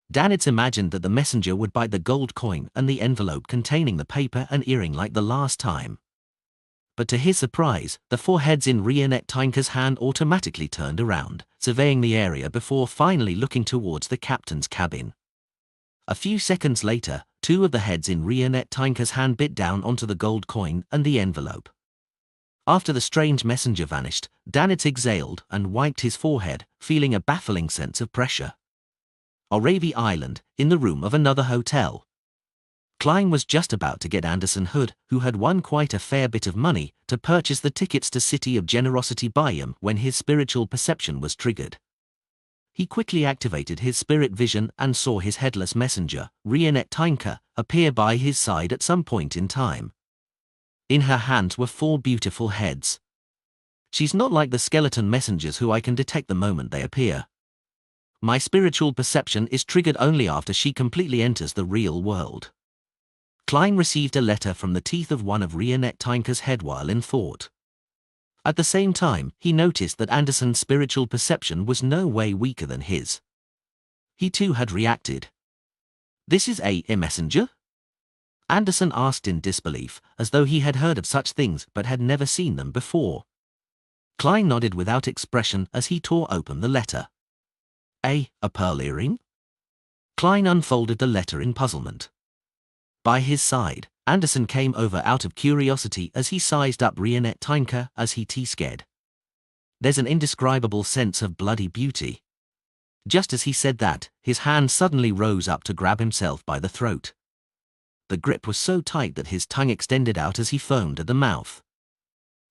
Danitz imagined that the messenger would bite the gold coin and the envelope containing the paper and earring like the last time. But to his surprise, the 4 heads in Rionette Tinker's hand automatically turned around, surveying the area before finally looking towards the captain's cabin. A few seconds later, 2 of the heads in Rionette Tinker's hand bit down onto the gold coin and the envelope. After the strange messenger vanished, Danitz exhaled and wiped his forehead, feeling a baffling sense of pressure. Oravi Island, in the room of another hotel. Klein was just about to get Anderson Hood, who had won quite a fair bit of money, to purchase the tickets to City of Generosity by him when his spiritual perception was triggered. He quickly activated his spirit vision and saw his headless messenger, Rionette Tinker, appear by his side at some point in time. In her hands were 4 beautiful heads. She's not like the skeleton messengers who I can detect the moment they appear. My spiritual perception is triggered only after she completely enters the real world. Klein received a letter from the teeth of one of Rionette Tinker's head while in thought. At the same time, he noticed that Anderson's spiritual perception was no way weaker than his. He too had reacted. This is a messenger? Anderson asked in disbelief, as though he had heard of such things but had never seen them before. Klein nodded without expression as he tore open the letter. A pearl earring? Klein unfolded the letter in puzzlement. By his side, Anderson came over out of curiosity as he sized up Rionette Tinker as he T-sked. There's an indescribable sense of bloody beauty. Just as he said that, his hand suddenly rose up to grab himself by the throat. The grip was so tight that his tongue extended out as he foamed at the mouth.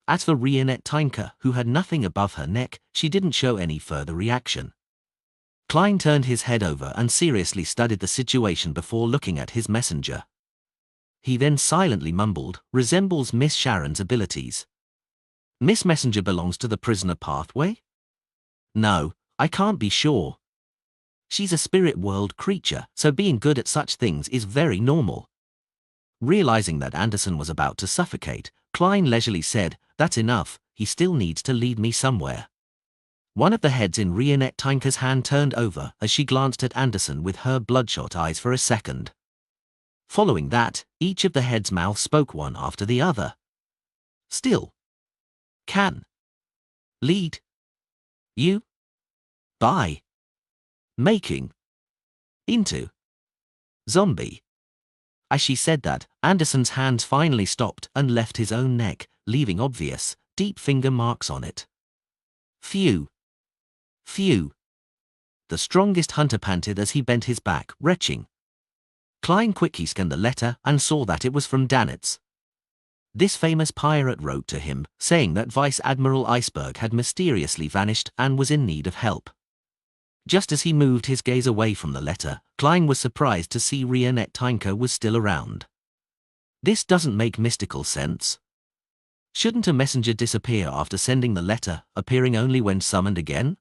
As for Rionette Tinker, who had nothing above her neck, she didn't show any further reaction. Klein turned his head over and seriously studied the situation before looking at his messenger. He then silently mumbled, resembles Miss Sharon's abilities. Miss Messenger belongs to the prisoner pathway? No, I can't be sure. She's a spirit world creature, so being good at such things is very normal. Realizing that Anderson was about to suffocate, Klein leisurely said, that's enough, he still needs to lead me somewhere. One of the heads in Rionette Tinker's hand turned over as she glanced at Anderson with her bloodshot eyes for a second. Following that, each of the heads' mouths spoke one after the other. Still. Can. Lead. You. By. Making. Into. Zombie. As she said that, Anderson's hands finally stopped and left his own neck, leaving obvious, deep finger marks on it. Phew. Phew. The strongest hunter panted as he bent his back, retching. Klein quickly scanned the letter and saw that it was from Danitz. This famous pirate wrote to him, saying that Vice Admiral Iceberg had mysteriously vanished and was in need of help. Just as he moved his gaze away from the letter, Klein was surprised to see Rionette Tinker was still around. This doesn't make mystical sense. Shouldn't a messenger disappear after sending the letter, appearing only when summoned again?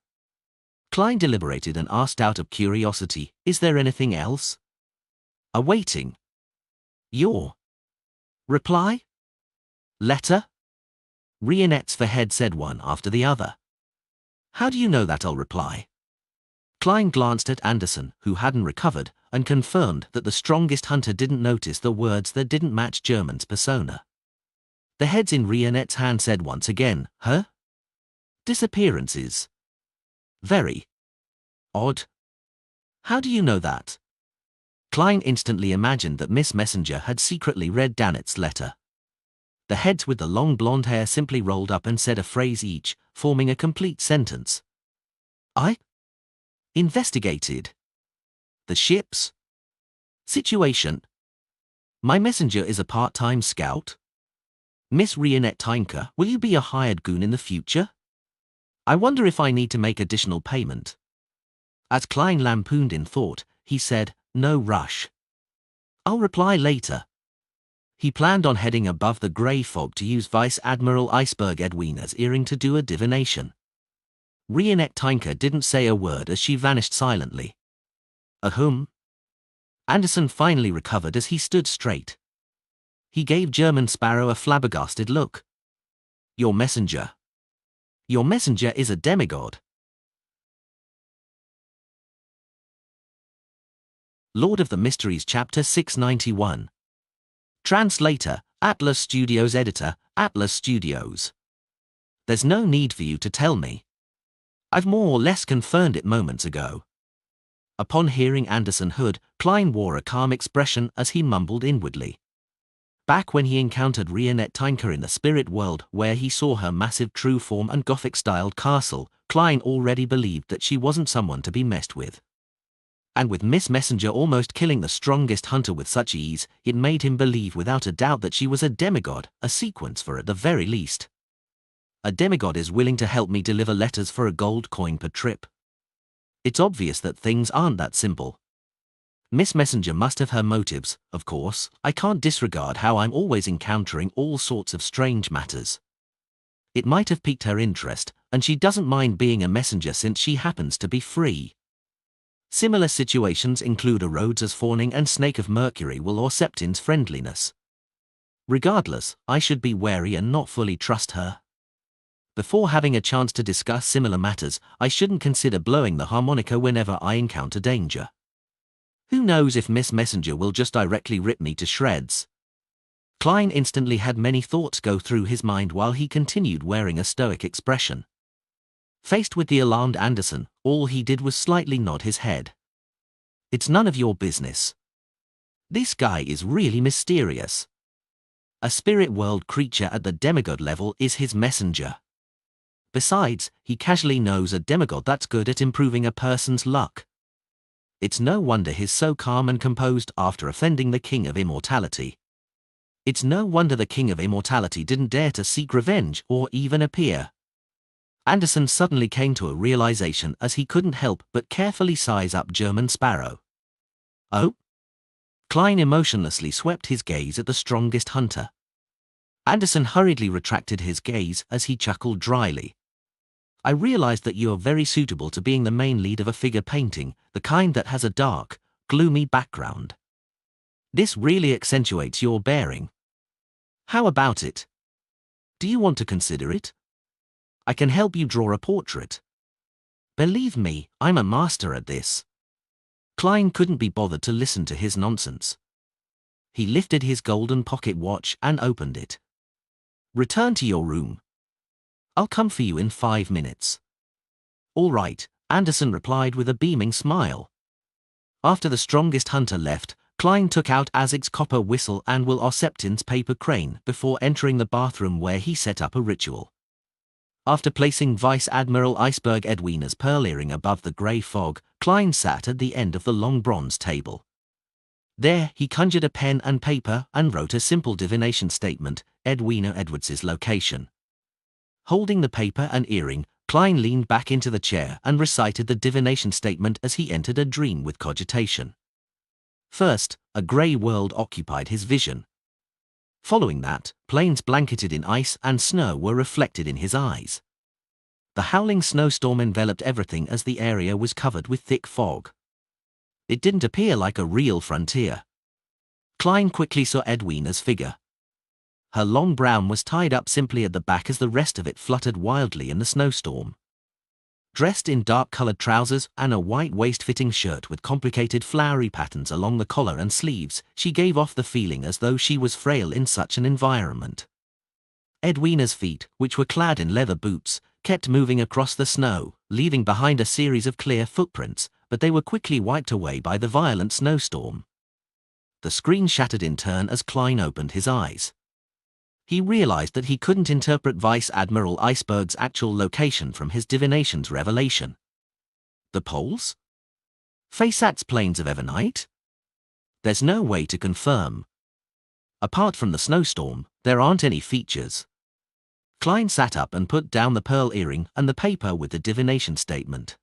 Klein deliberated and asked out of curiosity, "Is there anything else?" "Awaiting your reply? Letter?" "Rionettes for head," said one after the other. "How do you know that I'll reply?" Klein glanced at Anderson, who hadn't recovered, and confirmed that the strongest hunter didn't notice the words that didn't match German's persona. "The head's in Rionette's hand," said once again. "Huh? Disappearances. Very odd. How do you know that?" Klein instantly imagined that Miss Messenger had secretly read Dannett's letter. The heads with the long blonde hair simply rolled up and said a phrase each, forming a complete sentence. "I investigated the ship's situation. My messenger is a part-time scout. Miss Rionette Tinker, will you be a hired goon in the future? I wonder if I need to make additional payment." As Klein lampooned in thought, he said, "No rush. I'll reply later." He planned on heading above the grey fog to use Vice Admiral Iceberg Edwina's earring to do a divination. Rionette Tinker didn't say a word as she vanished silently. "Ahem." Anderson finally recovered as he stood straight. He gave German Sparrow a flabbergasted look. Your messenger is a demigod." Lord of the Mysteries Chapter 691. Translator, Atlas Studios. Editor, Atlas Studios. There's no need for you to tell me. I've more or less confirmed it moments ago. Upon hearing Anderson Hood, Klein wore a calm expression as he mumbled inwardly. Back when he encountered Rionette Tinker in the spirit world, where he saw her massive true form and Gothic-styled castle, Klein already believed that she wasn't someone to be messed with. And with Miss Messenger almost killing the strongest hunter with such ease, it made him believe without a doubt that she was a demigod, a sequence for at the very least. A demigod is willing to help me deliver letters for a gold coin per trip. It's obvious that things aren't that simple. Miss Messenger must have her motives, of course. I can't disregard how I'm always encountering all sorts of strange matters. It might have piqued her interest, and she doesn't mind being a messenger since she happens to be free. Similar situations include a Rhodes' fawning and Snake of Mercury will or Septin's friendliness. Regardless, I should be wary and not fully trust her. Before having a chance to discuss similar matters, I shouldn't consider blowing the harmonica whenever I encounter danger. Who knows if Miss Messenger will just directly rip me to shreds? Klein instantly had many thoughts go through his mind while he continued wearing a stoic expression. Faced with the alarmed Anderson, all he did was slightly nod his head. It's none of your business. This guy is really mysterious. A spirit world creature at the demigod level is his messenger. Besides, he casually knows a demigod that's good at improving a person's luck. It's no wonder he's so calm and composed after offending the King of Immortality. It's no wonder the King of Immortality didn't dare to seek revenge or even appear. Anderson suddenly came to a realization as he couldn't help but carefully size up German Sparrow. Oh? Klein emotionlessly swept his gaze at the strongest hunter. Anderson hurriedly retracted his gaze as he chuckled dryly. I realized that you are very suitable to being the main lead of a figure painting, the kind that has a dark, gloomy background. This really accentuates your bearing. How about it? Do you want to consider it? I can help you draw a portrait. Believe me, I'm a master at this. Klein couldn't be bothered to listen to his nonsense. He lifted his golden pocket watch and opened it. Return to your room. I'll come for you in 5 minutes. All right, Anderson replied with a beaming smile. After the strongest hunter left, Klein took out Azig's copper whistle and Will Osseptin's paper crane before entering the bathroom where he set up a ritual. After placing Vice Admiral Iceberg Edwina's pearl earring above the grey fog, Klein sat at the end of the long bronze table. There, he conjured a pen and paper and wrote a simple divination statement, Edwina Edwards's location. Holding the paper and earring, Klein leaned back into the chair and recited the divination statement as he entered a dream with cogitation. First, a grey world occupied his vision. Following that, plains blanketed in ice and snow were reflected in his eyes. The howling snowstorm enveloped everything as the area was covered with thick fog. It didn't appear like a real frontier. Klein quickly saw Edwina's figure. Her long brown was tied up simply at the back as the rest of it fluttered wildly in the snowstorm. Dressed in dark-colored trousers and a white waist-fitting shirt with complicated flowery patterns along the collar and sleeves, she gave off the feeling as though she was frail in such an environment. Edwina's feet, which were clad in leather boots, kept moving across the snow, leaving behind a series of clear footprints, but they were quickly wiped away by the violent snowstorm. The screen shattered in turn as Klein opened his eyes. He realized that he couldn't interpret Vice Admiral Iceberg's actual location from his divination's revelation. The poles? Faysat's plains of Evernite? There's no way to confirm. Apart from the snowstorm, there aren't any features. Klein sat up and put down the pearl earring and the paper with the divination statement.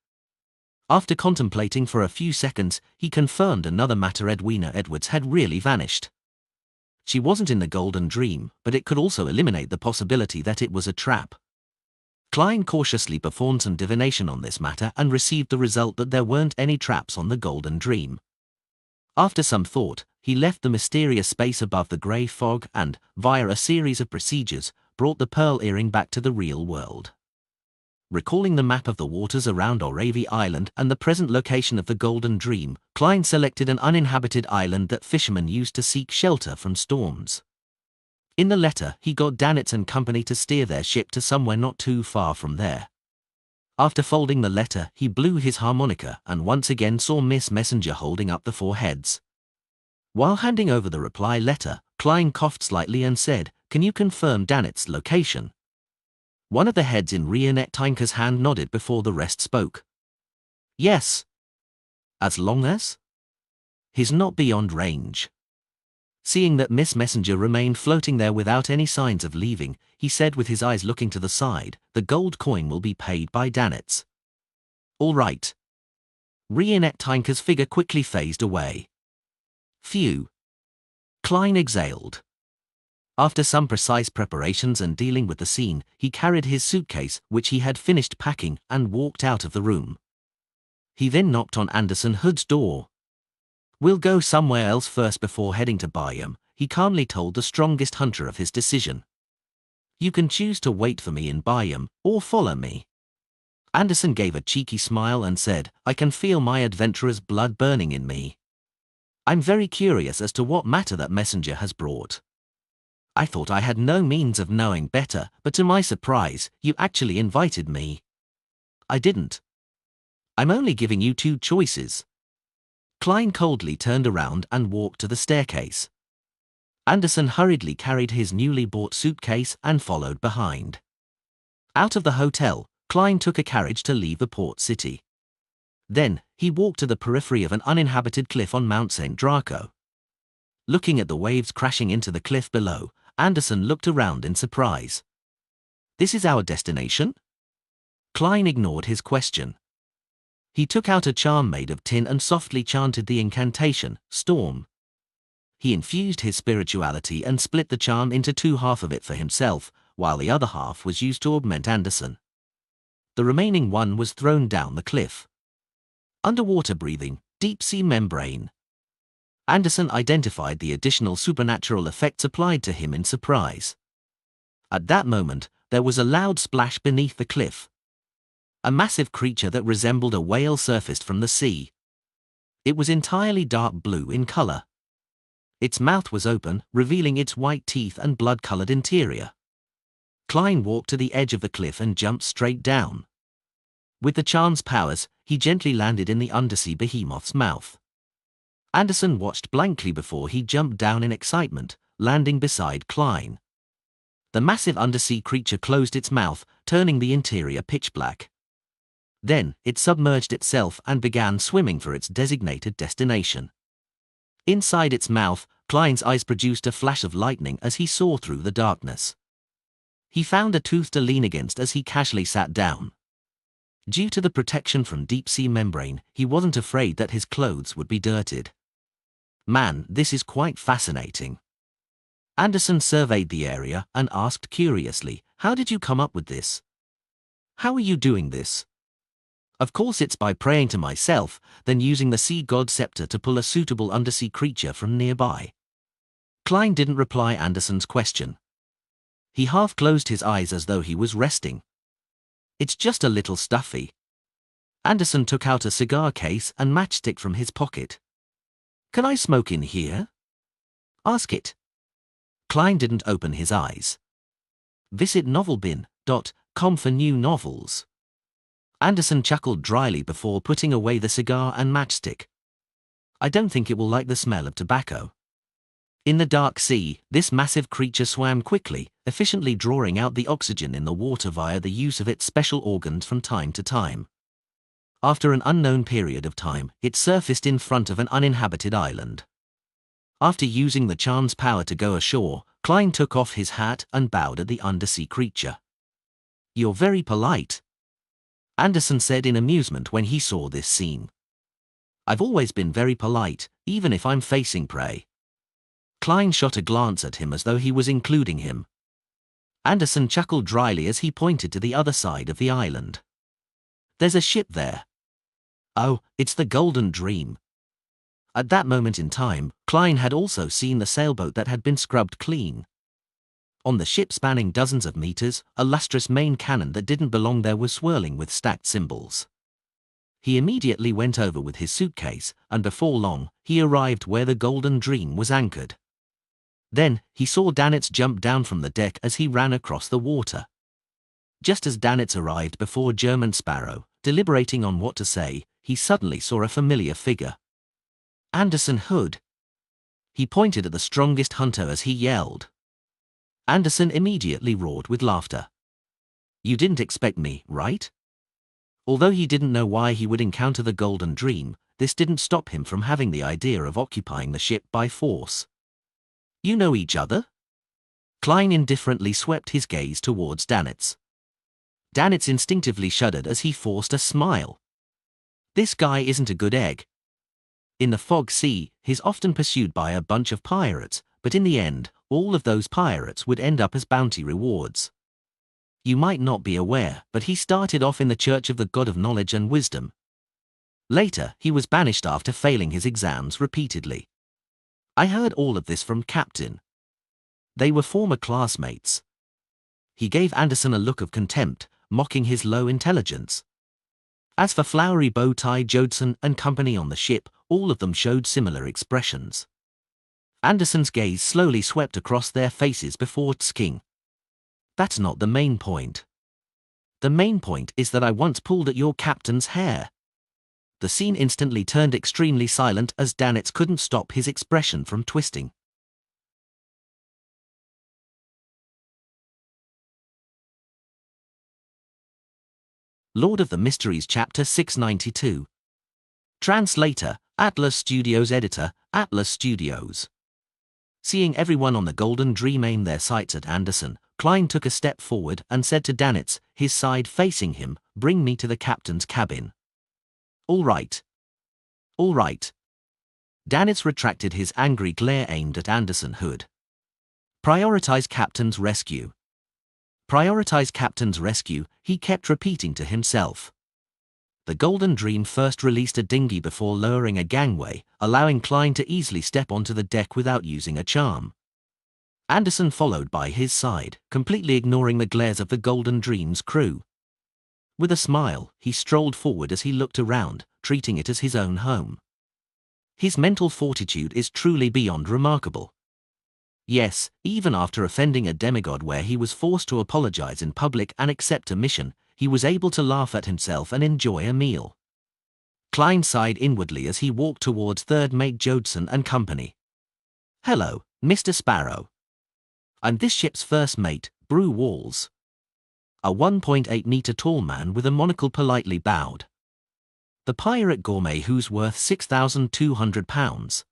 After contemplating for a few seconds, he confirmed another matter: Edwina Edwards had really vanished. She wasn't in the Golden Dream, but it could also eliminate the possibility that it was a trap. Klein cautiously performed some divination on this matter and received the result that there weren't any traps on the Golden Dream. After some thought, he left the mysterious space above the grey fog and, via a series of procedures, brought the pearl earring back to the real world. Recalling the map of the waters around Oravi Island and the present location of the Golden Dream, Klein selected an uninhabited island that fishermen used to seek shelter from storms. In the letter, he got Danitz and company to steer their ship to somewhere not too far from there. After folding the letter, he blew his harmonica and once again saw Miss Messenger holding up the 4 heads. While handing over the reply letter, Klein coughed slightly and said, "Can you confirm Danitz's location?" One of the heads in Rionette Tinker's hand nodded before the rest spoke. "Yes. As long as he's not beyond range." Seeing that Miss Messenger remained floating there without any signs of leaving, he said with his eyes looking to the side, "The gold coin will be paid by Danitz." "All right." Rionette Tinker's figure quickly phased away. "Phew." Klein exhaled. After some precise preparations and dealing with the scene, he carried his suitcase, which he had finished packing, and walked out of the room. He then knocked on Anderson Hood's door. "We'll go somewhere else first before heading to Bayam," he calmly told the strongest hunter of his decision. "You can choose to wait for me in Bayam, or follow me." Anderson gave a cheeky smile and said, "I can feel my adventurer's blood burning in me. I'm very curious as to what matter that messenger has brought. I thought I had no means of knowing better, but to my surprise, you actually invited me." "I didn't. I'm only giving you 2 choices." Klein coldly turned around and walked to the staircase. Anderson hurriedly carried his newly bought suitcase and followed behind. Out of the hotel, Klein took a carriage to leave the port city. Then, he walked to the periphery of an uninhabited cliff on Mount St. Draco. Looking at the waves crashing into the cliff below, Anderson looked around in surprise. "This is our destination?" Klein ignored his question. He took out a charm made of tin and softly chanted the incantation, "Storm." He infused his spirituality and split the charm into 2 halves of it for himself, while the other half was used to augment Anderson. The remaining one was thrown down the cliff. Underwater breathing, deep sea membrane. Anderson identified the additional supernatural effects applied to him in surprise. At that moment, there was a loud splash beneath the cliff. A massive creature that resembled a whale surfaced from the sea. It was entirely dark blue in color. Its mouth was open, revealing its white teeth and blood-colored interior. Klein walked to the edge of the cliff and jumped straight down. With the charm's powers, he gently landed in the undersea behemoth's mouth. Anderson watched blankly before he jumped down in excitement, landing beside Klein. The massive undersea creature closed its mouth, turning the interior pitch black. Then, it submerged itself and began swimming for its designated destination. Inside its mouth, Klein's eyes produced a flash of lightning as he saw through the darkness. He found a tooth to lean against as he casually sat down. Due to the protection from deep-sea membrane, he wasn't afraid that his clothes would be dirtied. "Man, this is quite fascinating." Anderson surveyed the area and asked curiously, "How did you come up with this?" How are you doing this? Of course it's by praying to myself, then using the sea god scepter to pull a suitable undersea creature from nearby. Klein didn't reply Anderson's question. He half closed his eyes as though he was resting. It's just a little stuffy. Anderson took out a cigar case and matchstick from his pocket. Can I smoke in here? Ask it. Klein didn't open his eyes. Visit novelbin.com for new novels. Anderson chuckled dryly before putting away the cigar and matchstick. I don't think it will like the smell of tobacco. In the dark sea, this massive creature swam quickly, efficiently drawing out the oxygen in the water via the use of its special organs from time to time. After an unknown period of time, it surfaced in front of an uninhabited island. After using the charm's power to go ashore, Klein took off his hat and bowed at the undersea creature. You're very polite, Anderson said in amusement when he saw this scene. I've always been very polite, even if I'm facing prey. Klein shot a glance at him as though he was including him. Anderson chuckled dryly as he pointed to the other side of the island. There's a ship there. Oh, it's the Golden Dream. At that moment in time, Klein had also seen the sailboat that had been scrubbed clean. On the ship spanning dozens of meters, a lustrous main cannon that didn't belong there was swirling with stacked cymbals. He immediately went over with his suitcase, and before long, he arrived where the Golden Dream was anchored. Then, he saw Danitz jump down from the deck as he ran across the water. Just as Danitz arrived before German Sparrow, deliberating on what to say, he suddenly saw a familiar figure. Anderson Hood. He pointed at the strongest hunter as he yelled. Anderson immediately roared with laughter. You didn't expect me, right? Although he didn't know why he would encounter the Golden Dream, this didn't stop him from having the idea of occupying the ship by force. You know each other? Klein indifferently swept his gaze towards Danitz. Danitz instinctively shuddered as he forced a smile. This guy isn't a good egg. In the Fog Sea, he's often pursued by a bunch of pirates, but in the end, all of those pirates would end up as bounty rewards. You might not be aware, but he started off in the Church of the God of Knowledge and Wisdom. Later, he was banished after failing his exams repeatedly. I heard all of this from Captain. They were former classmates. He gave Anderson a look of contempt, mocking his low intelligence. As for Flowery Bowtie Jodson and company on the ship, all of them showed similar expressions. Anderson's gaze slowly swept across their faces before tsking. That's not the main point. The main point is that I once pulled at your captain's hair. The scene instantly turned extremely silent as Danitz couldn't stop his expression from twisting. Lord of the Mysteries Chapter 692. Translator, Atlas Studios. Editor, Atlas Studios. Seeing everyone on the Golden Dream aim their sights at Anderson, Klein took a step forward and said to Danitz, his side facing him, "Bring me to the captain's cabin." All right. All right. Danitz retracted his angry glare aimed at Anderson Hood. Prioritize captain's rescue. Prioritize captain's rescue, he kept repeating to himself. The Golden Dream first released a dinghy before lowering a gangway, allowing Klein to easily step onto the deck without using a charm. Anderson followed by his side, completely ignoring the glares of the Golden Dream's crew. With a smile, he strolled forward as he looked around, treating it as his own home. His mental fortitude is truly beyond remarkable. Yes, even after offending a demigod where he was forced to apologize in public and accept a mission, he was able to laugh at himself and enjoy a meal. Klein sighed inwardly as he walked towards third mate Jodson and company. Hello, Mr. Sparrow. I'm this ship's first mate, Brew Walls. A 1.8-meter tall man with a monocle politely bowed. The pirate gourmet who's worth £6,200.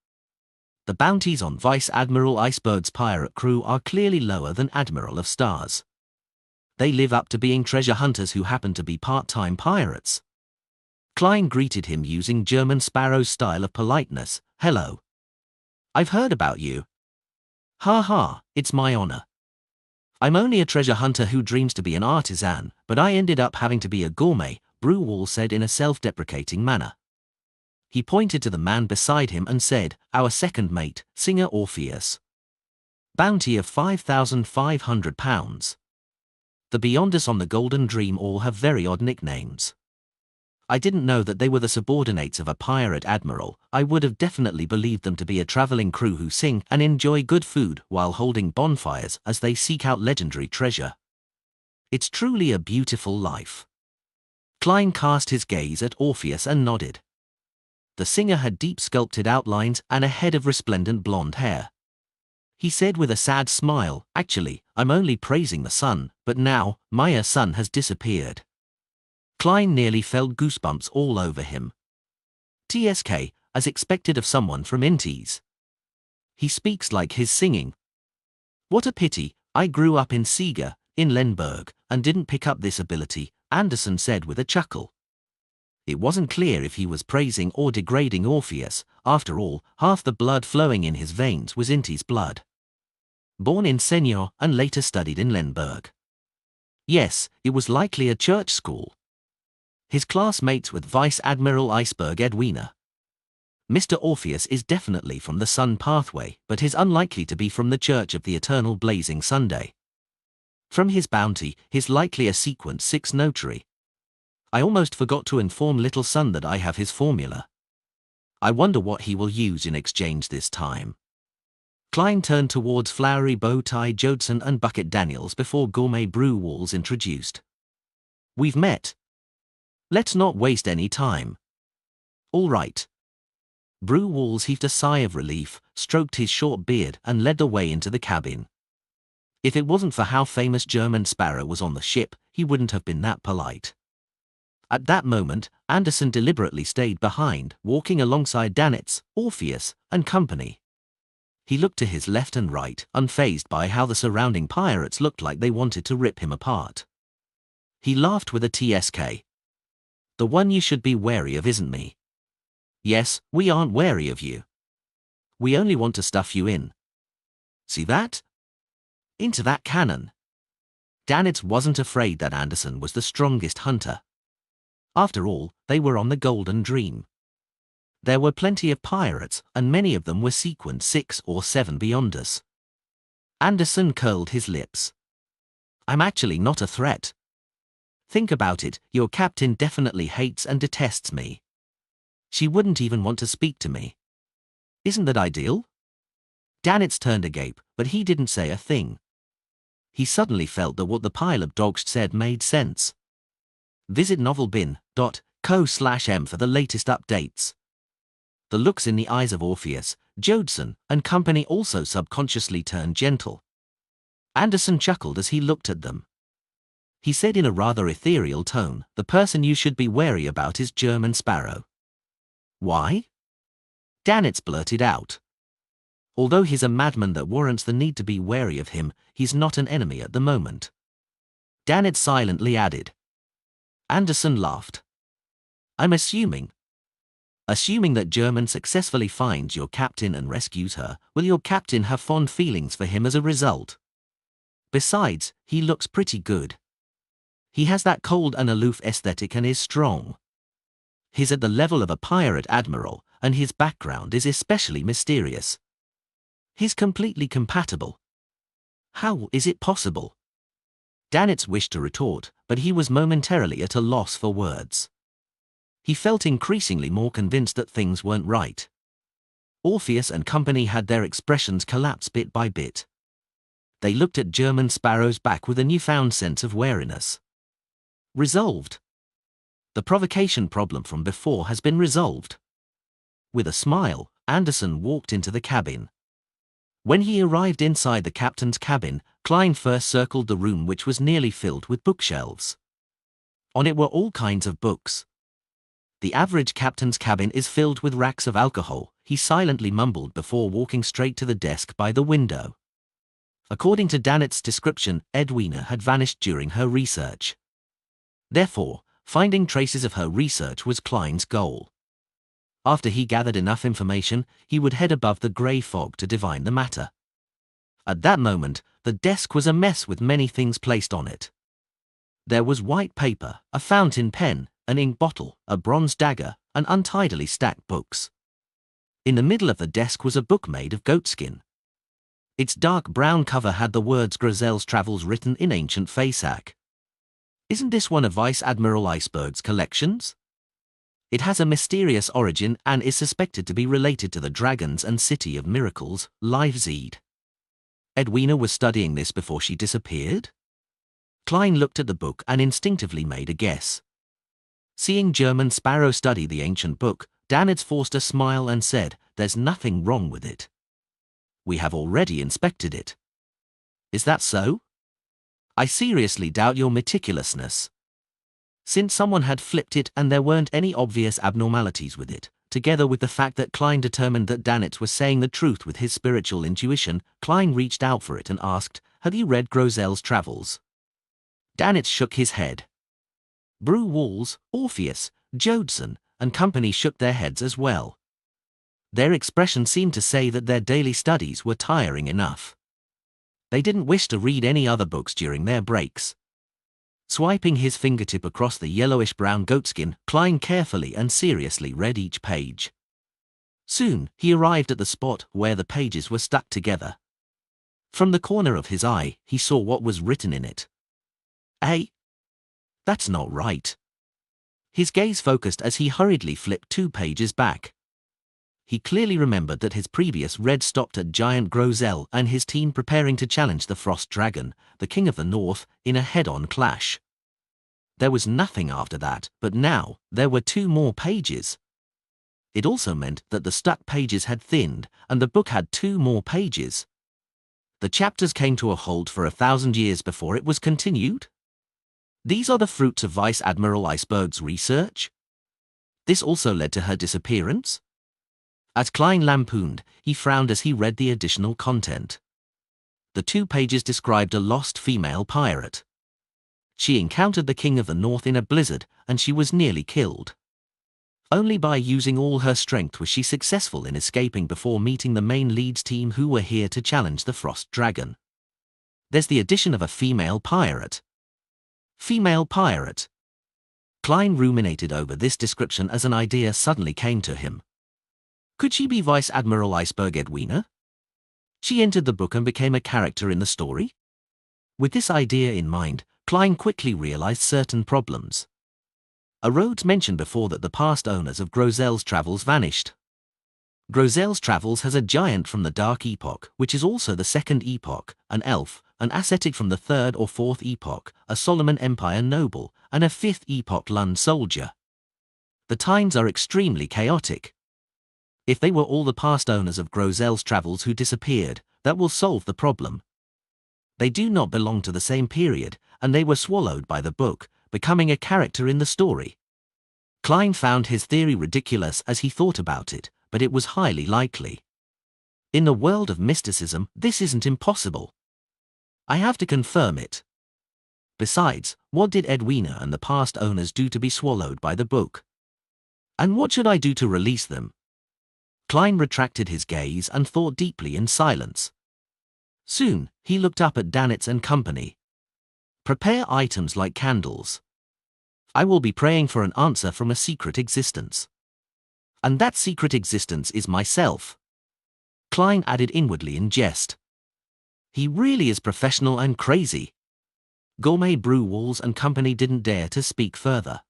The bounties on Vice Admiral Icebird's pirate crew are clearly lower than Admiral of Stars. They live up to being treasure hunters who happen to be part-time pirates. Klein greeted him using German Sparrow's style of politeness. Hello. I've heard about you. Ha ha, it's my honor. I'm only a treasure hunter who dreams to be an artisan, but I ended up having to be a gourmet, Brewall said in a self-deprecating manner. He pointed to the man beside him and said, "Our second mate, singer Orpheus. Bounty of £5,500. The Beyonders on the Golden Dream all have very odd nicknames. I didn't know that they were the subordinates of a pirate admiral. I would have definitely believed them to be a traveling crew who sing and enjoy good food while holding bonfires as they seek out legendary treasure. It's truly a beautiful life." Klein cast his gaze at Orpheus and nodded. The singer had deep sculpted outlines and a head of resplendent blonde hair. He said with a sad smile, "Actually, I'm only praising the sun, but now, my sun has disappeared." Klein nearly felt goosebumps all over him. TSK, as expected of someone from Inties. He speaks like his singing. What a pity, I grew up in Seeger, in Lemberg, and didn't pick up this ability, Anderson said with a chuckle. It wasn't clear if he was praising or degrading Orpheus. After all, half the blood flowing in his veins was Inti's blood. Born in Senior and later studied in Lemberg. Yes, it was likely a church school. His classmates with Vice Admiral Iceberg Edwina. Mr. Orpheus is definitely from the Sun Pathway, but is unlikely to be from the Church of the Eternal Blazing Sunday. From his bounty, he's likely a Sequence 6 notary. I almost forgot to inform Little Sun that I have his formula. I wonder what he will use in exchange this time. Klein turned towards Flowery Bowtie Jodson and Bucket Daniels before Gourmet Brewall's introduced. We've met. Let's not waste any time. All right. Brewalls heaved a sigh of relief, stroked his short beard and led the way into the cabin. If it wasn't for how famous German Sparrow was on the ship, he wouldn't have been that polite. At that moment, Anderson deliberately stayed behind, walking alongside Danitz, Orpheus, and company. He looked to his left and right, unfazed by how the surrounding pirates looked like they wanted to rip him apart. He laughed with a TSK. The one you should be wary of isn't me. Yes, we aren't wary of you. We only want to stuff you in. See that? Into that cannon. Danitz wasn't afraid that Anderson was the strongest hunter. After all, they were on the Golden Dream. There were plenty of pirates, and many of them were Sequence 6 or 7 Beyonders. Anderson curled his lips. I'm actually not a threat. Think about it, your captain definitely hates and detests me. She wouldn't even want to speak to me. Isn't that ideal? Danitz turned agape, but he didn't say a thing. He suddenly felt that what the pilot Dogst said made sense. Visit novelbin.co/m for the latest updates. The looks in the eyes of Orpheus, Jodson, and company also subconsciously turned gentle. Anderson chuckled as he looked at them. He said in a rather ethereal tone, "The person you should be wary about is German Sparrow." Why? Danitz blurted out. Although he's a madman that warrants the need to be wary of him, he's not an enemy at the moment. Danitz silently added. Anderson laughed. I'm assuming that German successfully finds your captain and rescues her. Will your captain have fond feelings for him as a result? Besides, he looks pretty good. He has that cold and aloof aesthetic and is strong. He's at the level of a pirate admiral, and his background is especially mysterious. He's completely compatible. How is it possible? Danitz wished to retort, but he was momentarily at a loss for words. He felt increasingly more convinced that things weren't right. Orpheus and company had their expressions collapse bit by bit. They looked at German Sparrow's back with a newfound sense of wariness. Resolved. The provocation problem from before has been resolved. With a smile, Anderson walked into the cabin. When he arrived inside the captain's cabin, Klein first circled the room, which was nearly filled with bookshelves. On it were all kinds of books. The average captain's cabin is filled with racks of alcohol, he silently mumbled before walking straight to the desk by the window. According to Danitz's description, Edwina had vanished during her research. Therefore, finding traces of her research was Klein's goal. After he gathered enough information, he would head above the grey fog to divine the matter. At that moment, The desk was a mess with many things placed on it. There was white paper, a fountain pen, an ink bottle, a bronze dagger, and untidily stacked books. In the middle of the desk was a book made of goatskin. Its dark brown cover had the words Grosel's Travels written in ancient Fasak. Isn't this one of Vice Admiral Iceberg's collections? It has a mysterious origin and is suspected to be related to the Dragons and City of Miracles, Leifzid. Edwina was studying this before she disappeared? Klein looked at the book and instinctively made a guess. Seeing German Sparrow study the ancient book, Danitz forced a smile and said, "There's nothing wrong with it. We have already inspected it." "Is that so?" "I seriously doubt your meticulousness." Since someone had flipped it and there weren't any obvious abnormalities with it, together with the fact that Klein determined that Danitz was saying the truth with his spiritual intuition, Klein reached out for it and asked, "Have you read Grosel's Travels?" Danitz shook his head. Brew Walls, Orpheus, Jodson, and company shook their heads as well. Their expression seemed to say that their daily studies were tiring enough. They didn't wish to read any other books during their breaks. Swiping his fingertip across the yellowish-brown goatskin, Klein carefully and seriously read each page. Soon, he arrived at the spot where the pages were stuck together. From the corner of his eye, he saw what was written in it. That's not right. His gaze focused as he hurriedly flipped 2 pages back. He clearly remembered that his previous read stopped at Giant Grosel and his team preparing to challenge the Frost Dragon, the King of the North, in a head-on clash. There was nothing after that, but now, there were 2 more pages. It also meant that the stuck pages had thinned, and the book had 2 more pages. The chapters came to a halt for 1,000 years before it was continued. These are the fruits of Vice Admiral Iceberg's research? This also led to her disappearance? As Klein lampooned, he frowned as he read the additional content. The 2 pages described a lost female pirate. She encountered the King of the North in a blizzard, and she was nearly killed. Only by using all her strength was she successful in escaping before meeting the main Leeds team who were here to challenge the Frost Dragon. There's the addition of a female pirate. Female pirate. Klein ruminated over this description as an idea suddenly came to him. Could she be Vice Admiral Iceberg Edwina? She entered the book and became a character in the story? With this idea in mind, Klein quickly realized certain problems. A Rhodes mentioned before that the past owners of Grosel's Travels vanished. Grosel's Travels has a giant from the Dark Epoch, which is also the Second Epoch, an elf, an ascetic from the Third or Fourth Epoch, a Solomon Empire noble, and a Fifth Epoch Lund soldier. The times are extremely chaotic. If they were all the past owners of Grosel's Travels who disappeared, that will solve the problem. They do not belong to the same period, and they were swallowed by the book, becoming a character in the story. Klein found his theory ridiculous as he thought about it, but it was highly likely. In the world of mysticism, this isn't impossible. I have to confirm it. Besides, what did Edwina and the past owners do to be swallowed by the book? And what should I do to release them? Klein retracted his gaze and thought deeply in silence. Soon, he looked up at Danitz and company. Prepare items like candles. I will be praying for an answer from a secret existence. And that secret existence is myself. Klein added inwardly in jest. He really is professional and crazy. Gourmet Brew Walls and company didn't dare to speak further.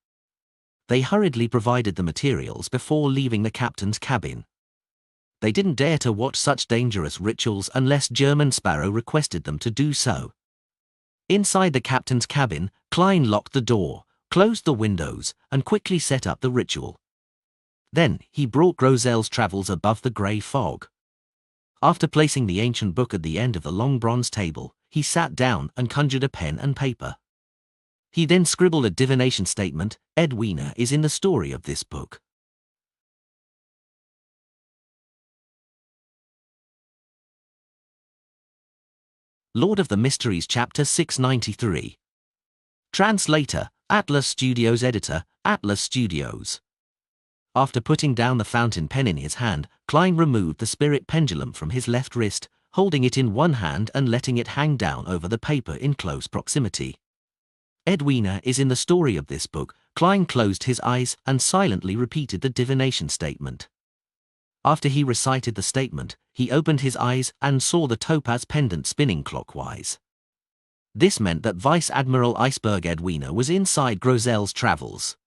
They hurriedly provided the materials before leaving the captain's cabin. They didn't dare to watch such dangerous rituals unless German Sparrow requested them to do so. Inside the captain's cabin, Klein locked the door, closed the windows, and quickly set up the ritual. Then, he brought Grosel's Travels above the grey fog. After placing the ancient book at the end of the long bronze table, he sat down and conjured a pen and paper. He then scribbled a divination statement. Edwina is in the story of this book. Lord of the Mysteries Chapter 693. Translator, Atlas Studios. Editor, Atlas Studios. After putting down the fountain pen in his hand, Klein removed the spirit pendulum from his left wrist, holding it in one hand and letting it hang down over the paper in close proximity. Edwina is in the story of this book. Klein closed his eyes and silently repeated the divination statement. After he recited the statement, he opened his eyes and saw the topaz pendant spinning clockwise. This meant that Vice Admiral Iceberg Edwina was inside Grozel's travels.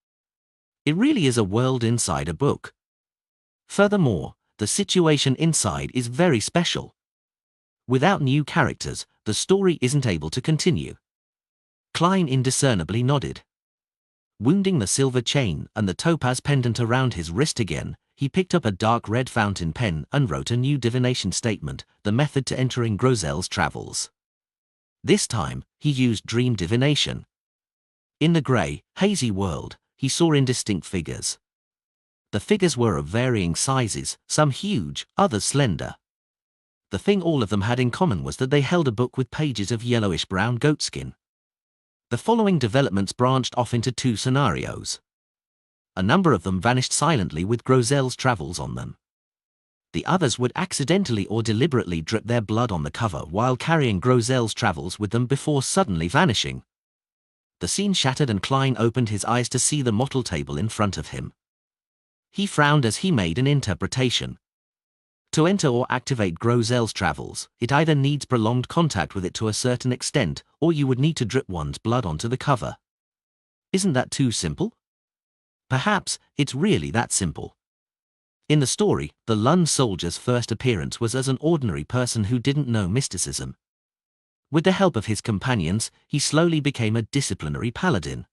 It really is a world inside a book. Furthermore, the situation inside is very special. Without new characters, the story isn't able to continue. Klein indiscernibly nodded. Wounding the silver chain and the topaz pendant around his wrist again, he picked up a dark red fountain pen and wrote a new divination statement, the method to entering Grozel's travels. This time, he used dream divination. In the grey, hazy world, he saw indistinct figures. The figures were of varying sizes, some huge, others slender. The thing all of them had in common was that they held a book with pages of yellowish-brown goatskin. The following developments branched off into two scenarios. A number of them vanished silently with Grozel's travels on them. The others would accidentally or deliberately drip their blood on the cover while carrying Grozel's travels with them before suddenly vanishing. The scene shattered and Klein opened his eyes to see the model table in front of him. He frowned as he made an interpretation. To enter or activate Grozel's travels, it either needs prolonged contact with it to a certain extent, or you would need to drip one's blood onto the cover. Isn't that too simple? Perhaps it's really that simple. In the story, the Lund soldier's first appearance was as an ordinary person who didn't know mysticism. With the help of his companions, he slowly became a disciplinary paladin.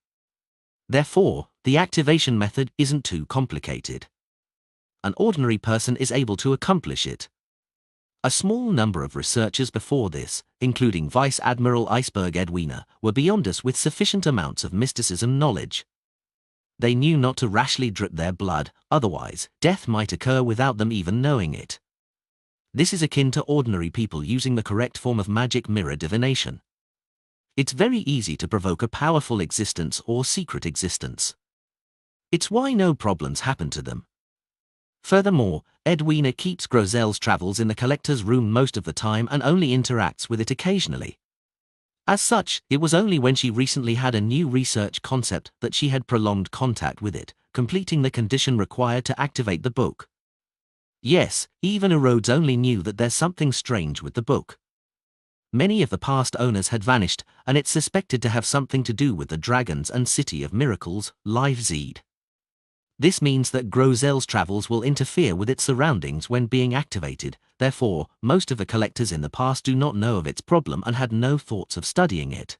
Therefore, the activation method isn't too complicated. An ordinary person is able to accomplish it. A small number of researchers before this, including Vice Admiral Iceberg Edwina, were beyond us with sufficient amounts of mysticism knowledge. They knew not to rashly drip their blood, otherwise, death might occur without them even knowing it. This is akin to ordinary people using the correct form of magic mirror divination. It's very easy to provoke a powerful existence or secret existence. It's why no problems happen to them. Furthermore, Edwina keeps Grozel's travels in the collector's room most of the time and only interacts with it occasionally. As such, it was only when she recently had a new research concept that she had prolonged contact with it, completing the condition required to activate the book. Yes, even Rhodes only knew that there's something strange with the book. Many of the past owners had vanished, and it's suspected to have something to do with the Dragons and City of Miracles, Live Zed. This means that Grozel's travels will interfere with its surroundings when being activated, therefore, most of the collectors in the past do not know of its problem and had no thoughts of studying it.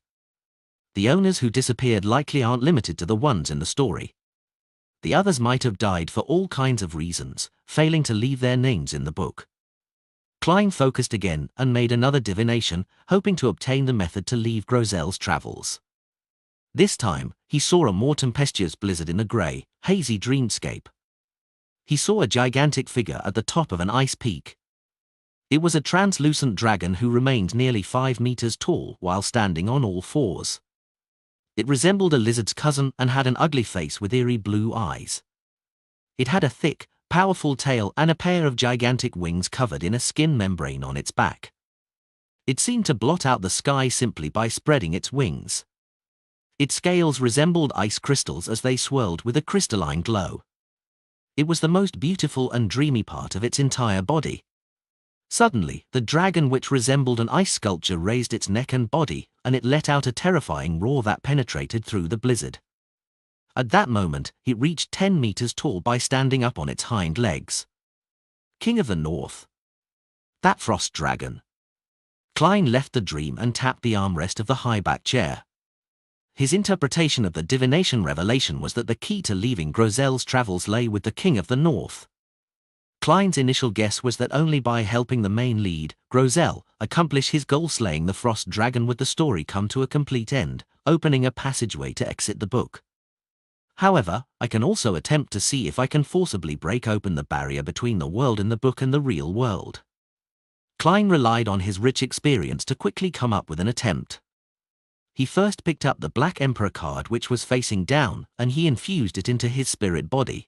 The owners who disappeared likely aren't limited to the ones in the story. The others might have died for all kinds of reasons, failing to leave their names in the book. Klein focused again and made another divination, hoping to obtain the method to leave Grozel's travels. This time, he saw a more tempestuous blizzard in the grey, hazy dreamscape. He saw a gigantic figure at the top of an ice peak. It was a translucent dragon who remained nearly 5 meters tall while standing on all fours. It resembled a lizard's cousin and had an ugly face with eerie blue eyes. It had a thick, powerful tail and a pair of gigantic wings covered in a skin membrane on its back. It seemed to blot out the sky simply by spreading its wings. Its scales resembled ice crystals as they swirled with a crystalline glow. It was the most beautiful and dreamy part of its entire body. Suddenly, the dragon, which resembled an ice sculpture, raised its neck and body, and it let out a terrifying roar that penetrated through the blizzard. At that moment, it reached 10 meters tall by standing up on its hind legs. King of the North. That frost dragon. Klein left the dream and tapped the armrest of the high-back chair. His interpretation of the divination revelation was that the key to leaving Grozel's travels lay with the King of the North. Klein's initial guess was that only by helping the main lead, Grozel, accomplish his goal, slaying the frost dragon, would the story come to a complete end, opening a passageway to exit the book. However, I can also attempt to see if I can forcibly break open the barrier between the world in the book and the real world. Klein relied on his rich experience to quickly come up with an attempt. He first picked up the Black Emperor card, which was facing down, and he infused it into his spirit body.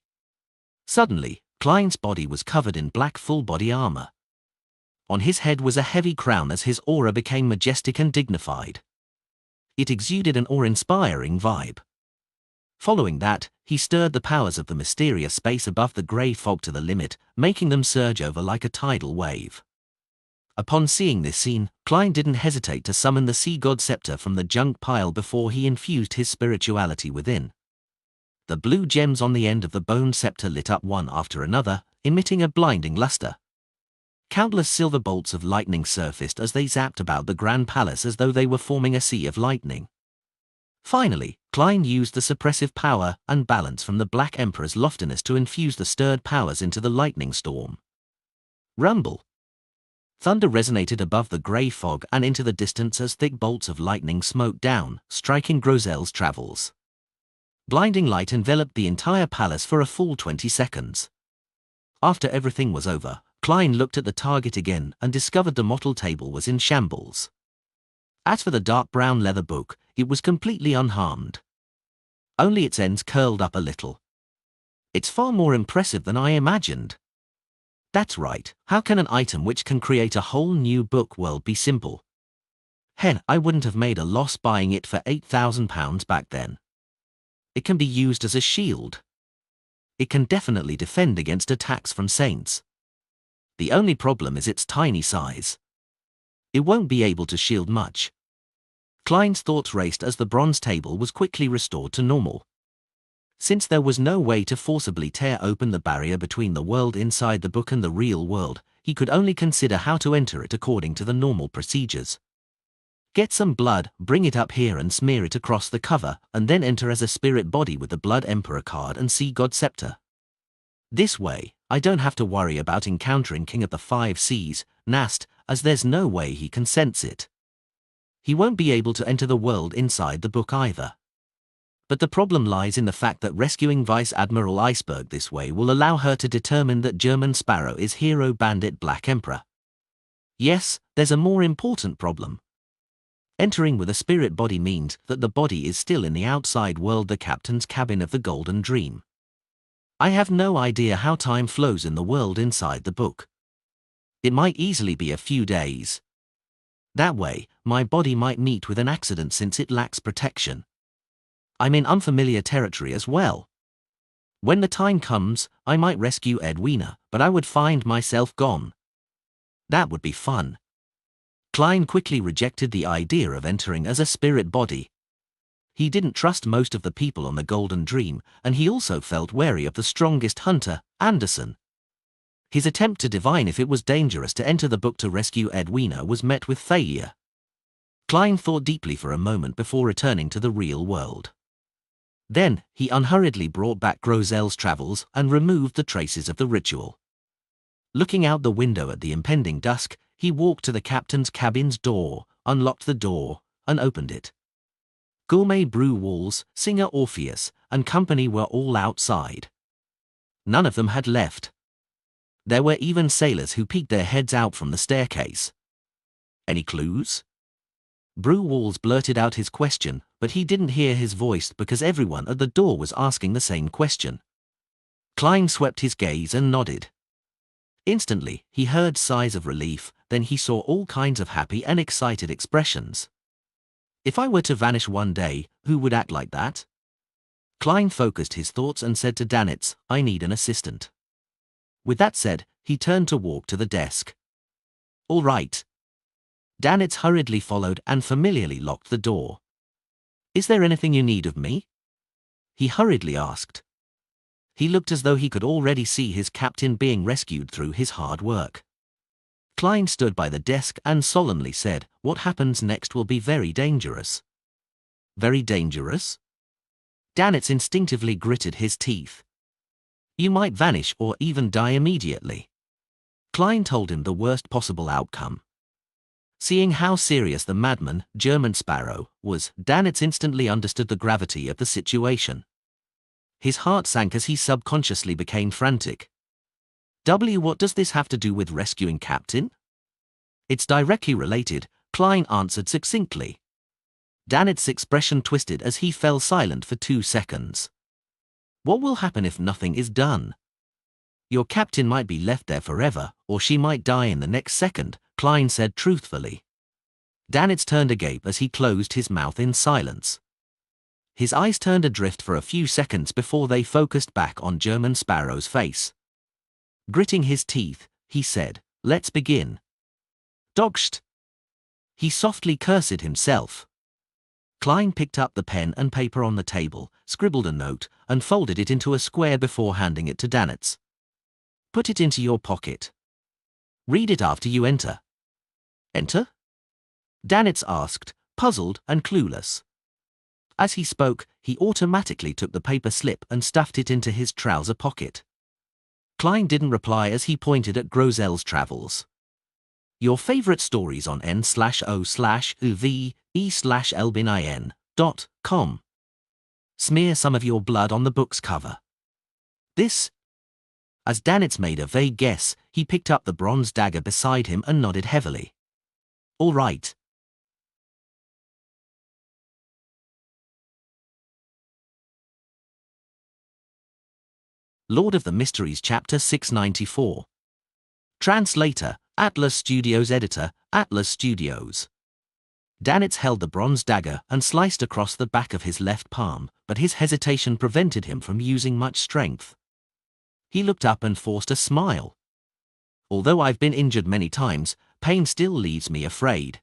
Suddenly, Klein's body was covered in black full-body armor. On his head was a heavy crown as his aura became majestic and dignified. It exuded an awe-inspiring vibe. Following that, he stirred the powers of the mysterious space above the grey fog to the limit, making them surge over like a tidal wave. Upon seeing this scene, Klein didn't hesitate to summon the sea god scepter from the junk pile before he infused his spirituality within. The blue gems on the end of the bone scepter lit up one after another, emitting a blinding luster. Countless silver bolts of lightning surfaced as they zapped about the grand palace as though they were forming a sea of lightning. Finally, Klein used the suppressive power and balance from the Black Emperor's loftiness to infuse the stirred powers into the lightning storm. Rumble! Thunder resonated above the grey fog and into the distance as thick bolts of lightning smote down, striking Grozel's travels. Blinding light enveloped the entire palace for a full 20 seconds. After everything was over, Klein looked at the target again and discovered the model table was in shambles. As for the dark brown leather book, it was completely unharmed. Only its ends curled up a little. It's far more impressive than I imagined. That's right, how can an item which can create a whole new book world be simple? Hen, I wouldn't have made a loss buying it for £8,000 back then. It can be used as a shield. It can definitely defend against attacks from saints. The only problem is its tiny size. It won't be able to shield much. Klein's thoughts raced as the bronze table was quickly restored to normal. Since there was no way to forcibly tear open the barrier between the world inside the book and the real world, he could only consider how to enter it according to the normal procedures. Get some blood, bring it up here and smear it across the cover, and then enter as a spirit body with the Blood Emperor card and Sea God Scepter. This way, I don't have to worry about encountering King of the Five Seas, Nast, as there's no way he can sense it. He won't be able to enter the world inside the book either. But the problem lies in the fact that rescuing Vice Admiral Iceberg this way will allow her to determine that German Sparrow is hero bandit Black Emperor. Yes, there's a more important problem. Entering with a spirit body means that the body is still in the outside world, the captain's cabin of the Golden Dream. I have no idea how time flows in the world inside the book. It might easily be a few days. That way, my body might meet with an accident since it lacks protection. I'm in unfamiliar territory as well. When the time comes, I might rescue Edwina, but I would find myself gone. That would be fun. Klein quickly rejected the idea of entering as a spirit body. He didn't trust most of the people on the Golden Dream, and he also felt wary of the strongest hunter, Anderson. His attempt to divine if it was dangerous to enter the book to rescue Edwina was met with failure. Klein thought deeply for a moment before returning to the real world. Then, he unhurriedly brought back Grozel's travels and removed the traces of the ritual. Looking out the window at the impending dusk, he walked to the captain's cabin's door, unlocked the door, and opened it. Gourmet Brew Walls, singer Orpheus, and company were all outside. None of them had left. There were even sailors who peeked their heads out from the staircase. Any clues? Brew Walls blurted out his question, but he didn't hear his voice because everyone at the door was asking the same question. Klein swept his gaze and nodded. Instantly, he heard sighs of relief, then he saw all kinds of happy and excited expressions. If I were to vanish one day, who would act like that? Klein focused his thoughts and said to Danitz, I need an assistant. With that said, he turned to walk to the desk. All right. Danitz hurriedly followed and familiarly locked the door. Is there anything you need of me? He hurriedly asked. He looked as though he could already see his captain being rescued through his hard work. Klein stood by the desk and solemnly said, what happens next will be very dangerous. Very dangerous? Danitz instinctively gritted his teeth. You might vanish or even die immediately. Klein told him the worst possible outcome. Seeing how serious the madman, German Sparrow, was, Danitz instantly understood the gravity of the situation. His heart sank as he subconsciously became frantic. What does this have to do with rescuing Captain? It's directly related, Klein answered succinctly. Danitz's expression twisted as he fell silent for 2 seconds. What will happen if nothing is done? Your captain might be left there forever, or she might die in the next second, Klein said truthfully. Danitz turned agape as he closed his mouth in silence. His eyes turned adrift for a few seconds before they focused back on German Sparrow's face. Gritting his teeth, he said, "Let's begin." Dogscht! He softly cursed himself. Klein picked up the pen and paper on the table, scribbled a note, and folded it into a square before handing it to Danitz. "Put it into your pocket. Read it after you enter." "Enter?" Danitz asked, puzzled and clueless. As he spoke, he automatically took the paper slip and stuffed it into his trouser pocket. Klein didn't reply as he pointed at Grosel's travels. "Your favorite stories on n/o/uve/elbin.com. Smear some of your blood on the book's cover." "This?" As Danitz made a vague guess, he picked up the bronze dagger beside him and nodded heavily. "All right." Lord of the Mysteries Chapter 694. Translator, Atlas Studios. Editor, Atlas Studios. Danitz held the bronze dagger and sliced across the back of his left palm, but his hesitation prevented him from using much strength. He looked up and forced a smile. "Although I've been injured many times, pain still leaves me afraid."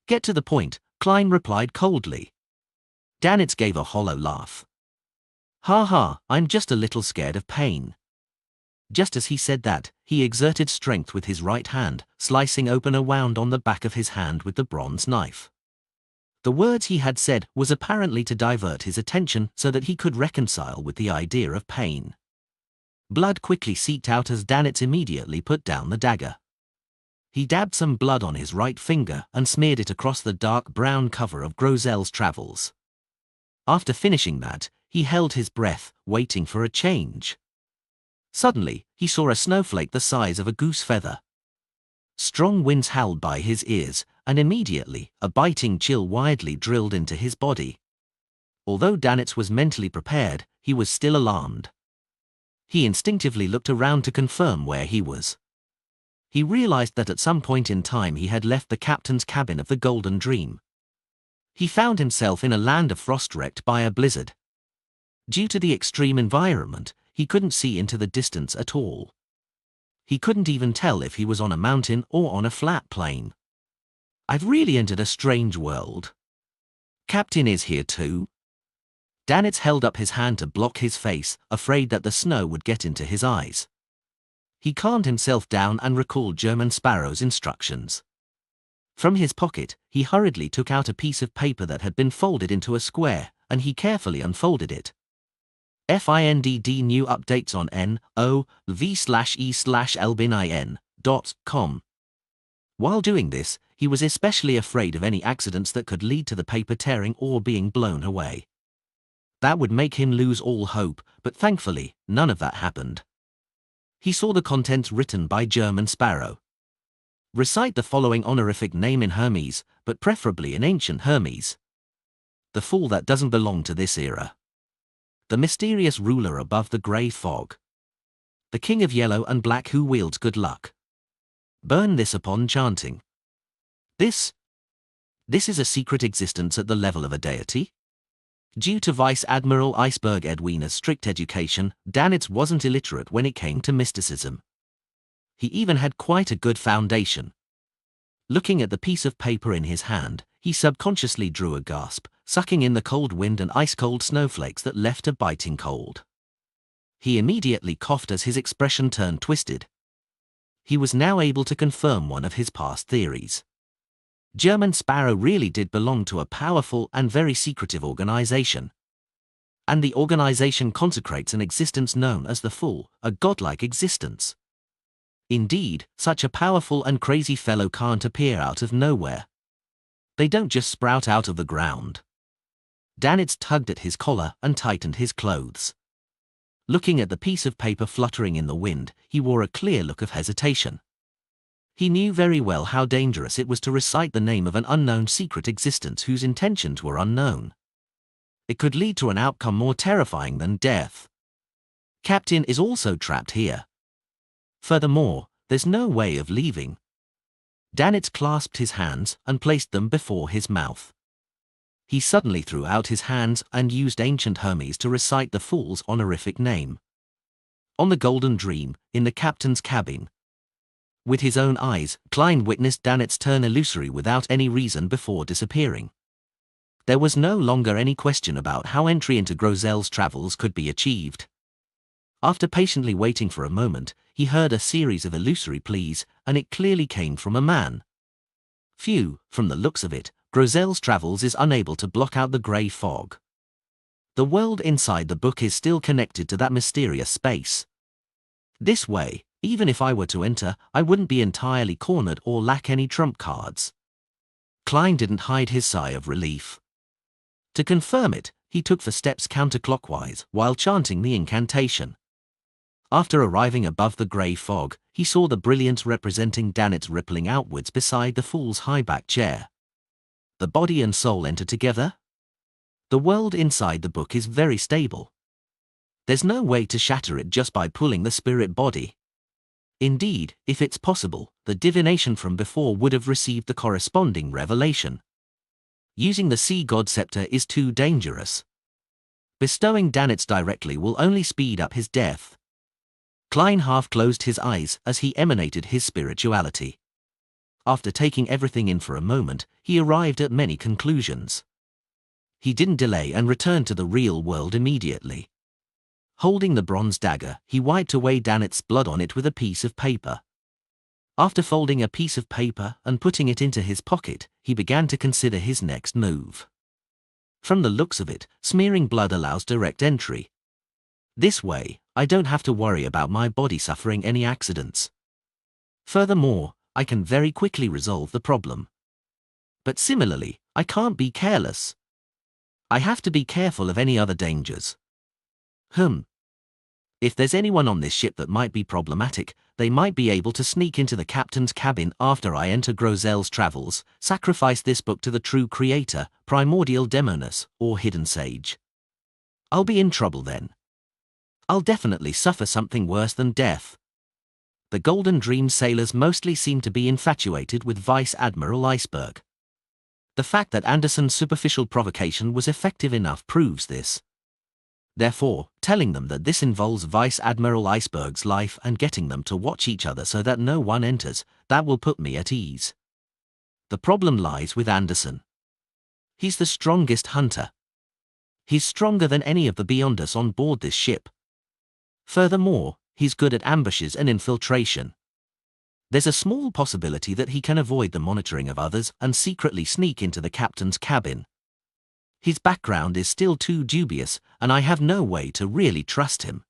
"Get to the point," Klein replied coldly. Danitz gave a hollow laugh. "Ha ha, I'm just a little scared of pain." Just as he said that, he exerted strength with his right hand, slicing open a wound on the back of his hand with the bronze knife. The words he had said was apparently to divert his attention so that he could reconcile with the idea of pain. Blood quickly seeped out as Danitz immediately put down the dagger. He dabbed some blood on his right finger and smeared it across the dark brown cover of Grosel's Travels. After finishing that, he held his breath, waiting for a change. Suddenly, he saw a snowflake the size of a goose feather. Strong winds howled by his ears, and immediately, a biting chill widely drilled into his body. Although Danitz was mentally prepared, he was still alarmed. He instinctively looked around to confirm where he was. He realized that at some point in time he had left the captain's cabin of the Golden Dream. He found himself in a land of frost wrecked by a blizzard. Due to the extreme environment, he couldn't see into the distance at all. He couldn't even tell if he was on a mountain or on a flat plain. "I've really entered a strange world. Captain is here too." Danitz held up his hand to block his face, afraid that the snow would get into his eyes. He calmed himself down and recalled German Sparrow's instructions. From his pocket, he hurriedly took out a piece of paper that had been folded into a square, and he carefully unfolded it. "FINDD new updates on NOV/E/Elbin.com. While doing this, he was especially afraid of any accidents that could lead to the paper tearing or being blown away. That would make him lose all hope, but thankfully, none of that happened. He saw the contents written by German Sparrow. "Recite the following honorific name in Hermes, but preferably in ancient Hermes. The fool that doesn't belong to this era. The mysterious ruler above the grey fog. The king of yellow and black who wields good luck. Burn this upon chanting." This is a secret existence at the level of a deity? Due to Vice Admiral Iceberg Edwina's strict education, Danitz wasn't illiterate when it came to mysticism. He even had quite a good foundation. Looking at the piece of paper in his hand, he subconsciously drew a gasp, sucking in the cold wind and ice-cold snowflakes that left a biting cold. He immediately coughed as his expression turned twisted. He was now able to confirm one of his past theories. German Sparrow really did belong to a powerful and very secretive organization. And the organization consecrates an existence known as the Full, a godlike existence. Indeed, such a powerful and crazy fellow can't appear out of nowhere. They don't just sprout out of the ground. Danitz tugged at his collar and tightened his clothes. Looking at the piece of paper fluttering in the wind, he wore a clear look of hesitation. He knew very well how dangerous it was to recite the name of an unknown secret existence whose intentions were unknown. It could lead to an outcome more terrifying than death. Captain is also trapped here. Furthermore, there's no way of leaving. Danitz clasped his hands and placed them before his mouth. He suddenly threw out his hands and used ancient Hermes to recite the fool's honorific name. On the Golden Dream, in the captain's cabin. With his own eyes, Klein witnessed Danitz turn illusory without any reason before disappearing. There was no longer any question about how entry into Grozel's travels could be achieved. After patiently waiting for a moment, he heard a series of illusory pleas, and it clearly came from a man. Phew, from the looks of it, Grozel's travels is unable to block out the grey fog. The world inside the book is still connected to that mysterious space. This way, even if I were to enter, I wouldn't be entirely cornered or lack any trump cards. Klein didn't hide his sigh of relief. To confirm it, he took the steps counterclockwise while chanting the incantation. After arriving above the grey fog, he saw the brilliance representing Danitz rippling outwards beside the fool's high-backed chair. The body and soul enter together? The world inside the book is very stable. There's no way to shatter it just by pulling the spirit body. Indeed, if it's possible, the divination from before would have received the corresponding revelation. Using the sea god scepter is too dangerous. Bestowing Danitz directly will only speed up his death. Klein half closed his eyes as he emanated his spirituality. After taking everything in for a moment, he arrived at many conclusions. He didn't delay and returned to the real world immediately. Holding the bronze dagger, he wiped away Danitz's blood on it with a piece of paper. After folding a piece of paper and putting it into his pocket, he began to consider his next move. From the looks of it, smearing blood allows direct entry. This way, I don't have to worry about my body suffering any accidents. Furthermore, I can very quickly resolve the problem. But similarly, I can't be careless. I have to be careful of any other dangers. If there's anyone on this ship that might be problematic, they might be able to sneak into the captain's cabin after I enter Grozel's travels, sacrifice this book to the true creator, primordial Demonus, or hidden sage. I'll be in trouble then. I'll definitely suffer something worse than death. The Golden Dream sailors mostly seem to be infatuated with Vice Admiral Iceberg. The fact that Anderson's superficial provocation was effective enough proves this. Therefore, telling them that this involves Vice Admiral Iceberg's life and getting them to watch each other so that no one enters, that will put me at ease. The problem lies with Anderson. He's the strongest hunter. He's stronger than any of the Beyonders on board this ship. Furthermore, he's good at ambushes and infiltration. There's a small possibility that he can avoid the monitoring of others and secretly sneak into the captain's cabin. His background is still too dubious, and I have no way to really trust him.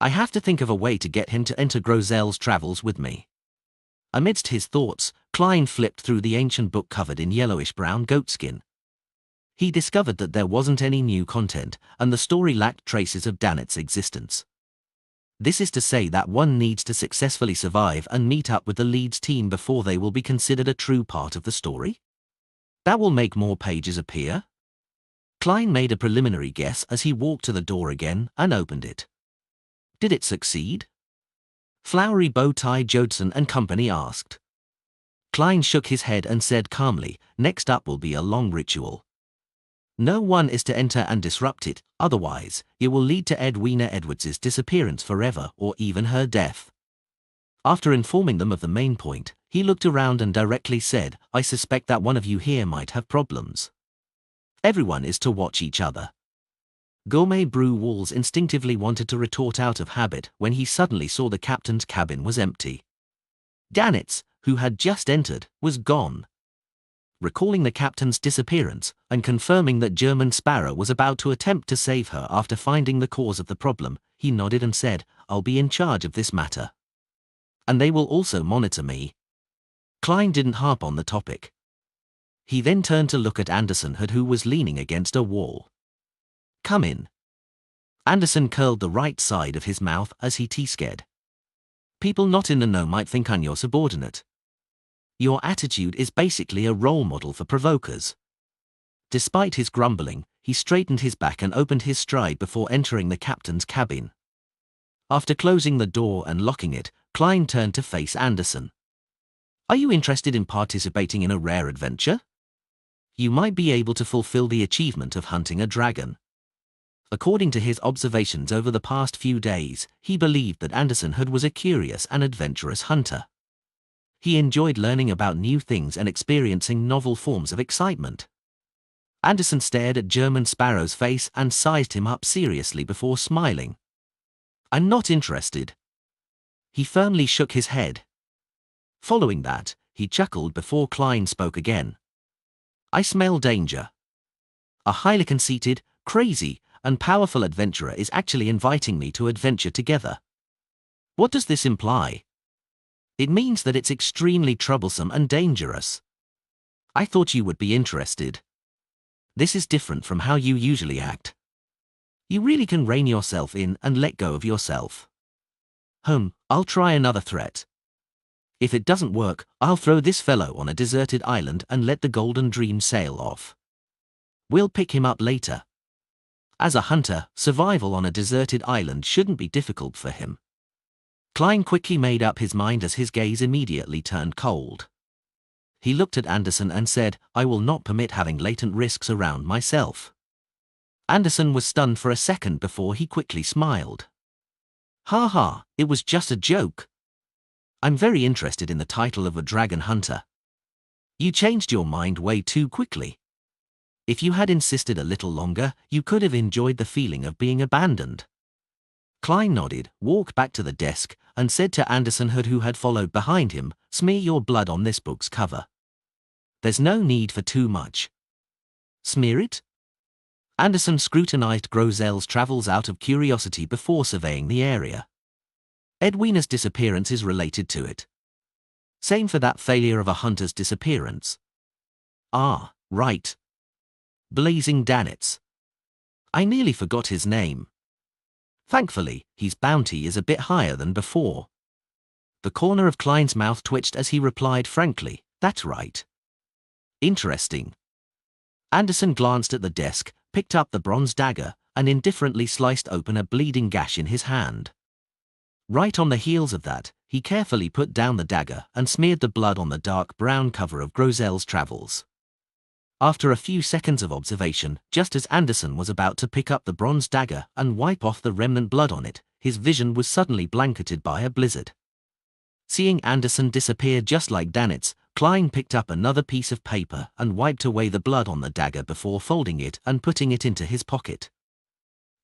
I have to think of a way to get him to enter Grozel's travels with me. Amidst his thoughts, Klein flipped through the ancient book covered in yellowish-brown goatskin. He discovered that there wasn't any new content, and the story lacked traces of Danitz's existence. This is to say that one needs to successfully survive and meet up with the Leeds team before they will be considered a true part of the story? That will make more pages appear? Klein made a preliminary guess as he walked to the door again and opened it. Did it succeed? Flowery Bow-Tie Jodson and Company asked. Klein shook his head and said calmly, next up will be a long ritual. No one is to enter and disrupt it, otherwise, it will lead to Edwina Edwards's disappearance forever or even her death. After informing them of the main point, he looked around and directly said, I suspect that one of you here might have problems. Everyone is to watch each other. Gourmet Brew Walls instinctively wanted to retort out of habit when he suddenly saw the captain's cabin was empty. Danitz, who had just entered, was gone. Recalling the captain's disappearance, and confirming that German Sparrow was about to attempt to save her after finding the cause of the problem, he nodded and said, I'll be in charge of this matter. And they will also monitor me. Klein didn't harp on the topic. He then turned to look at Anderson, who was leaning against a wall. Come in. Anderson curled the right side of his mouth as he T-scared. People not in the know might think I'm your subordinate. Your attitude is basically a role model for provokers. Despite his grumbling, he straightened his back and opened his stride before entering the captain's cabin. After closing the door and locking it, Klein turned to face Anderson. "Are you interested in participating in a rare adventure? You might be able to fulfill the achievement of hunting a dragon." According to his observations over the past few days, he believed that Anderson was a curious and adventurous hunter. He enjoyed learning about new things and experiencing novel forms of excitement. Anderson stared at German Sparrow's face and sized him up seriously before smiling. "I'm not interested." He firmly shook his head. Following that, he chuckled before Klein spoke again. "I smell danger. A highly conceited, crazy, and powerful adventurer is actually inviting me to adventure together. What does this imply? It means that it's extremely troublesome and dangerous. I thought you would be interested. This is different from how you usually act. You really can rein yourself in and let go of yourself." "I'll try another threat. If it doesn't work, I'll throw this fellow on a deserted island and let the Golden Dream sail off. We'll pick him up later." As a hunter, survival on a deserted island shouldn't be difficult for him. Klein quickly made up his mind as his gaze immediately turned cold. He looked at Anderson and said, "I will not permit having latent risks around myself." Anderson was stunned for a second before he quickly smiled. "Ha ha, it was just a joke. I'm very interested in the title of a dragon hunter. You changed your mind way too quickly. If you had insisted a little longer, you could have enjoyed the feeling of being abandoned." Klein nodded, walked back to the desk, and said to Anderson who had followed behind him, "Smear your blood on this book's cover. There's no need for too much." "Smear it?" Anderson scrutinized Grozel's travels out of curiosity before surveying the area. "Edwina's disappearance is related to it. Same for that failure of a hunter's disappearance." "Ah, right. Blazing Danitz. I nearly forgot his name. Thankfully, his bounty is a bit higher than before." The corner of Klein's mouth twitched as he replied frankly, "That's right." "Interesting." Anderson glanced at the desk, picked up the bronze dagger, and indifferently sliced open a bleeding gash in his hand. Right on the heels of that, he carefully put down the dagger and smeared the blood on the dark brown cover of Grozel's travels. After a few seconds of observation, just as Anderson was about to pick up the bronze dagger and wipe off the remnant blood on it, his vision was suddenly blanketed by a blizzard. Seeing Anderson disappear just like Danitz, Klein picked up another piece of paper and wiped away the blood on the dagger before folding it and putting it into his pocket.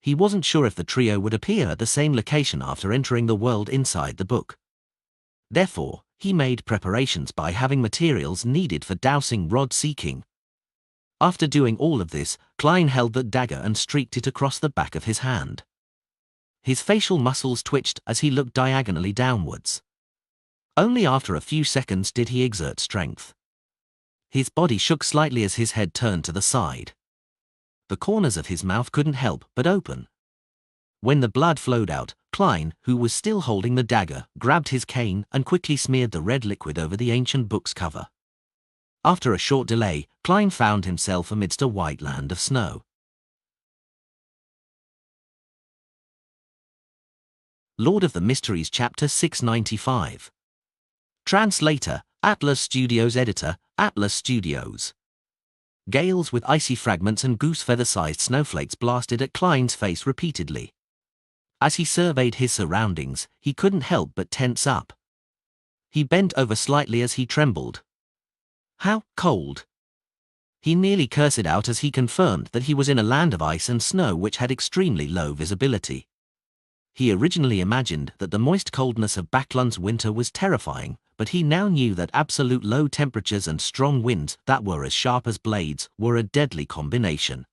He wasn't sure if the trio would appear at the same location after entering the world inside the book. Therefore, he made preparations by having materials needed for dowsing rod seeking. After doing all of this, Klein held the dagger and streaked it across the back of his hand. His facial muscles twitched as he looked diagonally downwards. Only after a few seconds did he exert strength. His body shook slightly as his head turned to the side. The corners of his mouth couldn't help but open. When the blood flowed out, Klein, who was still holding the dagger, grabbed his cane and quickly smeared the red liquid over the ancient book's cover. After a short delay, Klein found himself amidst a white land of snow. Lord of the Mysteries Chapter 695. Translator, Atlas Studios. Editor, Atlas Studios. Gales with icy fragments and goose-feather-sized snowflakes blasted at Klein's face repeatedly. As he surveyed his surroundings, he couldn't help but tense up. He bent over slightly as he trembled. How cold! He nearly cursed out as he confirmed that he was in a land of ice and snow which had extremely low visibility. He originally imagined that the moist coldness of Backlund's winter was terrifying, but he now knew that absolute low temperatures and strong winds that were as sharp as blades were a deadly combination.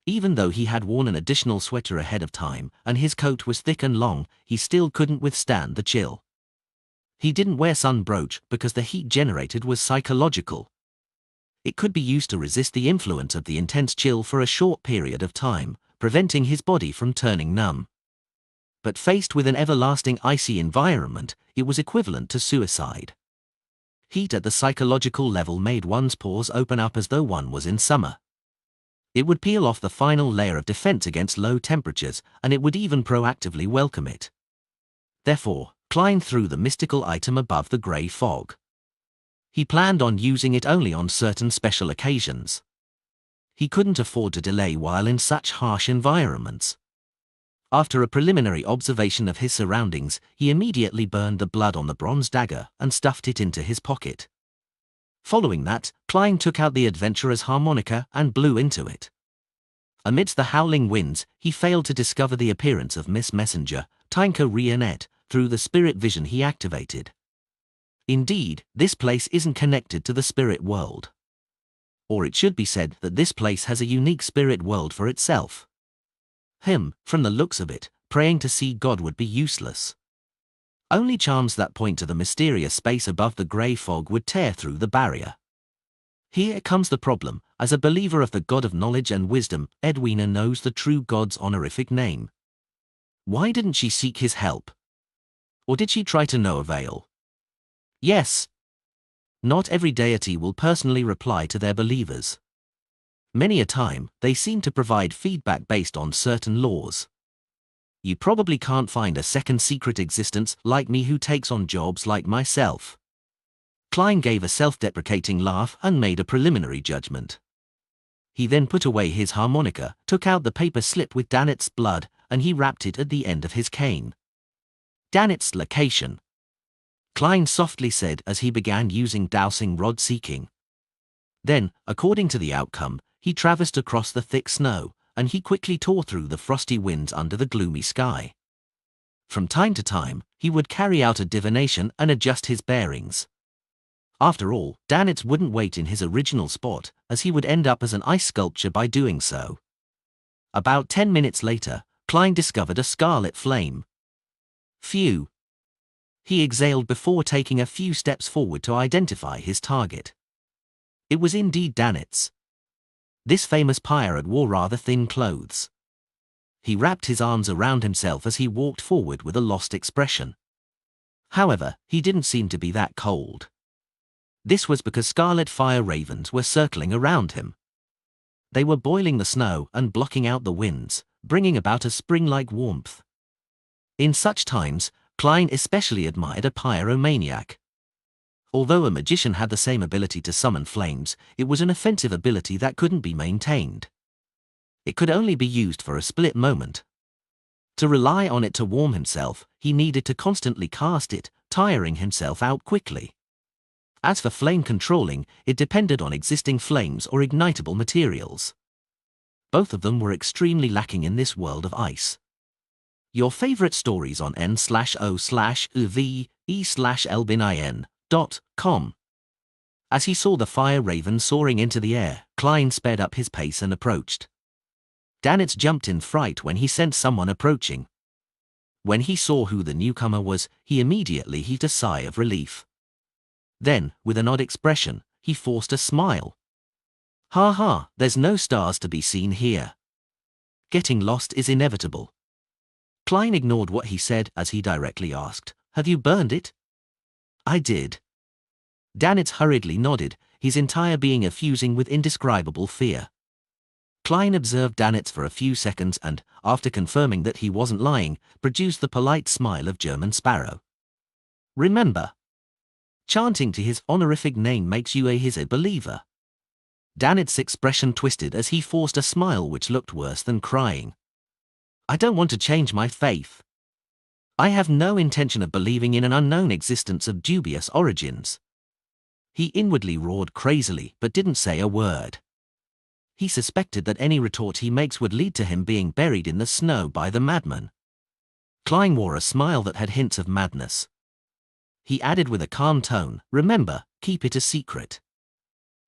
Even though he had worn an additional sweater ahead of time and his coat was thick and long, he still couldn't withstand the chill. He didn't wear sun brooch because the heat generated was psychological. It could be used to resist the influence of the intense chill for a short period of time, preventing his body from turning numb. But faced with an everlasting icy environment, it was equivalent to suicide. Heat at the psychological level made one's pores open up as though one was in summer. It would peel off the final layer of defense against low temperatures, and it would even proactively welcome it. Therefore, Klein threw the mystical item above the grey fog. He planned on using it only on certain special occasions. He couldn't afford to delay while in such harsh environments. After a preliminary observation of his surroundings, he immediately burned the blood on the bronze dagger and stuffed it into his pocket. Following that, Klein took out the adventurer's harmonica and blew into it. Amidst the howling winds, he failed to discover the appearance of Miss Messenger, Tinka Rionette, through the spirit vision he activated. Indeed, this place isn't connected to the spirit world. Or it should be said that this place has a unique spirit world for itself. From the looks of it, praying to see God would be useless. Only charms that point to the mysterious space above the grey fog would tear through the barrier. Here comes the problem. As a believer of the God of knowledge and wisdom, Edwina knows the true God's honorific name. Why didn't she seek his help? Or did she try to no avail? Yes. Not every deity will personally reply to their believers. Many a time, they seem to provide feedback based on certain laws. You probably can't find a second secret existence like me who takes on jobs like myself. Klein gave a self-deprecating laugh and made a preliminary judgment. He then put away his harmonica, took out the paper slip with Danet's blood, and he wrapped it at the end of his cane. Danet's location, Klein softly said as he began using dowsing rod seeking. Then, according to the outcome, he traversed across the thick snow, and he quickly tore through the frosty winds under the gloomy sky. From time to time, he would carry out a divination and adjust his bearings. After all, Danet wouldn't wait in his original spot, as he would end up as an ice sculpture by doing so. About 10 minutes later, Klein discovered a scarlet flame. Phew! He exhaled before taking a few steps forward to identify his target. It was indeed Danet's. This famous pirate wore rather thin clothes. He wrapped his arms around himself as he walked forward with a lost expression. However, he didn't seem to be that cold. This was because scarlet fire ravens were circling around him. They were boiling the snow and blocking out the winds, bringing about a spring-like warmth. In such times, Klein especially admired a pyromaniac. Although a magician had the same ability to summon flames, it was an offensive ability that couldn't be maintained. It could only be used for a split moment. To rely on it to warm himself, he needed to constantly cast it, tiring himself out quickly. As for flame controlling, it depended on existing flames or ignitable materials. Both of them were extremely lacking in this world of ice. Your favorite stories on n/o/uve/elbinin.com. As he saw the fire raven soaring into the air, Klein sped up his pace and approached. Danet jumped in fright when he sensed someone approaching. When he saw who the newcomer was, he immediately heaved a sigh of relief. Then, with an odd expression, he forced a smile. Ha ha, there's no stars to be seen here. Getting lost is inevitable. Klein ignored what he said as he directly asked, "Have you burned it?" "I did." Danet hurriedly nodded, his entire being effusing with indescribable fear. Klein observed Danet for a few seconds and, after confirming that he wasn't lying, produced the polite smile of German Sparrow. "Remember, chanting to his honorific name makes you a believer." Danet's expression twisted as he forced a smile which looked worse than crying. "I don't want to change my faith. I have no intention of believing in an unknown existence of dubious origins." He inwardly roared crazily but didn't say a word. He suspected that any retort he makes would lead to him being buried in the snow by the madman. Klein wore a smile that had hints of madness. He added with a calm tone, "Remember, keep it a secret.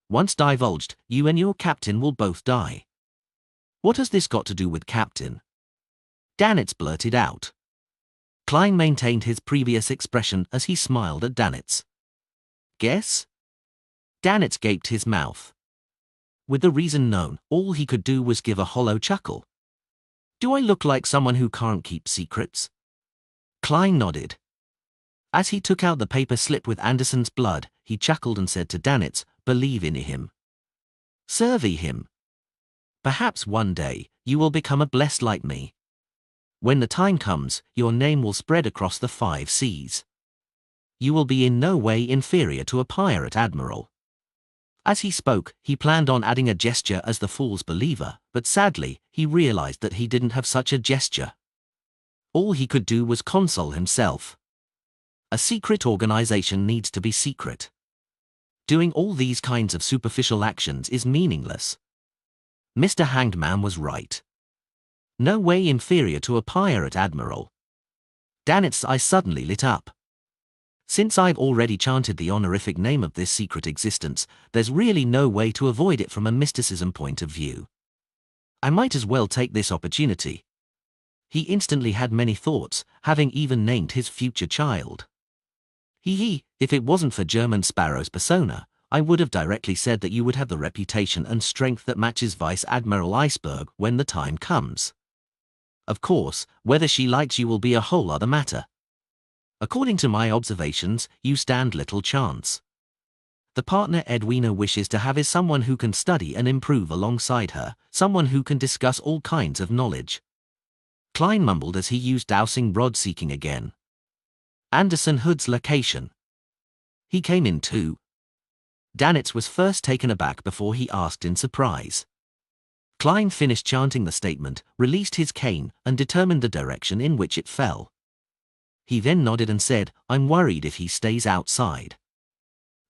Once divulged, you and your captain will both die." "What has this got to do with captain?" Danet blurted out. Klein maintained his previous expression as he smiled at Danet. "Guess?" Danet gaped his mouth. With the reason known, all he could do was give a hollow chuckle. "Do I look like someone who can't keep secrets?" Klein nodded. As he took out the paper slip with Anderson's blood, he chuckled and said to Danet, "Believe in him. Serve him. Perhaps one day, you will become a blessed like me." When the time comes, your name will spread across the 5 seas. You will be in no way inferior to a pirate admiral. As he spoke, he planned on adding a gesture as the fool's believer, but sadly, he realized that he didn't have such a gesture. All he could do was console himself. A secret organization needs to be secret. Doing all these kinds of superficial actions is meaningless. Mr. Hanged Man was right. No way inferior to a pirate admiral. Dannett's eyes suddenly lit up. Since I've already chanted the honorific name of this secret existence, there's really no way to avoid it from a mysticism point of view. I might as well take this opportunity. He instantly had many thoughts, having even named his future child. If it wasn't for German Sparrow's persona, I would have directly said that you would have the reputation and strength that matches Vice Admiral Iceberg when the time comes. Of course, whether she likes you will be a whole other matter. According to my observations, you stand little chance. The partner Edwina wishes to have is someone who can study and improve alongside her, someone who can discuss all kinds of knowledge. Klein mumbled as he used dowsing rod seeking again. Anderson Hood's location. He came in too. Dannitz was first taken aback before he asked in surprise. Klein finished chanting the statement, released his cane, and determined the direction in which it fell. He then nodded and said, "I'm worried if he stays outside."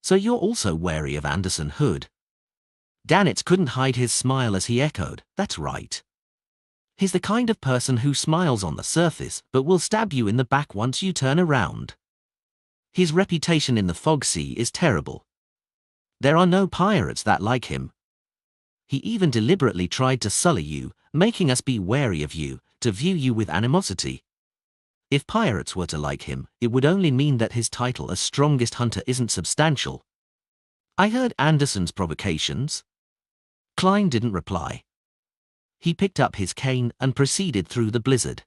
"So you're also wary of Anderson Hood?" Dannitz couldn't hide his smile as he echoed, "That's right. He's the kind of person who smiles on the surface but will stab you in the back once you turn around. His reputation in the Fog Sea is terrible. There are no pirates that like him. He even deliberately tried to sully you, making us be wary of you, to view you with animosity. If pirates were to like him, it would only mean that his title as strongest hunter isn't substantial." "I heard Anderson's provocations." Klein didn't reply. He picked up his cane and proceeded through the blizzard.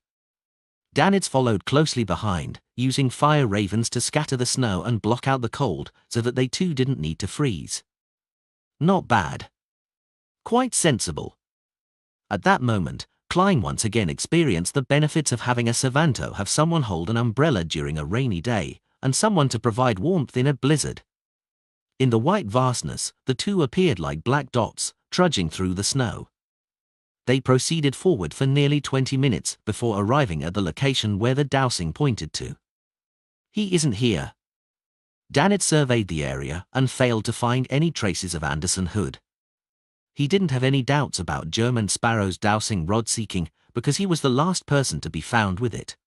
Dannitz followed closely behind, using fire ravens to scatter the snow and block out the cold so that they too didn't need to freeze. Not bad. Quite sensible. At that moment, Klein once again experienced the benefits of having a Savanto have someone hold an umbrella during a rainy day, and someone to provide warmth in a blizzard. In the white vastness, the two appeared like black dots, trudging through the snow. They proceeded forward for nearly 20 minutes before arriving at the location where the dowsing pointed to. "He isn't here." Dannitz surveyed the area and failed to find any traces of Anderson Hood. He didn't have any doubts about German Sparrow's dowsing rod seeking because he was the last person to be found with it.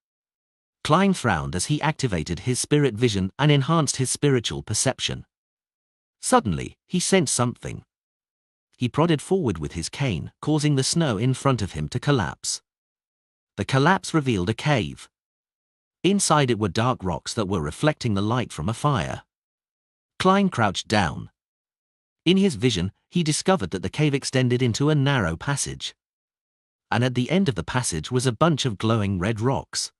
Klein frowned as he activated his spirit vision and enhanced his spiritual perception. Suddenly, he sensed something. He prodded forward with his cane, causing the snow in front of him to collapse. The collapse revealed a cave. Inside it were dark rocks that were reflecting the light from a fire. Klein crouched down. In his vision, he discovered that the cave extended into a narrow passage. And at the end of the passage was a bunch of glowing red rocks.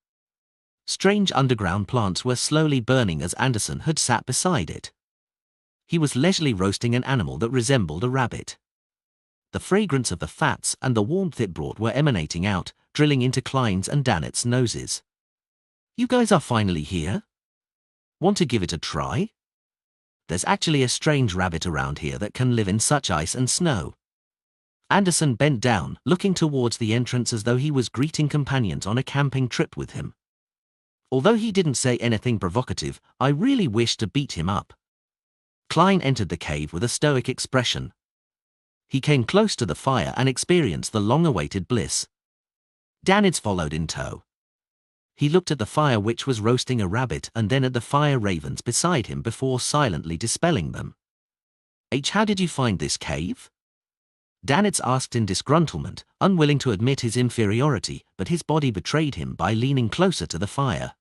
Strange underground plants were slowly burning as Anderson had sat beside it. He was leisurely roasting an animal that resembled a rabbit. The fragrance of the fats and the warmth it brought were emanating out, drilling into Klein's and Dannitz's noses. "You guys are finally here? Want to give it a try? There's actually a strange rabbit around here that can live in such ice and snow." Anderson bent down, looking towards the entrance as though he was greeting companions on a camping trip with him. Although he didn't say anything provocative, I really wished to beat him up. Klein entered the cave with a stoic expression. He came close to the fire and experienced the long-awaited bliss. Dannitz followed in tow. He looked at the fire which was roasting a rabbit and then at the fire ravens beside him before silently dispelling them. "How did you find this cave?" Dannitz asked in disgruntlement, unwilling to admit his inferiority, but his body betrayed him by leaning closer to the fire.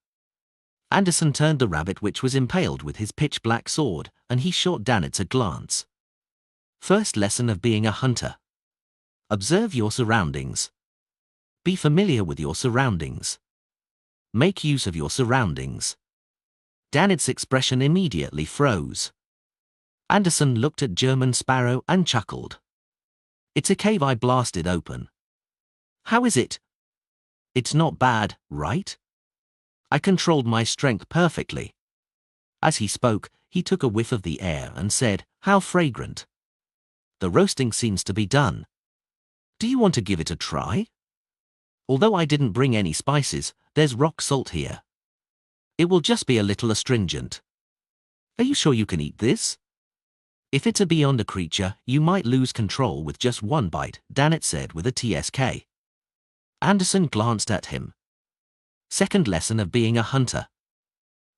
Anderson turned the rabbit which was impaled with his pitch-black sword, and he shot Dannitz a glance. First lesson of being a hunter. Observe your surroundings. Be familiar with your surroundings. Make use of your surroundings. Dannitz's expression immediately froze. Anderson looked at German Sparrow and chuckled. "It's a cave I blasted open." "How is it?" It's not bad, right? I controlled my strength perfectly. As he spoke, he took a whiff of the air and said, "How fragrant. The roasting seems to be done. Do you want to give it a try? Although I didn't bring any spices, there's rock salt here. It will just be a little astringent. Are you sure you can eat this? If it's a beyond a creature, you might lose control with just one bite," Dannett said with a TSK. Anderson glanced at him. Second lesson of being a hunter.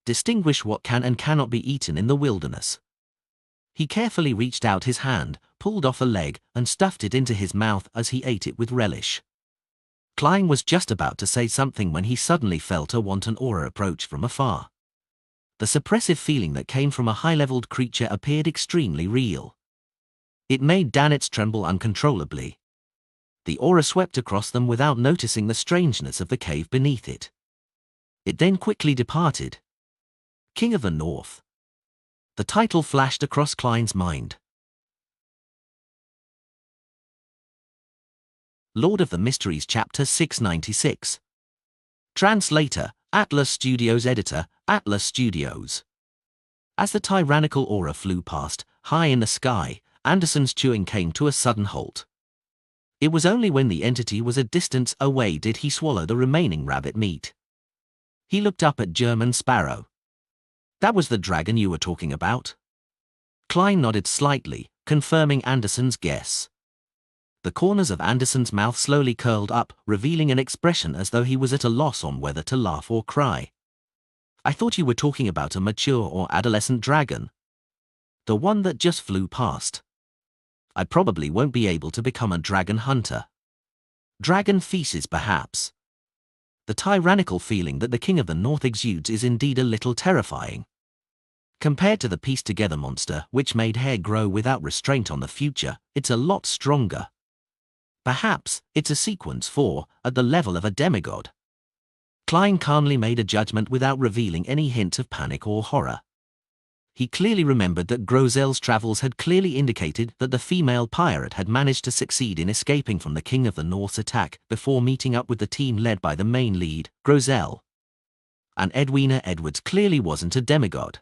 Distinguish what can and cannot be eaten in the wilderness. He carefully reached out his hand, pulled off a leg, and stuffed it into his mouth as he ate it with relish. Klein was just about to say something when he suddenly felt a wanton aura approach from afar. The suppressive feeling that came from a high-leveled creature appeared extremely real. It made Dannett tremble uncontrollably. The aura swept across them without noticing the strangeness of the cave beneath it. It then quickly departed. King of the North. The title flashed across Klein's mind. Lord of the Mysteries Chapter 696. Translator, Atlas Studios. Editor, Atlas Studios. As the tyrannical aura flew past, high in the sky, Anderson's chewing came to a sudden halt. It was only when the entity was a distance away did he swallow the remaining rabbit meat. He looked up at German Sparrow. "That was the dragon you were talking about?" Klein nodded slightly, confirming Anderson's guess. The corners of Anderson's mouth slowly curled up, revealing an expression as though he was at a loss on whether to laugh or cry. "I thought you were talking about a mature or adolescent dragon. The one that just flew past. I probably won't be able to become a dragon hunter. Dragon feces, perhaps." The tyrannical feeling that the King of the North exudes is indeed a little terrifying. Compared to the pieced-together monster which made hair grow without restraint on the future, it's a lot stronger. Perhaps it's a sequence 4, at the level of a demigod. Klein calmly made a judgment without revealing any hint of panic or horror. He clearly remembered that Grozel's travels had clearly indicated that the female pirate had managed to succeed in escaping from the King of the North's attack before meeting up with the team led by the main lead, Grozel. And Edwina Edwards clearly wasn't a demigod.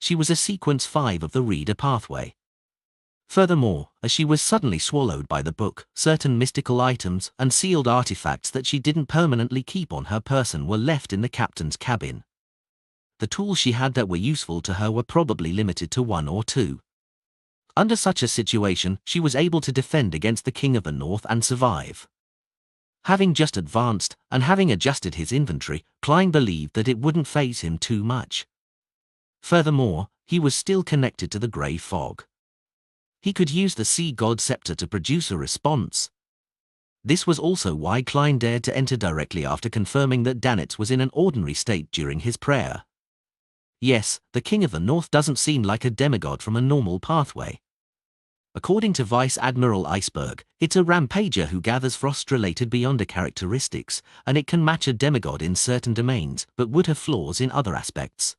She was a sequence 5 of the reader pathway. Furthermore, as she was suddenly swallowed by the book, certain mystical items and sealed artifacts that she didn't permanently keep on her person were left in the captain's cabin. The tools she had that were useful to her were probably limited to 1 or 2. Under such a situation, she was able to defend against the King of the North and survive. Having just advanced, and having adjusted his inventory, Klein believed that it wouldn't faze him too much. Furthermore, he was still connected to the grey fog. He could use the sea god scepter to produce a response. This was also why Klein dared to enter directly after confirming that Dannett was in an ordinary state during his prayer. Yes, the King of the North doesn't seem like a demigod from a normal pathway. According to Vice Admiral Iceberg, it's a rampager who gathers frost-related beyonder characteristics, and it can match a demigod in certain domains, but would have flaws in other aspects.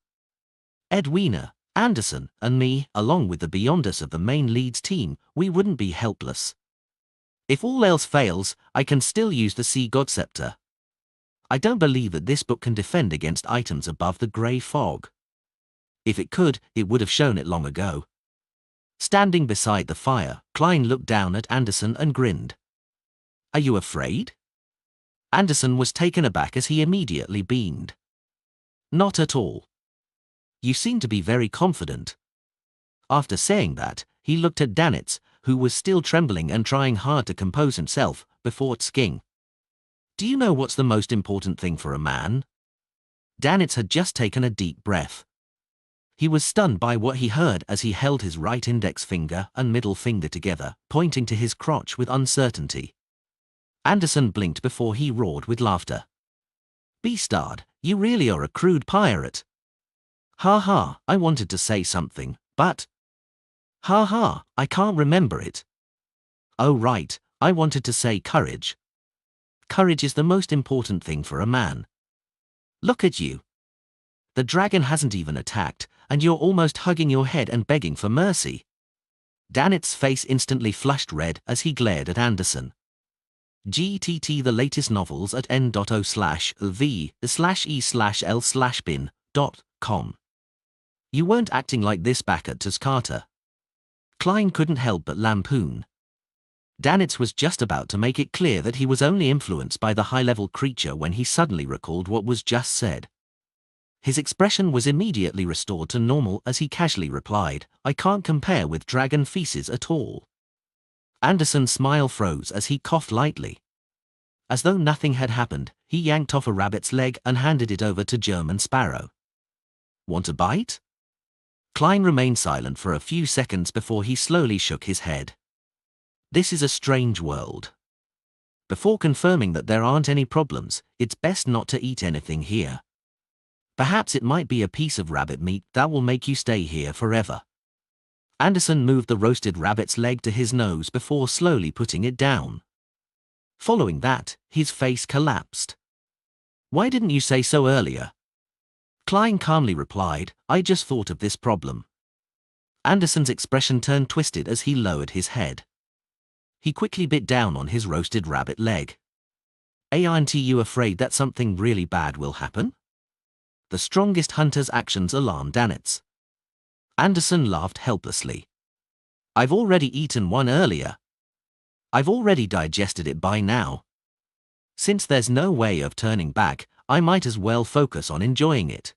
Edwina, Anderson, and me, along with the Beyonders of the main lead's team, we wouldn't be helpless. If all else fails, I can still use the Sea God Scepter. I don't believe that this book can defend against items above the grey fog. If it could, it would have shown it long ago. Standing beside the fire, Klein looked down at Anderson and grinned. "Are you afraid?" Anderson was taken aback as he immediately beamed. "Not at all. You seem to be very confident." After saying that, he looked at Dannett, who was still trembling and trying hard to compose himself, before asking, "Do you know what's the most important thing for a man?" Dannett had just taken a deep breath. He was stunned by what he heard as he held his right index finger and middle finger together, pointing to his crotch with uncertainty. Anderson blinked before he roared with laughter. "Beastard, you really are a crude pirate." "Ha ha, I wanted to say something, but..." "Ha ha, I can't remember it." "Oh right, I wanted to say courage. Courage is the most important thing for a man. Look at you. The dragon hasn't even attacked, and you're almost hugging your head and begging for mercy." Dannett's face instantly flushed red as he glared at Anderson. GTT the latest novels at n.o/v/e/l/bin.com. You weren't acting like this back at Tuscata. Klein couldn't help but lampoon. Danitz was just about to make it clear that he was only influenced by the high-level creature when he suddenly recalled what was just said. His expression was immediately restored to normal as he casually replied, "I can't compare with dragon feces at all." Anderson's smile froze as he coughed lightly. As though nothing had happened, he yanked off a rabbit's leg and handed it over to German Sparrow. "Want a bite?" Klein remained silent for a few seconds before he slowly shook his head. This is a strange world. Before confirming that there aren't any problems, it's best not to eat anything here. Perhaps it might be a piece of rabbit meat that will make you stay here forever. Anderson moved the roasted rabbit's leg to his nose before slowly putting it down. Following that, his face collapsed. "Why didn't you say so earlier?" Klein calmly replied, "I just thought of this problem." Anderson's expression turned twisted as he lowered his head. He quickly bit down on his roasted rabbit leg. "Aren't you afraid that something really bad will happen?" The strongest hunter's actions alarmed Danitz. Anderson laughed helplessly. "I've already eaten one earlier. I've already digested it by now. Since there's no way of turning back, I might as well focus on enjoying it."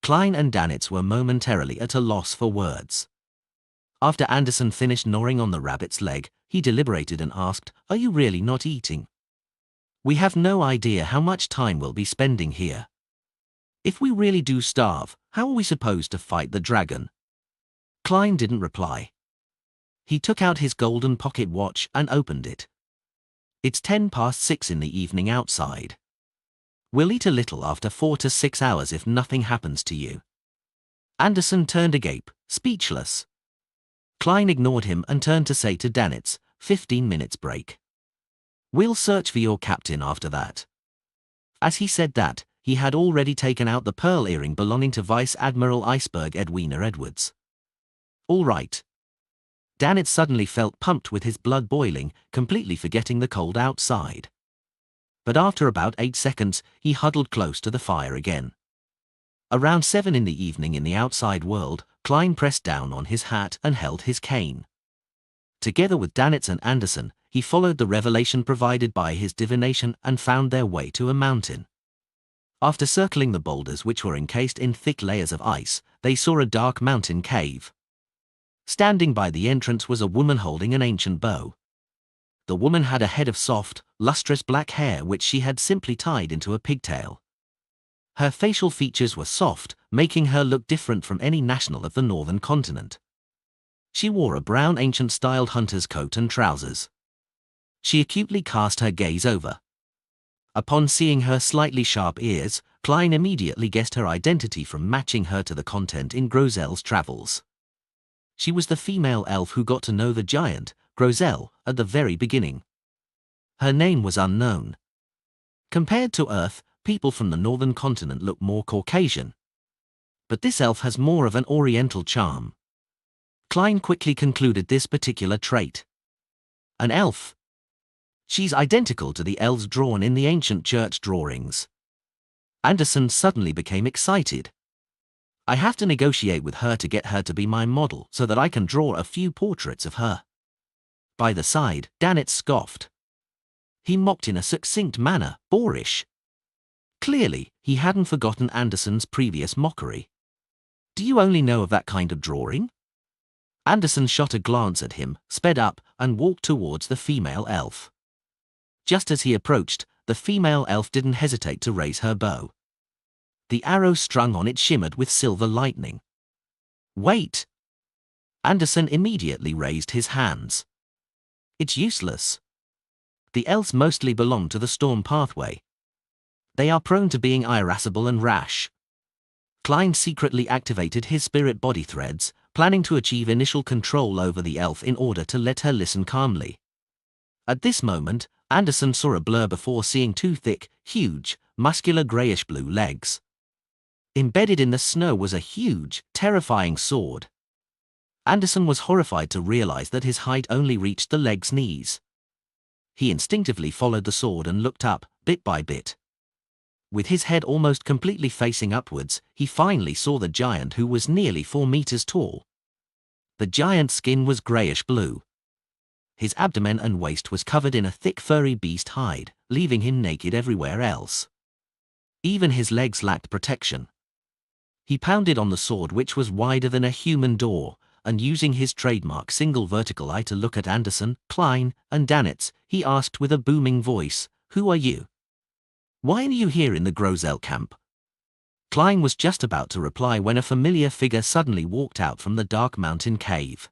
Klein and Danitz were momentarily at a loss for words. After Anderson finished gnawing on the rabbit's leg, he deliberated and asked, "Are you really not eating? We have no idea how much time we'll be spending here. If we really do starve, how are we supposed to fight the dragon?" Klein didn't reply. He took out his golden pocket watch and opened it. "It's 6:10 in the evening outside. We'll eat a little after 4 to 6 hours if nothing happens to you." Anderson turned agape, speechless. Klein ignored him and turned to say to Danitz, 15 minutes break. We'll search for your captain after that." As he said that, he had already taken out the pearl earring belonging to Vice Admiral Iceberg Edwina Edwards. "All right." Danitz suddenly felt pumped with his blood boiling, completely forgetting the cold outside. But after about 8 seconds, he huddled close to the fire again. Around 7 in the evening in the outside world, Klein pressed down on his hat and held his cane. Together with Danitz and Anderson, he followed the revelation provided by his divination and found their way to a mountain. After circling the boulders which were encased in thick layers of ice, they saw a dark mountain cave. Standing by the entrance was a woman holding an ancient bow. The woman had a head of soft, lustrous black hair which she had simply tied into a pigtail. Her facial features were soft, making her look different from any national of the northern continent. She wore a brown ancient-styled hunter's coat and trousers. She acutely cast her gaze over. Upon seeing her slightly sharp ears, Klein immediately guessed her identity from matching her to the content in Grozel's travels. She was the female elf who got to know the giant, Grozel, at the very beginning. Her name was unknown. Compared to Earth, people from the northern continent look more Caucasian. But this elf has more of an oriental charm. Klein quickly concluded this particular trait. An elf. She's identical to the elves drawn in the ancient church drawings. Anderson suddenly became excited. "I have to negotiate with her to get her to be my model so that I can draw a few portraits of her." By the side, Danitz scoffed. He mocked in a succinct manner, boorish. Clearly, he hadn't forgotten Anderson's previous mockery. "Do you only know of that kind of drawing?" Anderson shot a glance at him, sped up, and walked towards the female elf. Just as he approached, the female elf didn't hesitate to raise her bow. The arrow strung on it shimmered with silver lightning. "Wait!" Anderson immediately raised his hands. "It's useless. The elves mostly belong to the storm pathway. They are prone to being irascible and rash." Klein secretly activated his spirit body threads, planning to achieve initial control over the elf in order to let her listen calmly. At this moment, Anderson saw a blur before seeing 2 thick, huge, muscular grayish-blue legs. Embedded in the snow was a huge, terrifying sword. Anderson was horrified to realize that his height only reached the leg's knees. He instinctively followed the sword and looked up, bit by bit. With his head almost completely facing upwards, he finally saw the giant, who was nearly 4 meters tall. The giant's skin was grayish-blue. His abdomen and waist was covered in a thick furry beast hide, leaving him naked everywhere else. Even his legs lacked protection. He pounded on the sword, which was wider than a human door, and using his trademark single vertical eye to look at Anderson, Klein, and Danitz, he asked with a booming voice, "Who are you? Why are you here in the Grosel camp?" Klein was just about to reply when a familiar figure suddenly walked out from the dark mountain cave.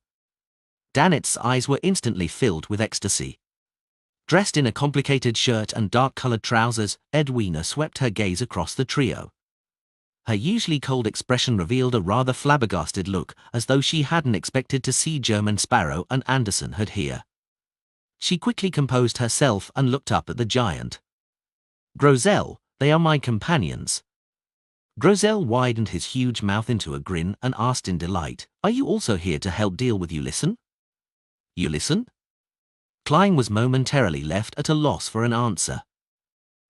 Danitz's eyes were instantly filled with ecstasy. Dressed in a complicated shirt and dark-colored trousers, Edwina swept her gaze across the trio. Her usually cold expression revealed a rather flabbergasted look, as though she hadn't expected to see German Sparrow and Anderson had here. She quickly composed herself and looked up at the giant. "Grosel, they are my companions." Grosel widened his huge mouth into a grin and asked in delight, "Are you also here to help deal with Ulysses?" "Ulysses?" Klein was momentarily left at a loss for an answer.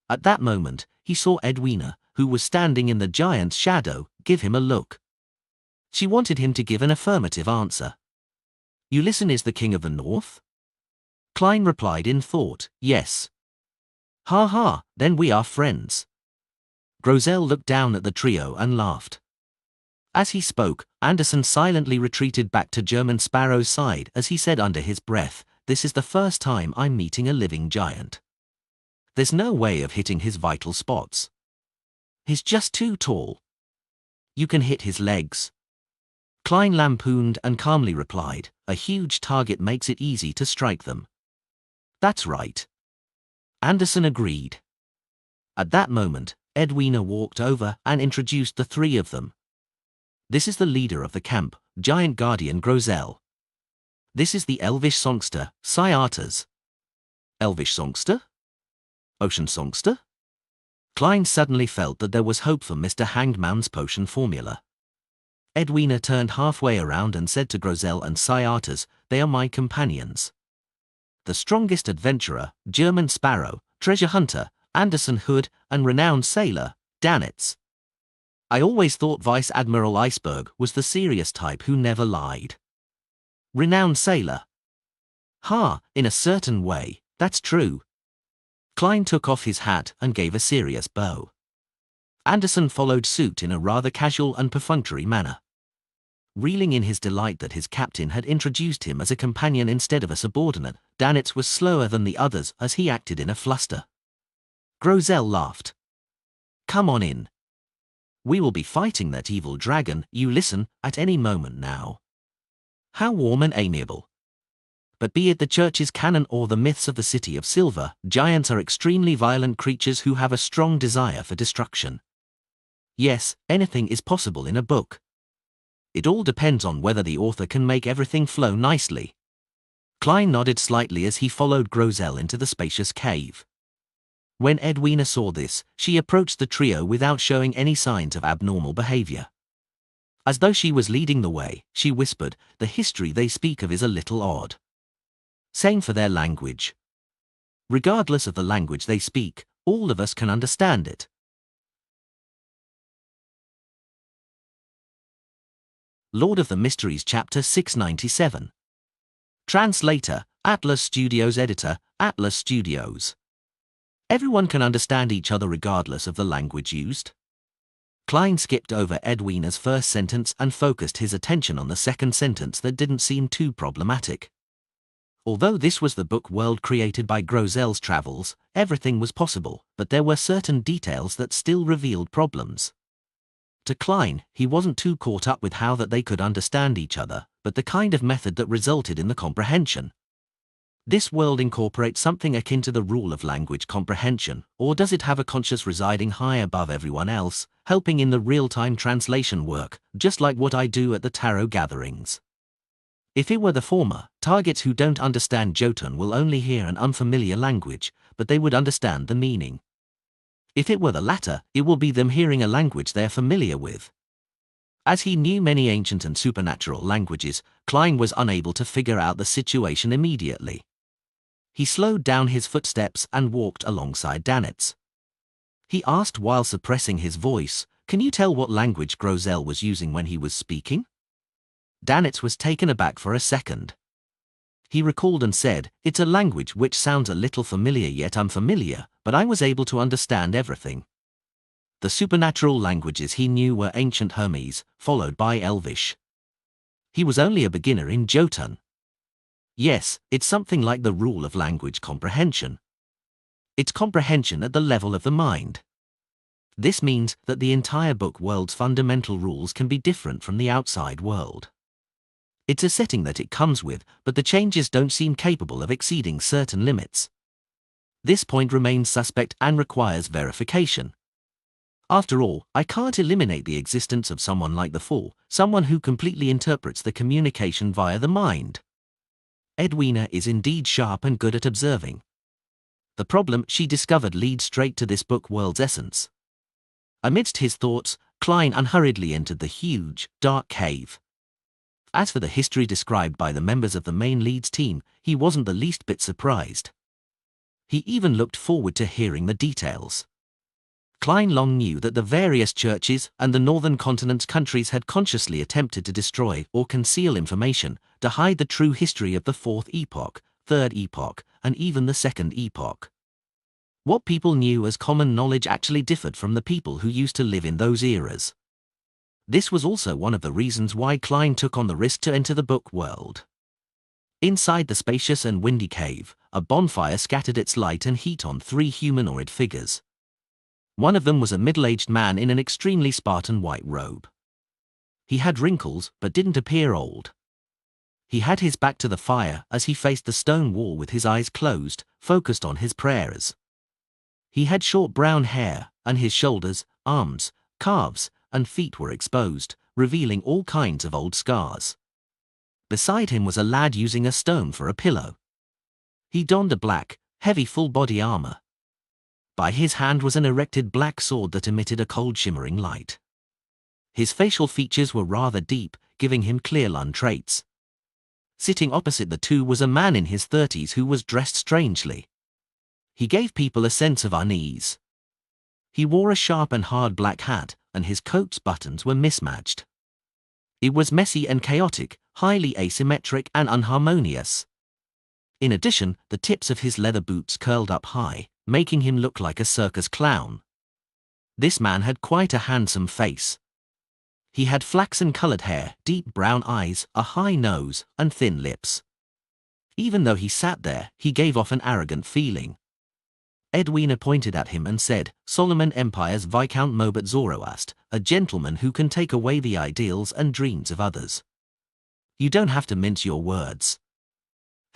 At that moment, he saw Edwina, who was standing in the giant's shadow, give him a look. She wanted him to give an affirmative answer. "Ulysses is the king of the north?" Klein replied in thought, "Yes." "Ha ha, then we are friends." Grosel looked down at the trio and laughed. As he spoke, Anderson silently retreated back to German Sparrow's side as he said under his breath, "This is the first time I'm meeting a living giant. There's no way of hitting his vital spots. He's just too tall. You can hit his legs." Klein lampooned and calmly replied, "A huge target makes it easy to strike them." "That's right." Anderson agreed. At that moment, Edwina walked over and introduced the three of them. "This is the leader of the camp, Giant Guardian Grosel. This is the elvish songster, Syatas." "Elvish songster? Ocean songster?" Klein suddenly felt that there was hope for Mr. Hangman's potion formula. Edwina turned halfway around and said to Grosel and Syatas, "They are my companions. The strongest adventurer, German Sparrow, treasure hunter, Anderson Hood, and renowned sailor, Danitz. I always thought Vice Admiral Iceberg was the serious type who never lied." "Renowned sailor? Ha, in a certain way, that's true." Klein took off his hat and gave a serious bow. Anderson followed suit in a rather casual and perfunctory manner. Reeling in his delight that his captain had introduced him as a companion instead of a subordinate, Danitz was slower than the others as he acted in a fluster. Grosel laughed. "Come on in. We will be fighting that evil dragon, Ulysses, at any moment now. How warm and amiable. But be it the church's canon or the myths of the City of Silver, giants are extremely violent creatures who have a strong desire for destruction. Yes, anything is possible in a book. It all depends on whether the author can make everything flow nicely." Klein nodded slightly as he followed Grosel into the spacious cave. When Edwina saw this, she approached the trio without showing any signs of abnormal behavior. As though she was leading the way, she whispered, "The history they speak of is a little odd. Same for their language. Regardless of the language they speak, all of us can understand it." Lord of the Mysteries Chapter 697. Translator, Atlas Studios. Editor, Atlas Studios. Everyone can understand each other regardless of the language used. Klein skipped over Edwina's first sentence and focused his attention on the second sentence that didn't seem too problematic. Although this was the book world created by Grosel's travels, everything was possible, but there were certain details that still revealed problems. To Klein, he wasn't too caught up with how that they could understand each other, but the kind of method that resulted in the comprehension. This world incorporates something akin to the rule of language comprehension, or does it have a conscious residing high above everyone else, helping in the real-time translation work, just like what I do at the tarot gatherings? If it were the former, targets who don't understand Jotun will only hear an unfamiliar language, but they would understand the meaning. If it were the latter, it will be them hearing a language they're familiar with. As he knew many ancient and supernatural languages, Klein was unable to figure out the situation immediately. He slowed down his footsteps and walked alongside Danitz. He asked while suppressing his voice, "Can you tell what language Grosel was using when he was speaking?" Danitz was taken aback for a second. He recalled and said, "It's a language which sounds a little familiar yet unfamiliar, but I was able to understand everything." The supernatural languages he knew were ancient Hermes, followed by Elvish. He was only a beginner in Jotun. Yes, it's something like the rule of language comprehension. It's comprehension at the level of the mind. This means that the entire book world's fundamental rules can be different from the outside world. It's a setting that it comes with, but the changes don't seem capable of exceeding certain limits. This point remains suspect and requires verification. After all, I can't eliminate the existence of someone like the Fool, someone who completely interprets the communication via the mind. Edwina is indeed sharp and good at observing. The problem she discovered leads straight to this book world's essence. Amidst his thoughts, Klein unhurriedly entered the huge, dark cave. As for the history described by the members of the main lead's team, he wasn't the least bit surprised. He even looked forward to hearing the details. Klein long knew that the various churches and the northern continent's countries had consciously attempted to destroy or conceal information to hide the true history of the Fourth Epoch, Third Epoch, and even the Second Epoch. What people knew as common knowledge actually differed from the people who used to live in those eras. This was also one of the reasons why Klein took on the risk to enter the book world. Inside the spacious and windy cave, a bonfire scattered its light and heat on three humanoid figures. One of them was a middle-aged man in an extremely Spartan white robe. He had wrinkles, but didn't appear old. He had his back to the fire as he faced the stone wall with his eyes closed, focused on his prayers. He had short brown hair, and his shoulders, arms, calves, and feet were exposed, revealing all kinds of old scars. Beside him was a lad using a stone for a pillow. He donned a black, heavy full-body armor. By his hand was an erected black sword that emitted a cold shimmering light. His facial features were rather deep, giving him clear Lun traits. Sitting opposite the two was a man in his 30s who was dressed strangely. He gave people a sense of unease. He wore a sharp and hard black hat, and his coat's buttons were mismatched. It was messy and chaotic, highly asymmetric and unharmonious. In addition, the tips of his leather boots curled up high, making him look like a circus clown. This man had quite a handsome face. He had flaxen-colored hair, deep brown eyes, a high nose, and thin lips. Even though he sat there, he gave off an arrogant feeling. Edwina pointed at him and said, "Solomon Empire's Viscount Mobert Zoroast, a gentleman who can take away the ideals and dreams of others. You don't have to mince your words."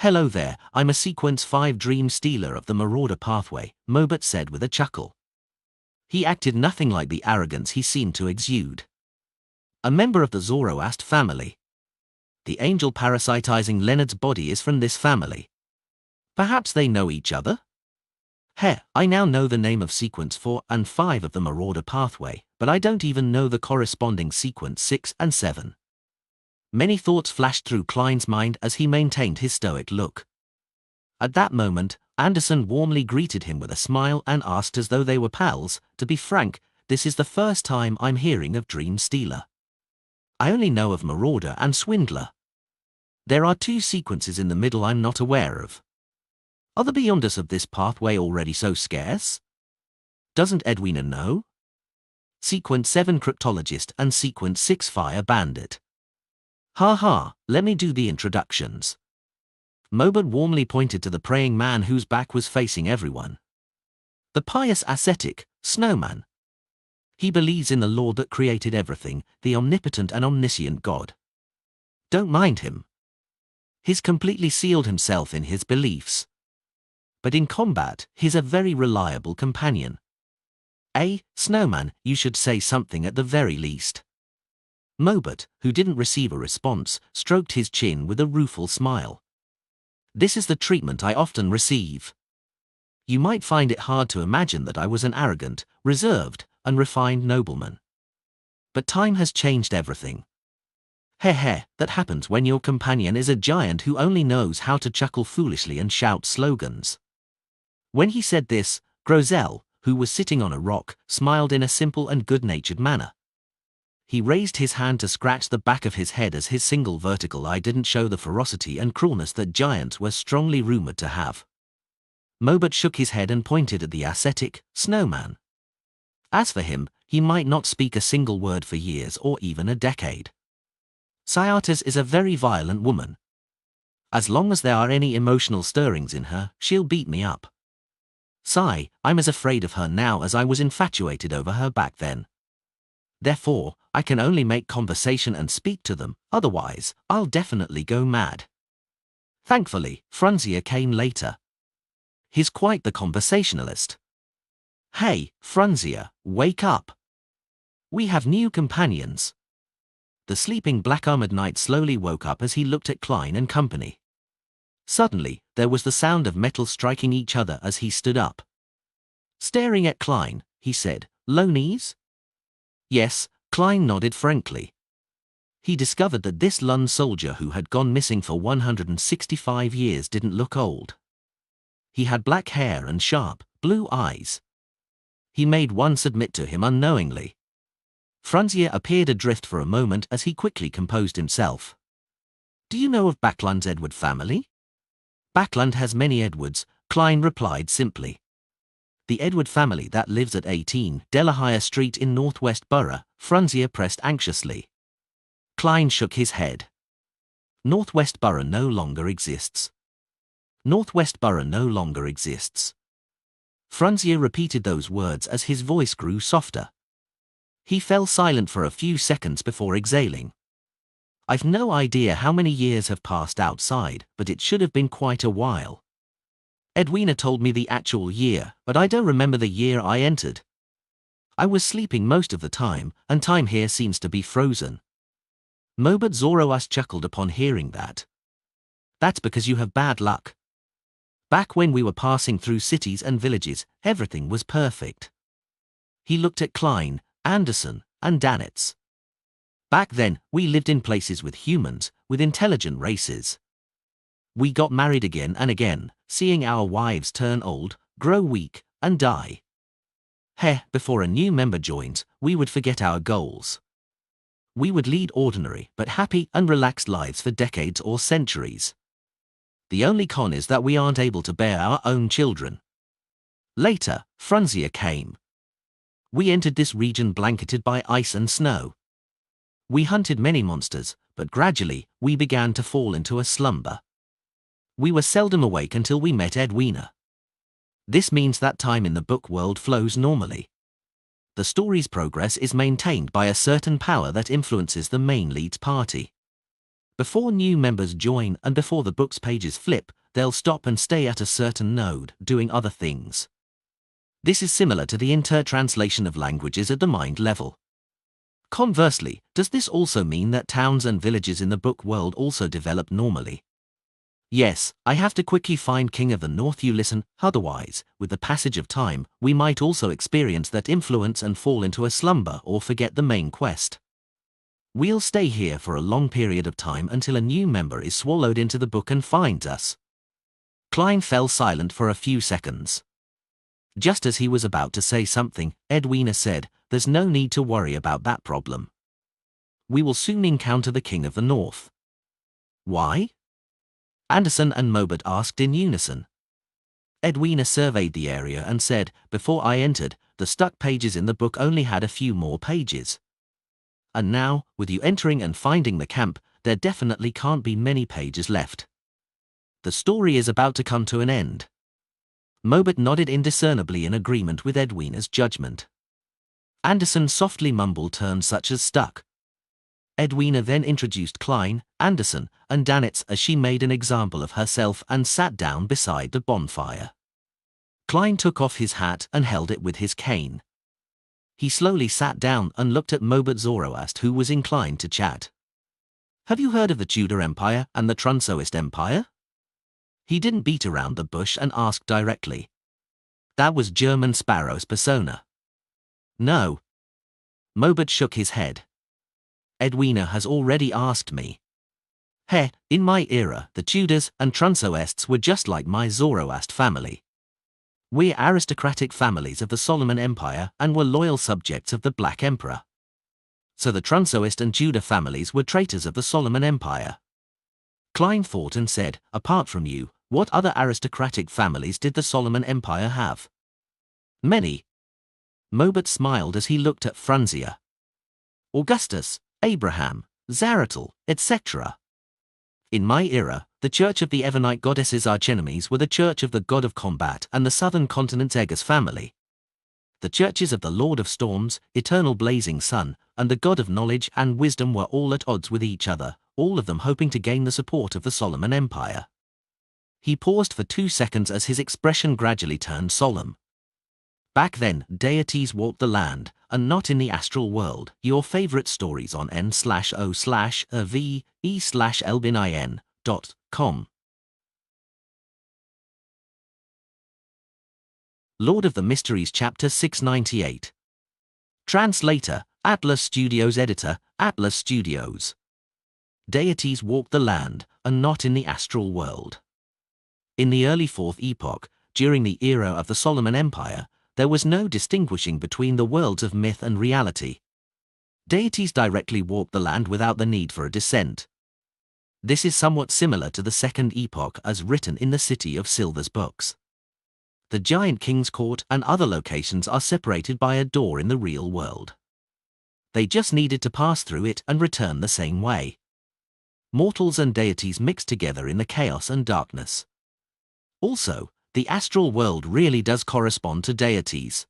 "Hello there, I'm a Sequence 5 Dream Stealer of the Marauder Pathway," Mobert said with a chuckle. He acted nothing like the arrogance he seemed to exude. "A member of the Zoroast family. The angel parasitizing Leonard's body is from this family. Perhaps they know each other? I now know the name of Sequence 4 and 5 of the Marauder Pathway, but I don't even know the corresponding Sequence 6 and 7. Many thoughts flashed through Klein's mind as he maintained his stoic look. At that moment, Anderson warmly greeted him with a smile and asked as though they were pals, "To be frank, this is the first time I'm hearing of Dream Stealer. I only know of Marauder and Swindler. There are 2 sequences in the middle I'm not aware of. Are the beyonders of this pathway already so scarce? Doesn't Edwina know? Sequence 7 Cryptologist and Sequence 6 Fire Bandit. Let me do the introductions." Mobert warmly pointed to the praying man whose back was facing everyone. "The pious ascetic, Snowman. He believes in the Lord that created everything, the omnipotent and omniscient God. Don't mind him. He's completely sealed himself in his beliefs. But in combat, he's a very reliable companion. Snowman, you should say something at the very least." Mobert, who didn't receive a response, stroked his chin with a rueful smile. "This is the treatment I often receive. You might find it hard to imagine that I was an arrogant, reserved, and refined nobleman. But time has changed everything. Heh, that happens when your companion is a giant who only knows how to chuckle foolishly and shout slogans. When he said this, Grozel, who was sitting on a rock, smiled in a simple and good-natured manner. He raised his hand to scratch the back of his head as his single vertical eye didn't show the ferocity and cruelness that giants were strongly rumored to have. Mobert shook his head and pointed at the ascetic snowman. As for him, he might not speak a single word for years or even a decade. Cyatis is a very violent woman. As long as there are any emotional stirrings in her, she'll beat me up. I'm as afraid of her now as I was infatuated over her back then. Therefore, I can only make conversation and speak to them, otherwise, I'll definitely go mad. Thankfully, Frunzier came later. He's quite the conversationalist. Hey, Frunzier, wake up. We have new companions. The sleeping black-armored knight slowly woke up as he looked at Klein and company. Suddenly, there was the sound of metal striking each other as he stood up. Staring at Klein, he said, "Low knees?" Yes, Klein nodded frankly. He discovered that this Lund soldier who had gone missing for 165 years didn't look old. He had black hair and sharp, blue eyes. He made one submit to him unknowingly. Frunzier appeared adrift for a moment as he quickly composed himself. "Do you know of Backlund's Edward family?" "Backlund has many Edwards," Klein replied simply. "The Edward family that lives at 18 Delahire Street in Northwest Borough," Frunzier pressed anxiously. Klein shook his head. "Northwest Borough no longer exists. Northwest Borough no longer exists." Frunzier repeated those words as his voice grew softer. He fell silent for a few seconds before exhaling. "I've no idea how many years have passed outside, but it should have been quite a while. Edwina told me the actual year, but I don't remember the year I entered. I was sleeping most of the time, and time here seems to be frozen." Mobert Zoroast chuckled upon hearing that. "That's because you have bad luck. Back when we were passing through cities and villages, everything was perfect." He looked at Klein, Anderson, and Danitz. "Back then, we lived in places with humans, with intelligent races. We got married again and again, seeing our wives turn old, grow weak, and die. Before a new member joins, we would forget our goals. We would lead ordinary but happy and relaxed lives for decades or centuries. The only con is that we aren't able to bear our own children." Later, Frunzier came. "We entered this region blanketed by ice and snow. We hunted many monsters, but gradually, we began to fall into a slumber. We were seldom awake until we met Edwina. This means that time in the book world flows normally. The story's progress is maintained by a certain power that influences the main lead's party. Before new members join and before the book's pages flip, they'll stop and stay at a certain node, doing other things. This is similar to the intertranslation of languages at the mind level. Conversely, does this also mean that towns and villages in the book world also develop normally? Yes, I have to quickly find King of the North. You listen, otherwise, with the passage of time, we might also experience that influence and fall into a slumber or forget the main quest. We'll stay here for a long period of time until a new member is swallowed into the book and finds us." Klein fell silent for a few seconds. Just as he was about to say something, Edwina said, "There's no need to worry about that problem. We will soon encounter the King of the North." "Why?" Anderson and Mobert asked in unison. Edwina surveyed the area and said, "Before I entered, the stuck pages in the book only had a few more pages. And now, with you entering and finding the camp, there definitely can't be many pages left. The story is about to come to an end." Mobert nodded indiscernibly in agreement with Edwina's judgment. Anderson softly mumbled terms such as stuck. Edwina then introduced Klein, Anderson, and Danitz as she made an example of herself and sat down beside the bonfire. Klein took off his hat and held it with his cane. He slowly sat down and looked at Mobert Zoroast, who was inclined to chat. "Have you heard of the Tudor Empire and the Trunsoist Empire?" He didn't beat around the bush and asked directly. That was German Sparrow's persona. "No." Mobert shook his head. Edwina has already asked me. In my era, the Tudors and Trunsoests were just like my Zoroast family. We're aristocratic families of the Solomon Empire and were loyal subjects of the Black Emperor. So the Trunsoest and Judah families were traitors of the Solomon Empire. Klein thought and said, apart from you, what other aristocratic families did the Solomon Empire have? Many. Mobert smiled as he looked at Franzia. Augustus, Abraham, Zaratul, etc. In my era, the Church of the Evernite goddesses archenemies were the Church of the God of Combat and the Southern Continent's Aegis family. The churches of the Lord of Storms, Eternal Blazing Sun, and the God of Knowledge and Wisdom were all at odds with each other, all of them hoping to gain the support of the Solomon Empire. He paused for 2 seconds as his expression gradually turned solemn. Back then, deities walked the land, and not in the astral world. Your favorite stories on n/o/ve/elbinin.com. Lord of the Mysteries Chapter 698. Translator, Atlas Studios. Editor, Atlas Studios. Deities walked the land, and not in the astral world. In the early 4th epoch, during the era of the Solomon Empire, there was no distinguishing between the worlds of myth and reality. Deities directly walked the land without the need for a descent. This is somewhat similar to the 2nd epoch as written in the City of Silver's books. The giant king's court and other locations are separated by a door in the real world. They just needed to pass through it and return the same way. Mortals and deities mixed together in the chaos and darkness. Also, the astral world really does correspond to deities.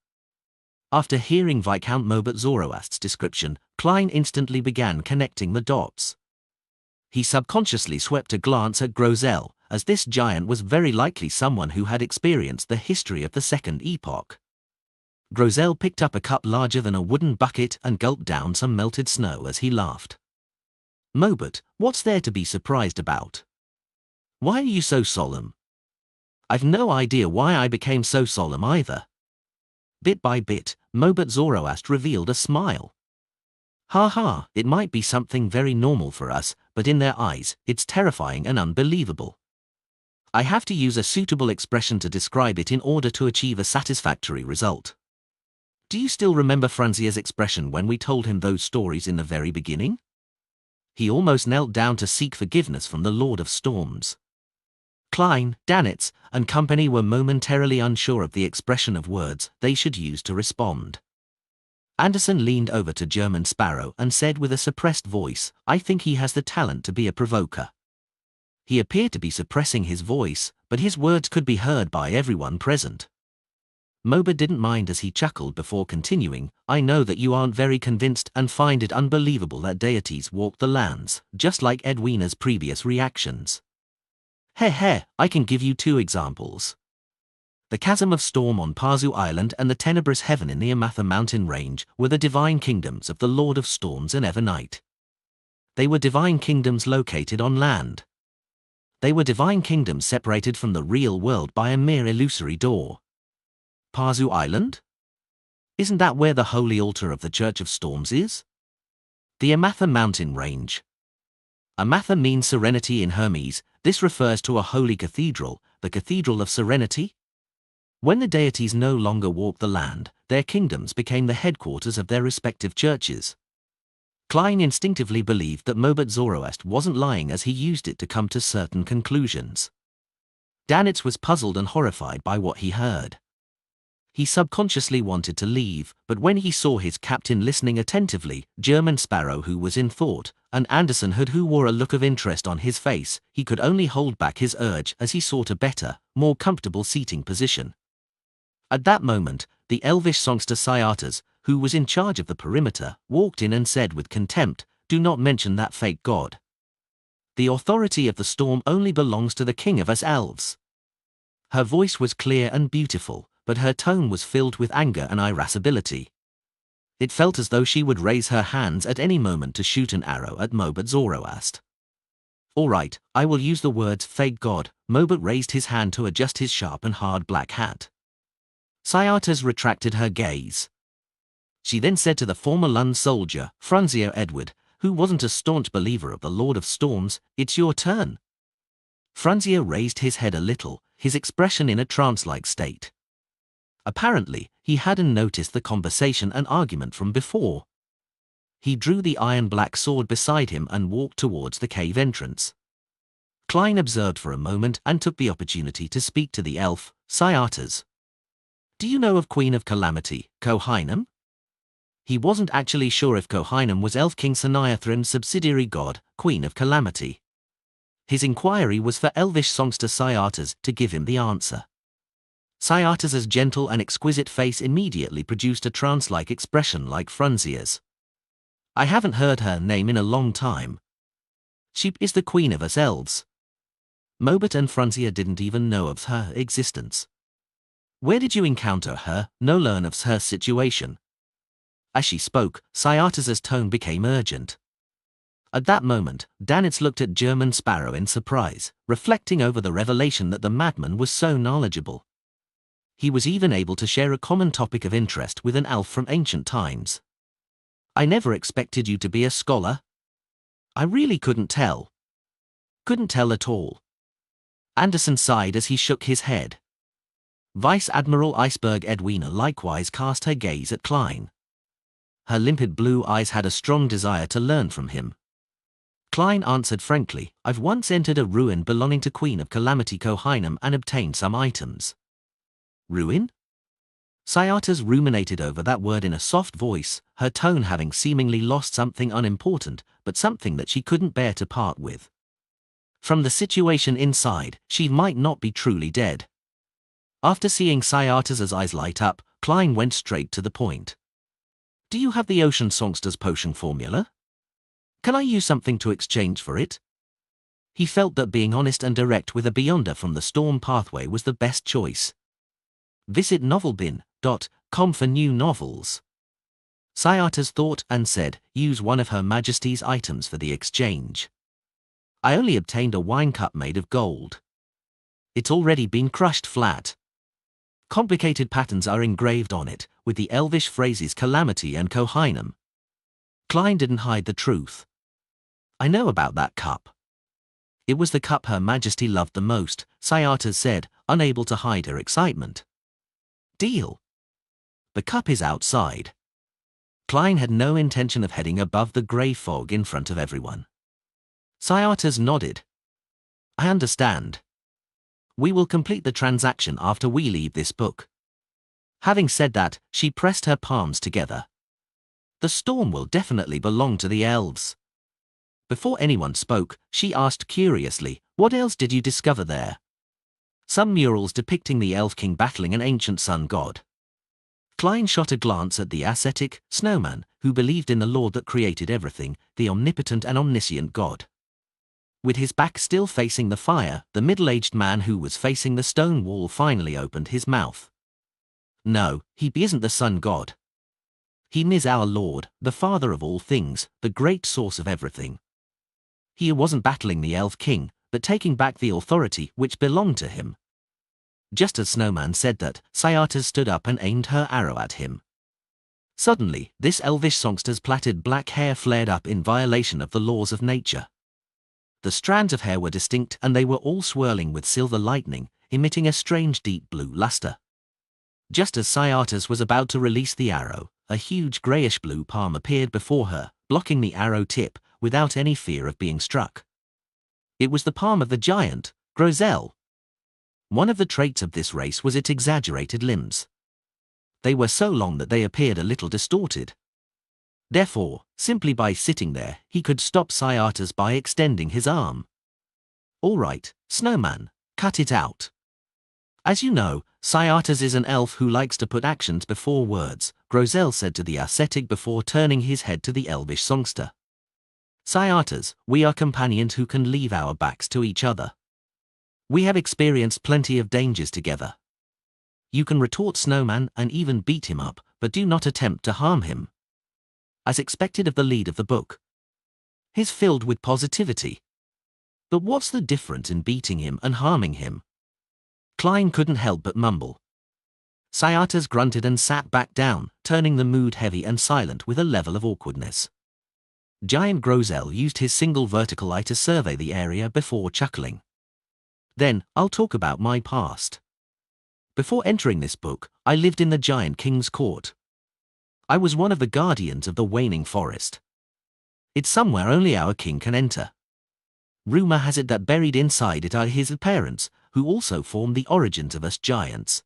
After hearing Viscount Mobert Zoroast's description, Klein instantly began connecting the dots. He subconsciously swept a glance at Grosel, as this giant was very likely someone who had experienced the history of the 2nd epoch. Grosel picked up a cup larger than a wooden bucket and gulped down some melted snow as he laughed. Mobert, what's there to be surprised about? Why are you so solemn? I've no idea why I became so solemn either. Bit by bit, Mobert Zoroast revealed a smile. Ha, it might be something very normal for us, but in their eyes, it's terrifying and unbelievable. I have to use a suitable expression to describe it in order to achieve a satisfactory result. Do you still remember Franzia's expression when we told him those stories in the very beginning? He almost knelt down to seek forgiveness from the Lord of Storms. Klein, Danitz, and company were momentarily unsure of the expression of words they should use to respond. Anderson leaned over to German Sparrow and said with a suppressed voice, I think he has the talent to be a provoker. He appeared to be suppressing his voice, but his words could be heard by everyone present. Mobert didn't mind as he chuckled before continuing, I know that you aren't very convinced and find it unbelievable that deities walk the lands, just like Edwina's previous reactions. I can give you 2 examples. The Chasm of Storm on Pazu Island and the Tenebrous Heaven in the Amatha mountain range were the divine kingdoms of the Lord of Storms and Evernight. They were divine kingdoms located on land. They were divine kingdoms separated from the real world by a mere illusory door. Pazu Island? Isn't that where the holy altar of the Church of Storms is? The Amatha mountain range. Amatha means serenity in Hermes. This refers to a holy cathedral, the Cathedral of Serenity. When the deities no longer walked the land, their kingdoms became the headquarters of their respective churches. Klein instinctively believed that Mobert Zoroast wasn't lying as he used it to come to certain conclusions. Danitz was puzzled and horrified by what he heard. He subconsciously wanted to leave, but when he saw his captain listening attentively, German Sparrow who was in thought, and Anderson Hood who wore a look of interest on his face, he could only hold back his urge as he sought a better, more comfortable seating position. At that moment, the elvish songster Syatas, who was in charge of the perimeter, walked in and said with contempt, do not mention that fake god. The authority of the storm only belongs to the king of us elves. Her voice was clear and beautiful, but her tone was filled with anger and irascibility. It felt as though she would raise her hands at any moment to shoot an arrow at Mobert Zoroast. All right, I will use the words fake god. Mobert raised his hand to adjust his sharp and hard black hat. Syatas retracted her gaze. She then said to the former Lund soldier, Franzia Edward, who wasn't a staunch believer of the Lord of Storms, it's your turn. Franzia raised his head a little, his expression in a trance-like state. Apparently, he hadn't noticed the conversation and argument from before. He drew the iron-black sword beside him and walked towards the cave entrance. Klein observed for a moment and took the opportunity to speak to the elf, Cyatas. Do you know of Queen of Calamity, Kohainam? He wasn't actually sure if Kohainam was Elf King Saniathrim's subsidiary god, Queen of Calamity. His inquiry was for elvish songster Cyatas to give him the answer. Cyatas's gentle and exquisite face immediately produced a trance-like expression like Franzia's. I haven't heard her name in a long time. She is the queen of us elves. Mobert and Franzia didn't even know of her existence. Where did you encounter her? No learn of her situation. As she spoke, Cyatas's tone became urgent. At that moment, Danitz looked at German Sparrow in surprise, reflecting over the revelation that the madman was so knowledgeable. He was even able to share a common topic of interest with an elf from ancient times. I never expected you to be a scholar. I really couldn't tell. Couldn't tell at all. Anderson sighed as he shook his head. Vice Admiral Iceberg Edwina likewise cast her gaze at Klein. Her limpid blue eyes had a strong desire to learn from him. Klein answered frankly, I've once entered a ruin belonging to Queen of Calamity Kohainam and obtained some items. Ruin? Cyatas ruminated over that word in a soft voice, her tone having seemingly lost something unimportant, but something that she couldn't bear to part with. From the situation inside, she might not be truly dead. After seeing Cyatas's eyes light up, Klein went straight to the point. Do you have the Ocean Songster's potion formula? Can I use something to exchange for it? He felt that being honest and direct with a Beyonder from the Storm Pathway was the best choice. Visit novelbin.com for new novels. Cyatas thought and said, use one of Her Majesty's items for the exchange. I only obtained a wine cup made of gold. It's already been crushed flat. Complicated patterns are engraved on it, with the elvish phrases Calamity and Kohainam. Klein didn't hide the truth. I know about that cup. It was the cup Her Majesty loved the most, Cyatas said, unable to hide her excitement. Deal. The cup is outside. Klein had no intention of heading above the grey fog in front of everyone. Cyatas nodded. I understand. We will complete the transaction after we leave this book. Having said that, she pressed her palms together. The storm will definitely belong to the elves. Before anyone spoke, she asked curiously, what else did you discover there? Some murals depicting the Elf King battling an ancient sun god. Klein shot a glance at the ascetic, snowman, who believed in the Lord that created everything, the omnipotent and omniscient God. With his back still facing the fire, the middle-aged man who was facing the stone wall finally opened his mouth. No, he isn't the sun god. He is our Lord, the Father of all things, the great source of everything. He wasn't battling the Elf King, but taking back the authority which belonged to him. Just as Snowman said that, Cyatas stood up and aimed her arrow at him. Suddenly, this elvish songster's plaited black hair flared up in violation of the laws of nature. The strands of hair were distinct and they were all swirling with silver lightning, emitting a strange deep blue luster. Just as Cyatas was about to release the arrow, a huge greyish-blue palm appeared before her, blocking the arrow tip, without any fear of being struck. It was the palm of the giant, Grozel. One of the traits of this race was its exaggerated limbs. They were so long that they appeared a little distorted. Therefore, simply by sitting there, he could stop Cyatas by extending his arm. All right, Snowman, cut it out. As you know, Cyatas is an elf who likes to put actions before words, Grozel said to the ascetic before turning his head to the elvish songster. Cyatas, we are companions who can leave our backs to each other. We have experienced plenty of dangers together. You can retort Snowman and even beat him up, but do not attempt to harm him. As expected of the lead of the book. He's filled with positivity. But what's the difference in beating him and harming him? Klein couldn't help but mumble. Cyatas grunted and sat back down, turning the mood heavy and silent with a level of awkwardness. Giant Grozel used his single vertical eye to survey the area before chuckling. Then, I'll talk about my past. Before entering this book, I lived in the Giant King's court. I was one of the guardians of the waning forest. It's somewhere only our king can enter. Rumor has it that buried inside it are his parents, who also form the origins of us giants.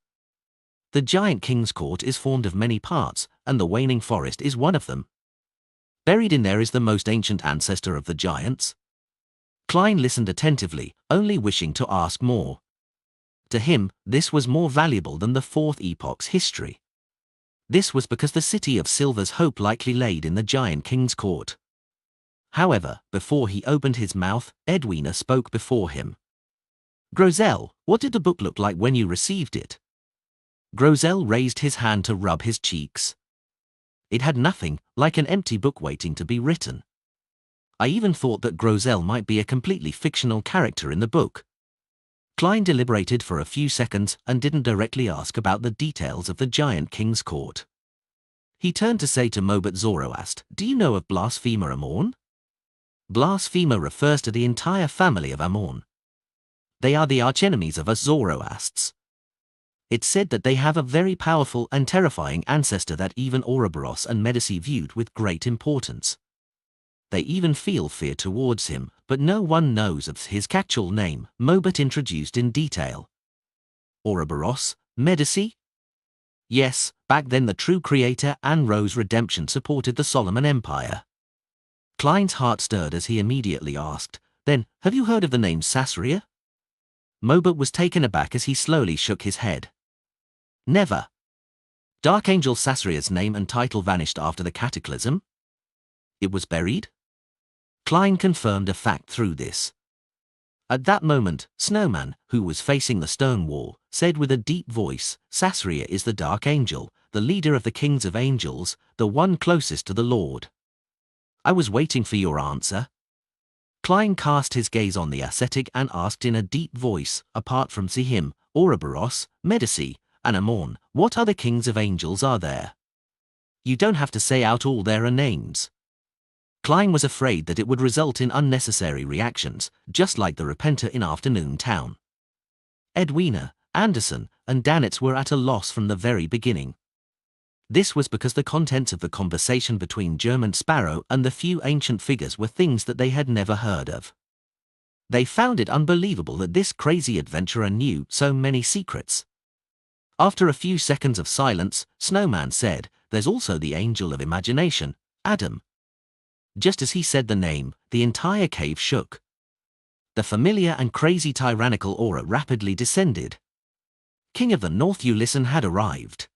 The Giant King's court is formed of many parts, and the waning forest is one of them. Buried in there is the most ancient ancestor of the giants. Klein listened attentively, only wishing to ask more. To him, this was more valuable than the Fourth Epoch's history. This was because the city of Silver's hope likely laid in the Giant King's court. However, before he opened his mouth, Edwina spoke before him. Grozel, what did the book look like when you received it? Grozel raised his hand to rub his cheeks. It had nothing, like an empty book waiting to be written. I even thought that Grozel might be a completely fictional character in the book. Klein deliberated for a few seconds and didn't directly ask about the details of the Giant King's court. He turned to say to Mobot Zoroast, do you know of Blasphemer Amorn? Blasphemer refers to the entire family of Amorn. They are the archenemies of us Zoroasts. It's said that they have a very powerful and terrifying ancestor that even Ouroboros and Medici viewed with great importance. They even feel fear towards him, but no one knows of his actual name, Mobot introduced in detail. Ouroboros, Medici? Yes, back then the true creator and Rose Redemption supported the Solomon Empire. Klein's heart stirred as he immediately asked, then, have you heard of the name Sasria? Mobot was taken aback as he slowly shook his head. Never. Dark Angel Sasria's name and title vanished after the cataclysm? It was buried? Klein confirmed a fact through this. At that moment, Snowman, who was facing the stone wall, said with a deep voice, Sasria is the Dark Angel, the leader of the kings of angels, the one closest to the Lord. I was waiting for your answer. Klein cast his gaze on the ascetic and asked in a deep voice, apart from Zihim, Ouroboros, Medici, and Amorn, what other kings of angels are there? You don't have to say out all their names. Klein was afraid that it would result in unnecessary reactions, just like the Repenter in Afternoon Town. Edwina, Anderson, and Danitz were at a loss from the very beginning. This was because the contents of the conversation between German Sparrow and the few ancient figures were things that they had never heard of. They found it unbelievable that this crazy adventurer knew so many secrets. After a few seconds of silence, Snowman said, there's also the Angel of Imagination, Adam. Just as he said the name, the entire cave shook. The familiar and crazy tyrannical aura rapidly descended. King of the North Ulysses had arrived.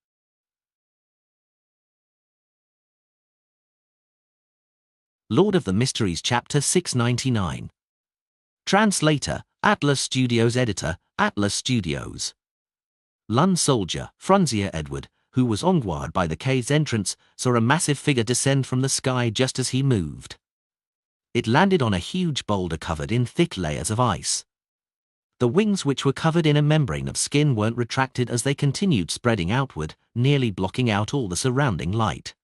Lord of the Mysteries Chapter 699. Translator, Atlas Studios. Editor, Atlas Studios. Lun soldier, Frunzier Edward, who was on guard by the cave's entrance, saw a massive figure descend from the sky just as he moved. It landed on a huge boulder covered in thick layers of ice. The wings, which were covered in a membrane of skin, weren't retracted as they continued spreading outward, nearly blocking out all the surrounding light.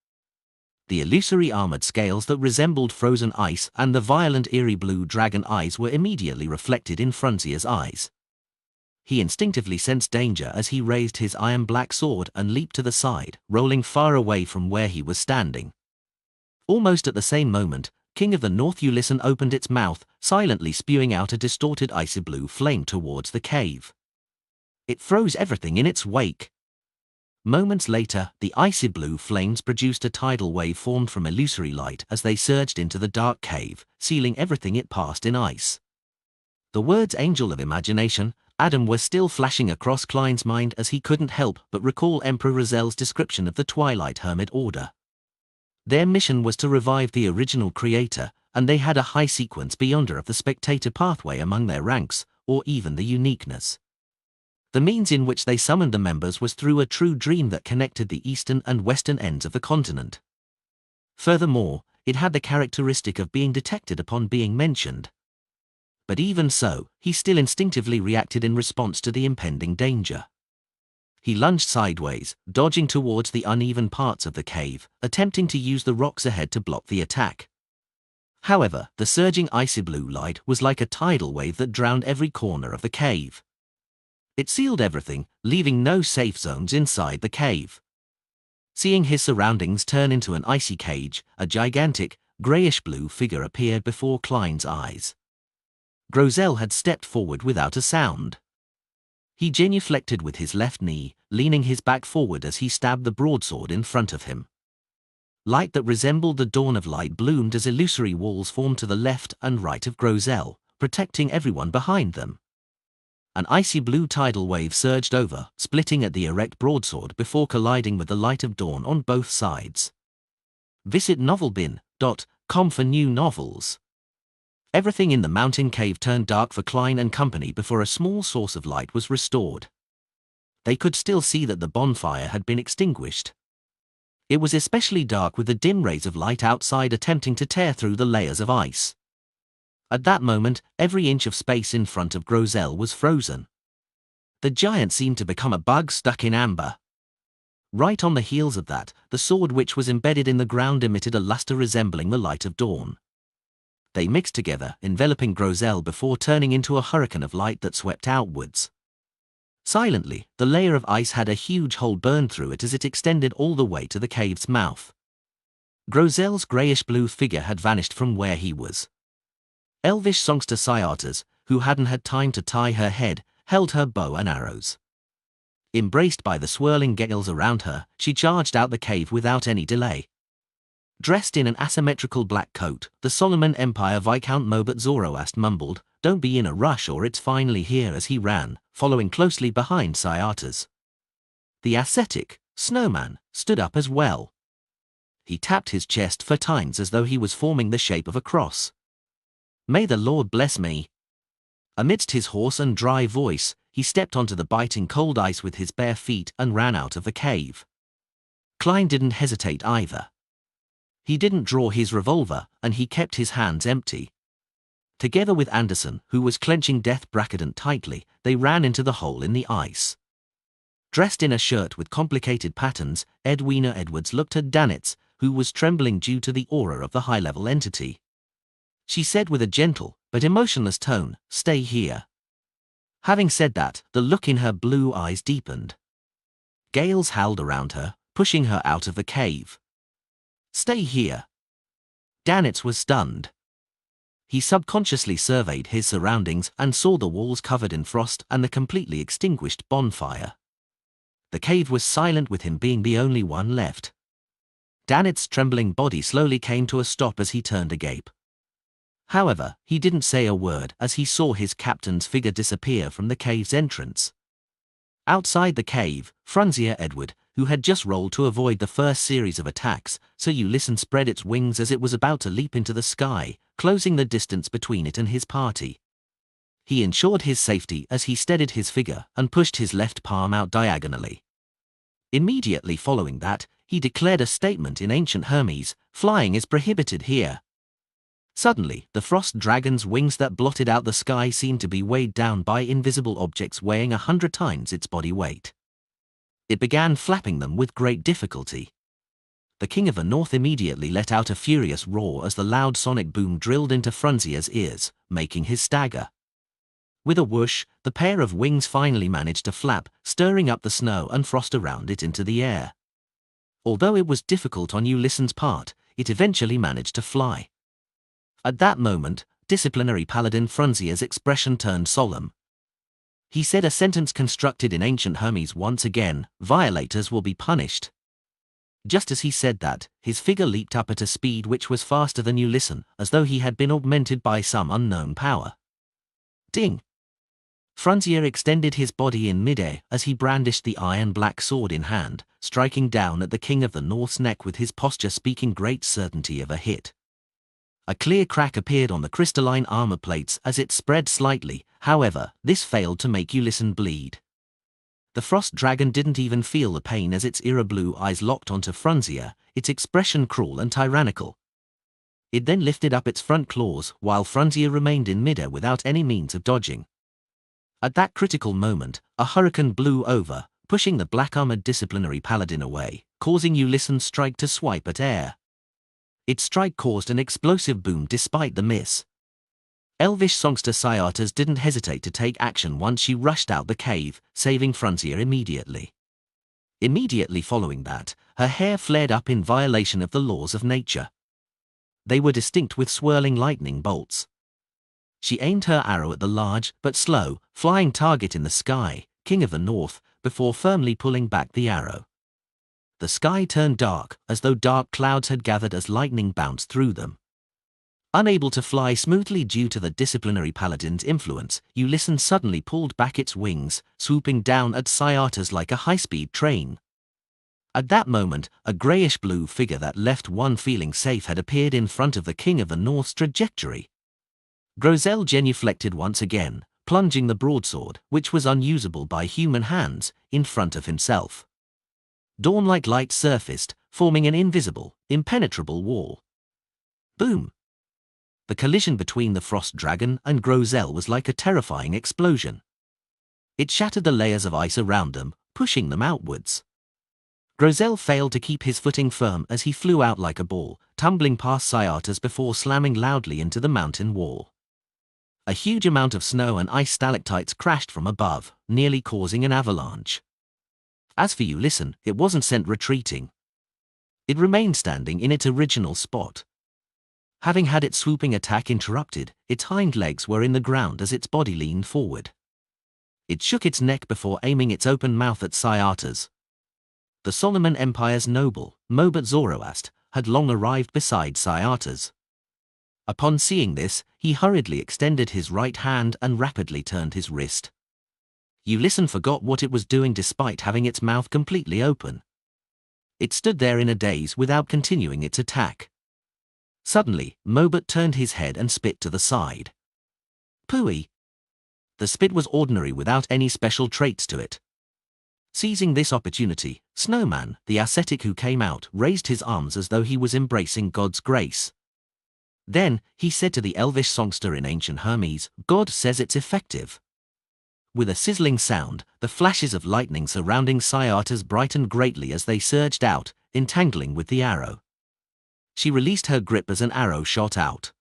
The illusory armored scales that resembled frozen ice and the violent eerie blue dragon eyes were immediately reflected in Frunzier's eyes. He instinctively sensed danger as he raised his iron-black sword and leaped to the side, rolling far away from where he was standing. Almost at the same moment, King of the North Ulysses opened its mouth, silently spewing out a distorted icy blue flame towards the cave. It froze everything in its wake. Moments later, the icy blue flames produced a tidal wave formed from illusory light as they surged into the dark cave, sealing everything it passed in ice. The words Angel of Imagination, Adam were still flashing across Klein's mind as he couldn't help but recall Emperor Rozel's description of the Twilight Hermit Order. Their mission was to revive the original creator, and they had a high sequence beyonder of the spectator pathway among their ranks, or even the uniqueness. The means in which they summoned the members was through a true dream that connected the eastern and western ends of the continent. Furthermore, it had the characteristic of being detected upon being mentioned. But even so, he still instinctively reacted in response to the impending danger. He lunged sideways, dodging towards the uneven parts of the cave, attempting to use the rocks ahead to block the attack. However, the surging icy blue light was like a tidal wave that drowned every corner of the cave. It sealed everything, leaving no safe zones inside the cave. Seeing his surroundings turn into an icy cage, a gigantic, greyish-blue figure appeared before Klein's eyes. Grosel had stepped forward without a sound. He genuflected with his left knee, leaning his back forward as he stabbed the broadsword in front of him. Light that resembled the dawn of light bloomed as illusory walls formed to the left and right of Grosel, protecting everyone behind them. An icy blue tidal wave surged over, splitting at the erect broadsword before colliding with the light of dawn on both sides. Visit novelbin.com for new novels. Everything in the mountain cave turned dark for Klein and company before a small source of light was restored. They could still see that the bonfire had been extinguished. It was especially dark with the dim rays of light outside attempting to tear through the layers of ice. At that moment, every inch of space in front of Grosel was frozen. The giant seemed to become a bug stuck in amber. Right on the heels of that, the sword which was embedded in the ground emitted a luster resembling the light of dawn. They mixed together, enveloping Grosel before turning into a hurricane of light that swept outwards. Silently, the layer of ice had a huge hole burned through it as it extended all the way to the cave's mouth. Grosel's greyish-blue figure had vanished from where he was. Elvish songster Cyatas, who hadn't had time to tie her head, held her bow and arrows. Embraced by the swirling gales around her, she charged out the cave without any delay. Dressed in an asymmetrical black coat, the Solomon Empire Viscount Mobat Zoroast mumbled, "Don't be in a rush or it's finally here," as he ran, following closely behind Cyatas. The ascetic, Snowman, stood up as well. He tapped his chest 4 times as though he was forming the shape of a cross. "May the Lord bless me." Amidst his hoarse and dry voice, he stepped onto the biting cold ice with his bare feet and ran out of the cave. Klein didn't hesitate either. He didn't draw his revolver, and he kept his hands empty. Together with Anderson, who was clenching Death Bracketant tightly, they ran into the hole in the ice. Dressed in a shirt with complicated patterns, Edwina Edwards looked at Danitz, who was trembling due to the aura of the high-level entity. She said with a gentle, but emotionless tone, "Stay here." Having said that, the look in her blue eyes deepened. Gales howled around her, pushing her out of the cave. "Stay here." Danitz was stunned. He subconsciously surveyed his surroundings and saw the walls covered in frost and the completely extinguished bonfire. The cave was silent with him being the only one left. Danitz's trembling body slowly came to a stop as he turned agape. However, he didn't say a word as he saw his captain's figure disappear from the cave's entrance. Outside the cave, Frunzier Edward, who had just rolled to avoid the first series of attacks, so you listen, spread its wings as it was about to leap into the sky, closing the distance between it and his party. He ensured his safety as he steadied his figure and pushed his left palm out diagonally. Immediately following that, he declared a statement in ancient Hermes, "Flying is prohibited here." Suddenly, the frost dragon's wings that blotted out the sky seemed to be weighed down by invisible objects weighing 100 times its body weight. It began flapping them with great difficulty. The King of the North immediately let out a furious roar as the loud sonic boom drilled into Frunzier's ears, making his stagger. With a whoosh, the pair of wings finally managed to flap, stirring up the snow and frost around it into the air. Although it was difficult on Ulyssen's part, it eventually managed to fly. At that moment, disciplinary paladin Frunzier's expression turned solemn. He said a sentence constructed in ancient Hermes once again, "Violators will be punished." Just as he said that, his figure leaped up at a speed which was faster than Ulyssen, as though he had been augmented by some unknown power. Ding! Frunzier extended his body in midair as he brandished the iron-black sword in hand, striking down at the King of the North's neck with his posture speaking great certainty of a hit. A clear crack appeared on the crystalline armor plates as it spread slightly, however, this failed to make Ulyssen bleed. The frost dragon didn't even feel the pain as its era-blue eyes locked onto Frunzier, its expression cruel and tyrannical. It then lifted up its front claws while Frunzier remained in midair without any means of dodging. At that critical moment, a hurricane blew over, pushing the black-armored disciplinary paladin away, causing Ulyssen's strike to swipe at air. Its strike caused an explosive boom despite the miss. Elvish songster Cyathas didn't hesitate to take action once she rushed out the cave, saving Frontier immediately. Immediately following that, her hair flared up in violation of the laws of nature. They were distinct with swirling lightning bolts. She aimed her arrow at the large, but slow, flying target in the sky, King of the North, before firmly pulling back the arrow. The sky turned dark, as though dark clouds had gathered as lightning bounced through them. Unable to fly smoothly due to the disciplinary paladin's influence, Ulysses suddenly pulled back its wings, swooping down at Cyathas like a high-speed train. At that moment, a greyish-blue figure that left one feeling safe had appeared in front of the King of the North's trajectory. Grozel genuflected once again, plunging the broadsword, which was unusable by human hands, in front of himself. Dawn-like light surfaced, forming an invisible, impenetrable wall. Boom! The collision between the frost dragon and Grozel was like a terrifying explosion. It shattered the layers of ice around them, pushing them outwards. Grozel failed to keep his footing firm as he flew out like a ball, tumbling past Cyathas before slamming loudly into the mountain wall. A huge amount of snow and ice stalactites crashed from above, nearly causing an avalanche. As for Ulysses, it wasn't sent retreating. It remained standing in its original spot. Having had its swooping attack interrupted, its hind legs were in the ground as its body leaned forward. It shook its neck before aiming its open mouth at Cyathas. The Solomon Empire's noble, Mobat Zoroast, had long arrived beside Cyathas. Upon seeing this, he hurriedly extended his right hand and rapidly turned his wrist. Ulysses forgot what it was doing despite having its mouth completely open. It stood there in a daze without continuing its attack. Suddenly, Mobat turned his head and spit to the side. Pooey! The spit was ordinary without any special traits to it. Seizing this opportunity, Snowman, the ascetic who came out, raised his arms as though he was embracing God's grace. Then, he said to the elvish songster in ancient Hermes, "God says it's effective." With a sizzling sound, the flashes of lightning surrounding Cyathas brightened greatly as they surged out, entangling with the arrow. She released her grip as an arrow shot out.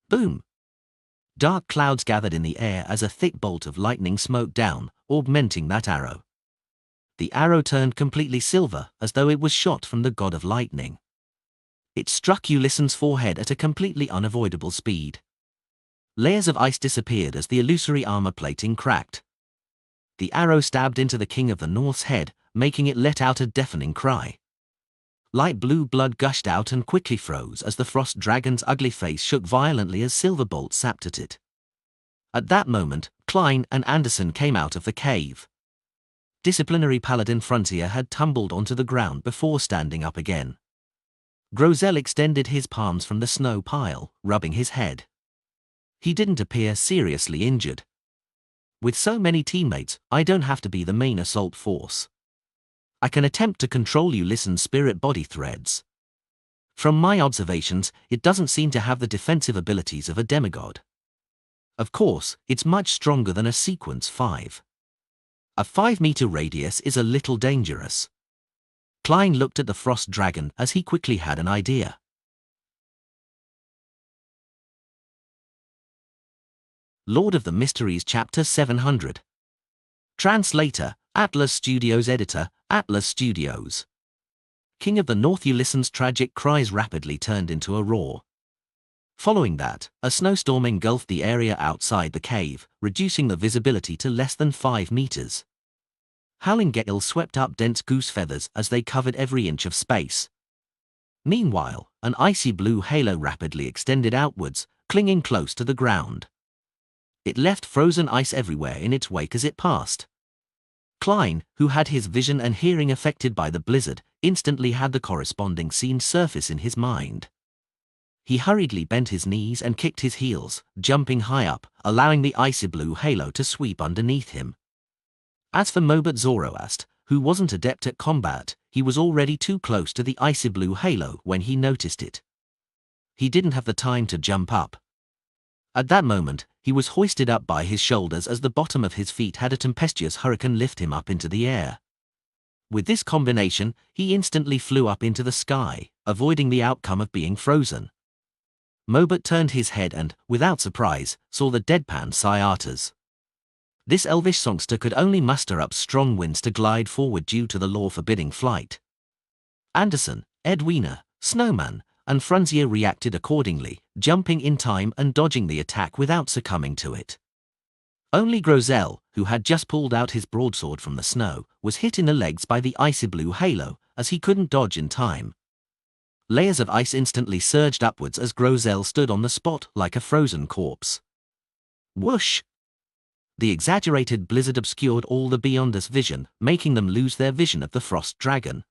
Boom! Dark clouds gathered in the air as a thick bolt of lightning smote down, augmenting that arrow. The arrow turned completely silver, as though it was shot from the god of lightning. It struck Ulysses' forehead at a completely unavoidable speed. Layers of ice disappeared as the illusory armor plating cracked. The arrow stabbed into the King of the North's head, making it let out a deafening cry. Light blue blood gushed out and quickly froze as the frost dragon's ugly face shook violently as silver bolts sapped at it. At that moment, Klein and Anderson came out of the cave. Disciplinary paladin Frontier had tumbled onto the ground before standing up again. Grozel extended his palms from the snow pile, rubbing his head. He didn't appear seriously injured. With so many teammates, I don't have to be the main assault force. I can attempt to control Ulysses' spirit-body threads. From my observations, it doesn't seem to have the defensive abilities of a demigod. Of course, it's much stronger than a sequence 5. A 5-meter radius is a little dangerous. Klein looked at the frost dragon as he quickly had an idea. Lord of the Mysteries Chapter 700. Translator, Atlas Studios. Editor, Atlas Studios. King of the North. Ulysses' tragic cries rapidly turned into a roar. Following that, a snowstorm engulfed the area outside the cave, reducing the visibility to less than 5 meters. Howling gale swept up dense goose feathers as they covered every inch of space. Meanwhile, an icy blue halo rapidly extended outwards, clinging close to the ground. It left frozen ice everywhere in its wake as it passed. Klein, who had his vision and hearing affected by the blizzard, instantly had the corresponding scene surface in his mind. He hurriedly bent his knees and kicked his heels, jumping high up, allowing the icy blue halo to sweep underneath him. As for Mobat Zoroast, who wasn't adept at combat, he was already too close to the icy blue halo when he noticed it. He didn't have the time to jump up. At that moment, he was hoisted up by his shoulders as the bottom of his feet had a tempestuous hurricane lift him up into the air. With this combination, he instantly flew up into the sky, avoiding the outcome of being frozen. Mobot turned his head and, without surprise, saw the deadpan Cyatas. This elvish songster could only muster up strong winds to glide forward due to the law forbidding flight. Anderson, Edwina, Snowman, and Frunzier reacted accordingly, jumping in time and dodging the attack without succumbing to it. Only Grozel, who had just pulled out his broadsword from the snow, was hit in the legs by the icy blue halo, as he couldn't dodge in time. Layers of ice instantly surged upwards as Grozel stood on the spot like a frozen corpse. Whoosh! The exaggerated blizzard obscured all the Beyonders' vision, making them lose their vision of the frost dragon.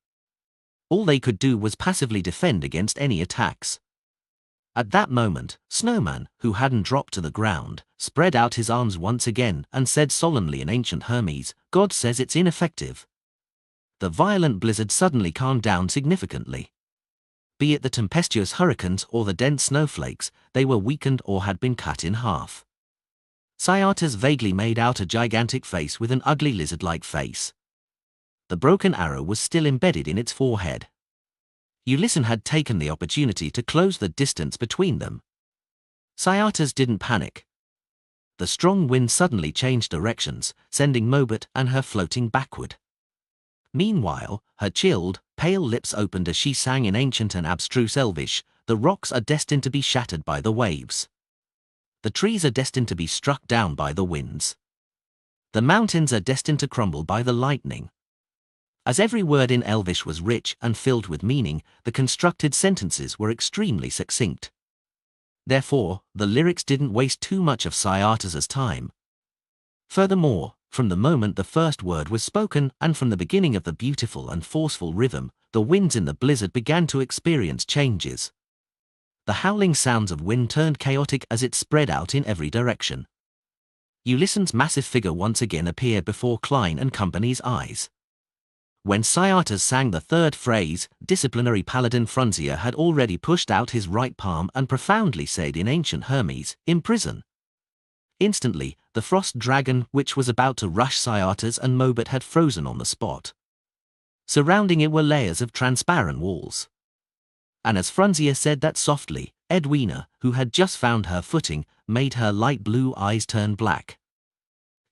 All they could do was passively defend against any attacks. At that moment, Snowman, who hadn't dropped to the ground, spread out his arms once again and said solemnly in ancient Hermes, "God says it's ineffective." The violent blizzard suddenly calmed down significantly. Be it the tempestuous hurricanes or the dense snowflakes, they were weakened or had been cut in half. Cyatas vaguely made out a gigantic face with an ugly lizard-like face. The broken arrow was still embedded in its forehead. Ulyssen had taken the opportunity to close the distance between them. Cyatas didn't panic. The strong wind suddenly changed directions, sending Mobot and her floating backward. Meanwhile, her chilled, pale lips opened as she sang in ancient and abstruse Elvish, "The rocks are destined to be shattered by the waves. The trees are destined to be struck down by the winds. The mountains are destined to crumble by the lightning." As every word in Elvish was rich and filled with meaning, the constructed sentences were extremely succinct. Therefore, the lyrics didn't waste too much of Cyatas's time. Furthermore, from the moment the first word was spoken and from the beginning of the beautiful and forceful rhythm, the winds in the blizzard began to experience changes. The howling sounds of wind turned chaotic as it spread out in every direction. Ulyssen's massive figure once again appeared before Klein and company's eyes. When Cyatas sang the third phrase, disciplinary paladin Frunzier had already pushed out his right palm and profoundly said in ancient Hermes, "Imprison." Instantly, the frost dragon which was about to rush Cyatas and Mobot had frozen on the spot. Surrounding it were layers of transparent walls. And as Frunzier said that softly, Edwina, who had just found her footing, made her light blue eyes turn black.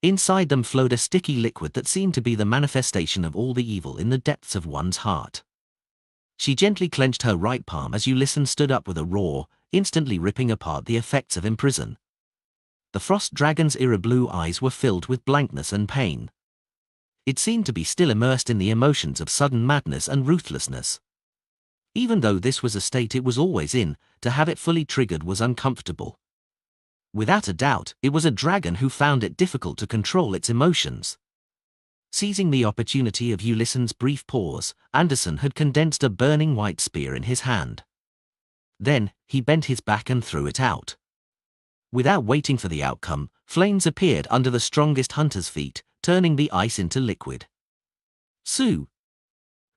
Inside them flowed a sticky liquid that seemed to be the manifestation of all the evil in the depths of one's heart. She gently clenched her right palm as Ulyssen stood up with a roar, instantly ripping apart the effects of imprison. The frost dragon's blue eyes were filled with blankness and pain. It seemed to be still immersed in the emotions of sudden madness and ruthlessness. Even though this was a state it was always in, to have it fully triggered was uncomfortable. Without a doubt, it was a dragon who found it difficult to control its emotions. Seizing the opportunity of Ulyssen's brief pause, Anderson had condensed a burning white spear in his hand. Then, he bent his back and threw it out. Without waiting for the outcome, flames appeared under the strongest hunter's feet, turning the ice into liquid. Sue!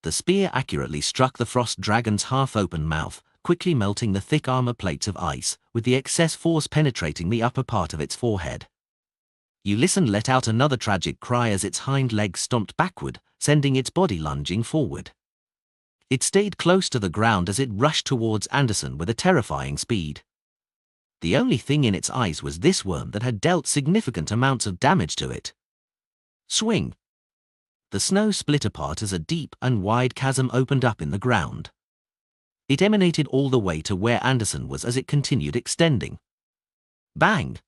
The spear accurately struck the frost dragon's half-open mouth, quickly melting the thick armor plates of ice, with the excess force penetrating the upper part of its forehead. Ulyssen let out another tragic cry as its hind legs stomped backward, sending its body lunging forward. It stayed close to the ground as it rushed towards Anderson with a terrifying speed. The only thing in its eyes was this worm that had dealt significant amounts of damage to it. Swing! The snow split apart as a deep and wide chasm opened up in the ground. It emanated all the way to where Anderson was as it continued extending. Bang!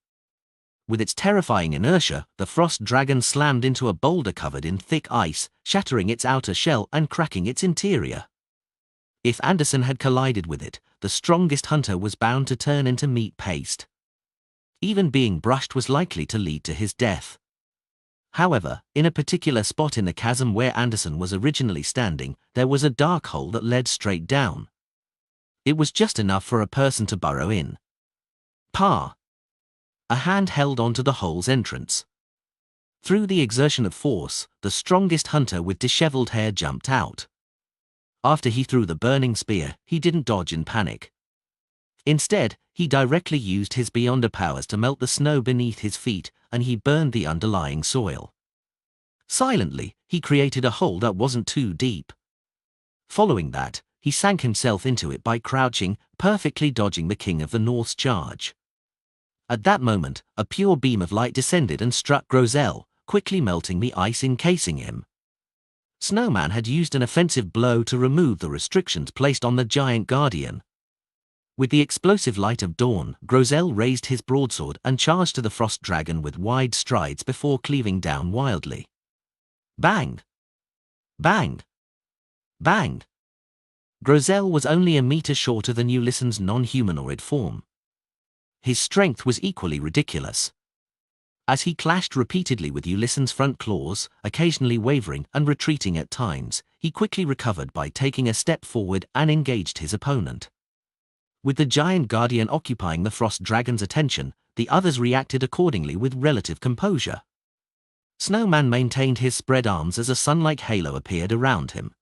With its terrifying inertia, the frost dragon slammed into a boulder covered in thick ice, shattering its outer shell and cracking its interior. If Anderson had collided with it, the strongest hunter was bound to turn into meat paste. Even being brushed was likely to lead to his death. However, in a particular spot in the chasm where Anderson was originally standing, there was a dark hole that led straight down. It was just enough for a person to burrow in. Pa! A hand held onto the hole's entrance. Through the exertion of force, the strongest hunter with disheveled hair jumped out. After he threw the burning spear, he didn't dodge in panic. Instead, he directly used his Beyonder powers to melt the snow beneath his feet, and he burned the underlying soil. Silently, he created a hole that wasn't too deep. Following that, he sank himself into it by crouching, perfectly dodging the King of the North's charge. At that moment, a pure beam of light descended and struck Grosel, quickly melting the ice encasing him. Snowman had used an offensive blow to remove the restrictions placed on the giant guardian. With the explosive light of dawn, Grosel raised his broadsword and charged to the frost dragon with wide strides before cleaving down wildly. Bang! Bang! Bang! Grosel was only a meter shorter than Ulyssen's non-humanoid form. His strength was equally ridiculous. As he clashed repeatedly with Ulyssen's front claws, occasionally wavering and retreating at times, he quickly recovered by taking a step forward and engaged his opponent. With the giant guardian occupying the frost dragon's attention, the others reacted accordingly with relative composure. Snowman maintained his spread arms as a sun-like halo appeared around him.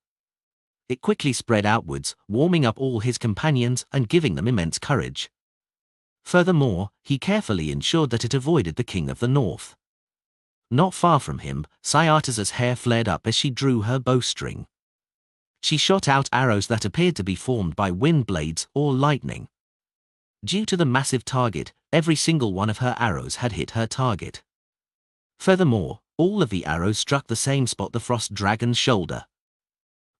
It quickly spread outwards, warming up all his companions and giving them immense courage. Furthermore, he carefully ensured that it avoided the King of the North. Not far from him, Cyaxares' hair flared up as she drew her bowstring. She shot out arrows that appeared to be formed by wind blades or lightning. Due to the massive target, every single one of her arrows had hit her target. Furthermore, all of the arrows struck the same spot, the frost dragon's shoulder.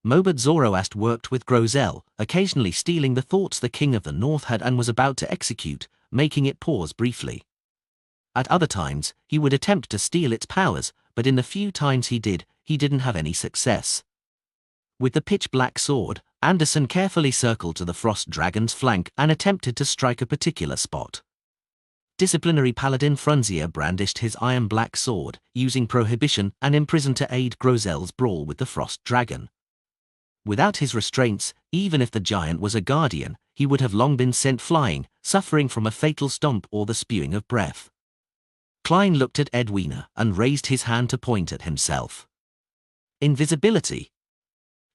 Mobot Zoroast worked with Grosel, occasionally stealing the thoughts the King of the North had and was about to execute, making it pause briefly. At other times, he would attempt to steal its powers, but in the few times he didn't have any success. With the pitch-black sword, Anderson carefully circled to the frost dragon's flank and attempted to strike a particular spot. Disciplinary paladin Frunzier brandished his iron-black sword, using prohibition and imprison to aid Grosel's brawl with the frost dragon. Without his restraints, even if the giant was a guardian, he would have long been sent flying, suffering from a fatal stomp or the spewing of breath. Klein looked at Edwina and raised his hand to point at himself. Invisibility.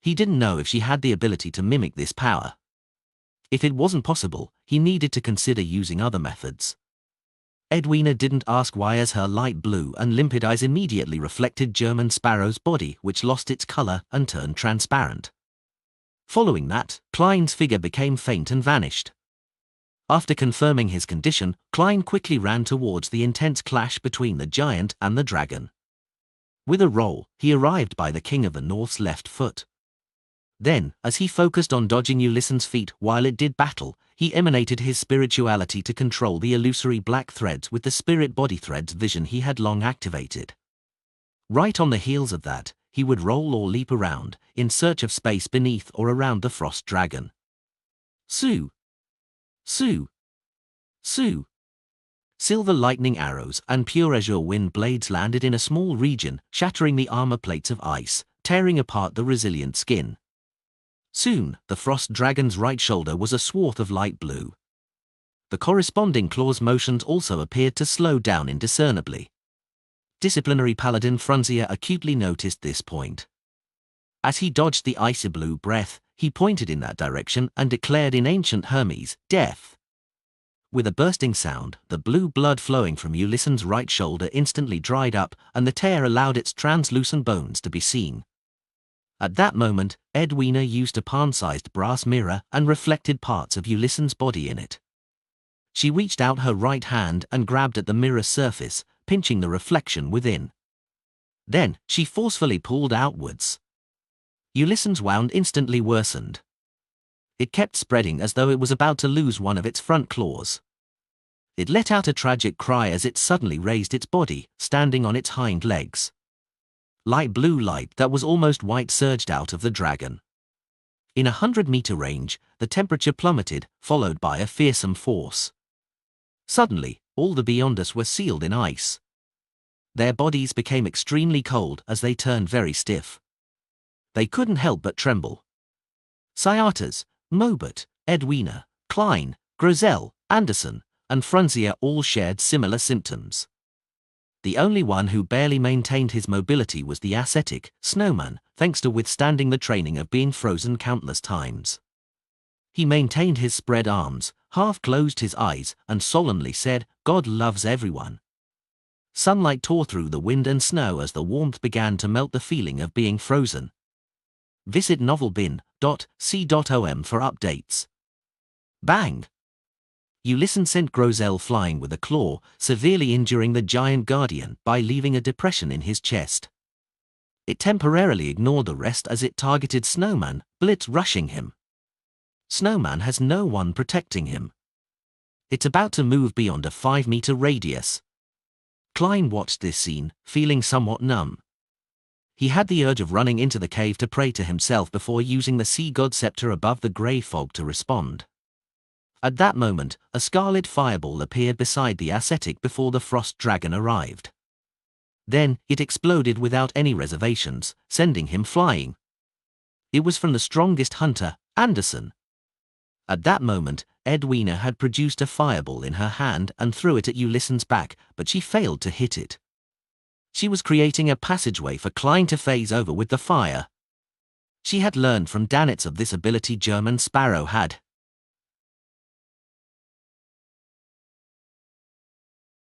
He didn't know if she had the ability to mimic this power. If it wasn't possible, he needed to consider using other methods. Edwina didn't ask why, as her light blue and limpid eyes immediately reflected German Sparrow's body, which lost its color and turned transparent. Following that, Klein's figure became faint and vanished. After confirming his condition, Klein quickly ran towards the intense clash between the giant and the dragon. With a roll, he arrived by the King of the North's left foot. Then, as he focused on dodging Ulyssen's feet while it did battle, he emanated his spirituality to control the illusory black threads with the spirit body threads vision he had long activated. Right on the heels of that, he would roll or leap around, in search of space beneath or around the frost dragon. Sue! Sue! Sue! Silver lightning arrows and pure azure wind blades landed in a small region, shattering the armor plates of ice, tearing apart the resilient skin. Soon, the frost dragon's right shoulder was a swath of light blue. The corresponding claw's motions also appeared to slow down indiscernibly. Disciplinary paladin Frunzier acutely noticed this point. As he dodged the icy blue breath, he pointed in that direction and declared in ancient Hermes, "Death." With a bursting sound, the blue blood flowing from Ulyssen's right shoulder instantly dried up, and the tear allowed its translucent bones to be seen. At that moment, Edwina used a palm-sized brass mirror and reflected parts of Ulyssen's body in it. She reached out her right hand and grabbed at the mirror's surface, pinching the reflection within. Then, she forcefully pulled outwards. Ulyssen's wound instantly worsened. It kept spreading as though it was about to lose one of its front claws. It let out a tragic cry as it suddenly raised its body, standing on its hind legs. Light blue light that was almost white surged out of the dragon. In 100-meter range, the temperature plummeted, followed by a fearsome force. Suddenly, all the beyond us were sealed in ice. Their bodies became extremely cold as they turned very stiff. They couldn't help but tremble. Cyaxares, Mobot, Edwina, Klein, Grosel, Anderson, and Frunzier all shared similar symptoms. The only one who barely maintained his mobility was the ascetic, Snowman, thanks to withstanding the training of being frozen countless times. He maintained his spread arms, half closed his eyes, and solemnly said, "God loves everyone." Sunlight tore through the wind and snow as the warmth began to melt the feeling of being frozen. Visit novelbin.c.om for updates. Bang! Ulysses sent Grosel flying with a claw, severely injuring the giant guardian by leaving a depression in his chest. It temporarily ignored the rest as it targeted Snowman, Blitz rushing him. Snowman has no one protecting him. It's about to move beyond a 5-meter radius. Klein watched this scene, feeling somewhat numb. He had the urge of running into the cave to pray to himself before using the sea god scepter above the grey fog to respond. At that moment, a scarlet fireball appeared beside the ascetic before the frost dragon arrived. Then, it exploded without any reservations, sending him flying. It was from the strongest hunter, Anderson. At that moment, Edwina had produced a fireball in her hand and threw it at Ulysses' back, but she failed to hit it. She was creating a passageway for Klein to phase over with the fire. She had learned from Danitz of this ability German Sparrow had.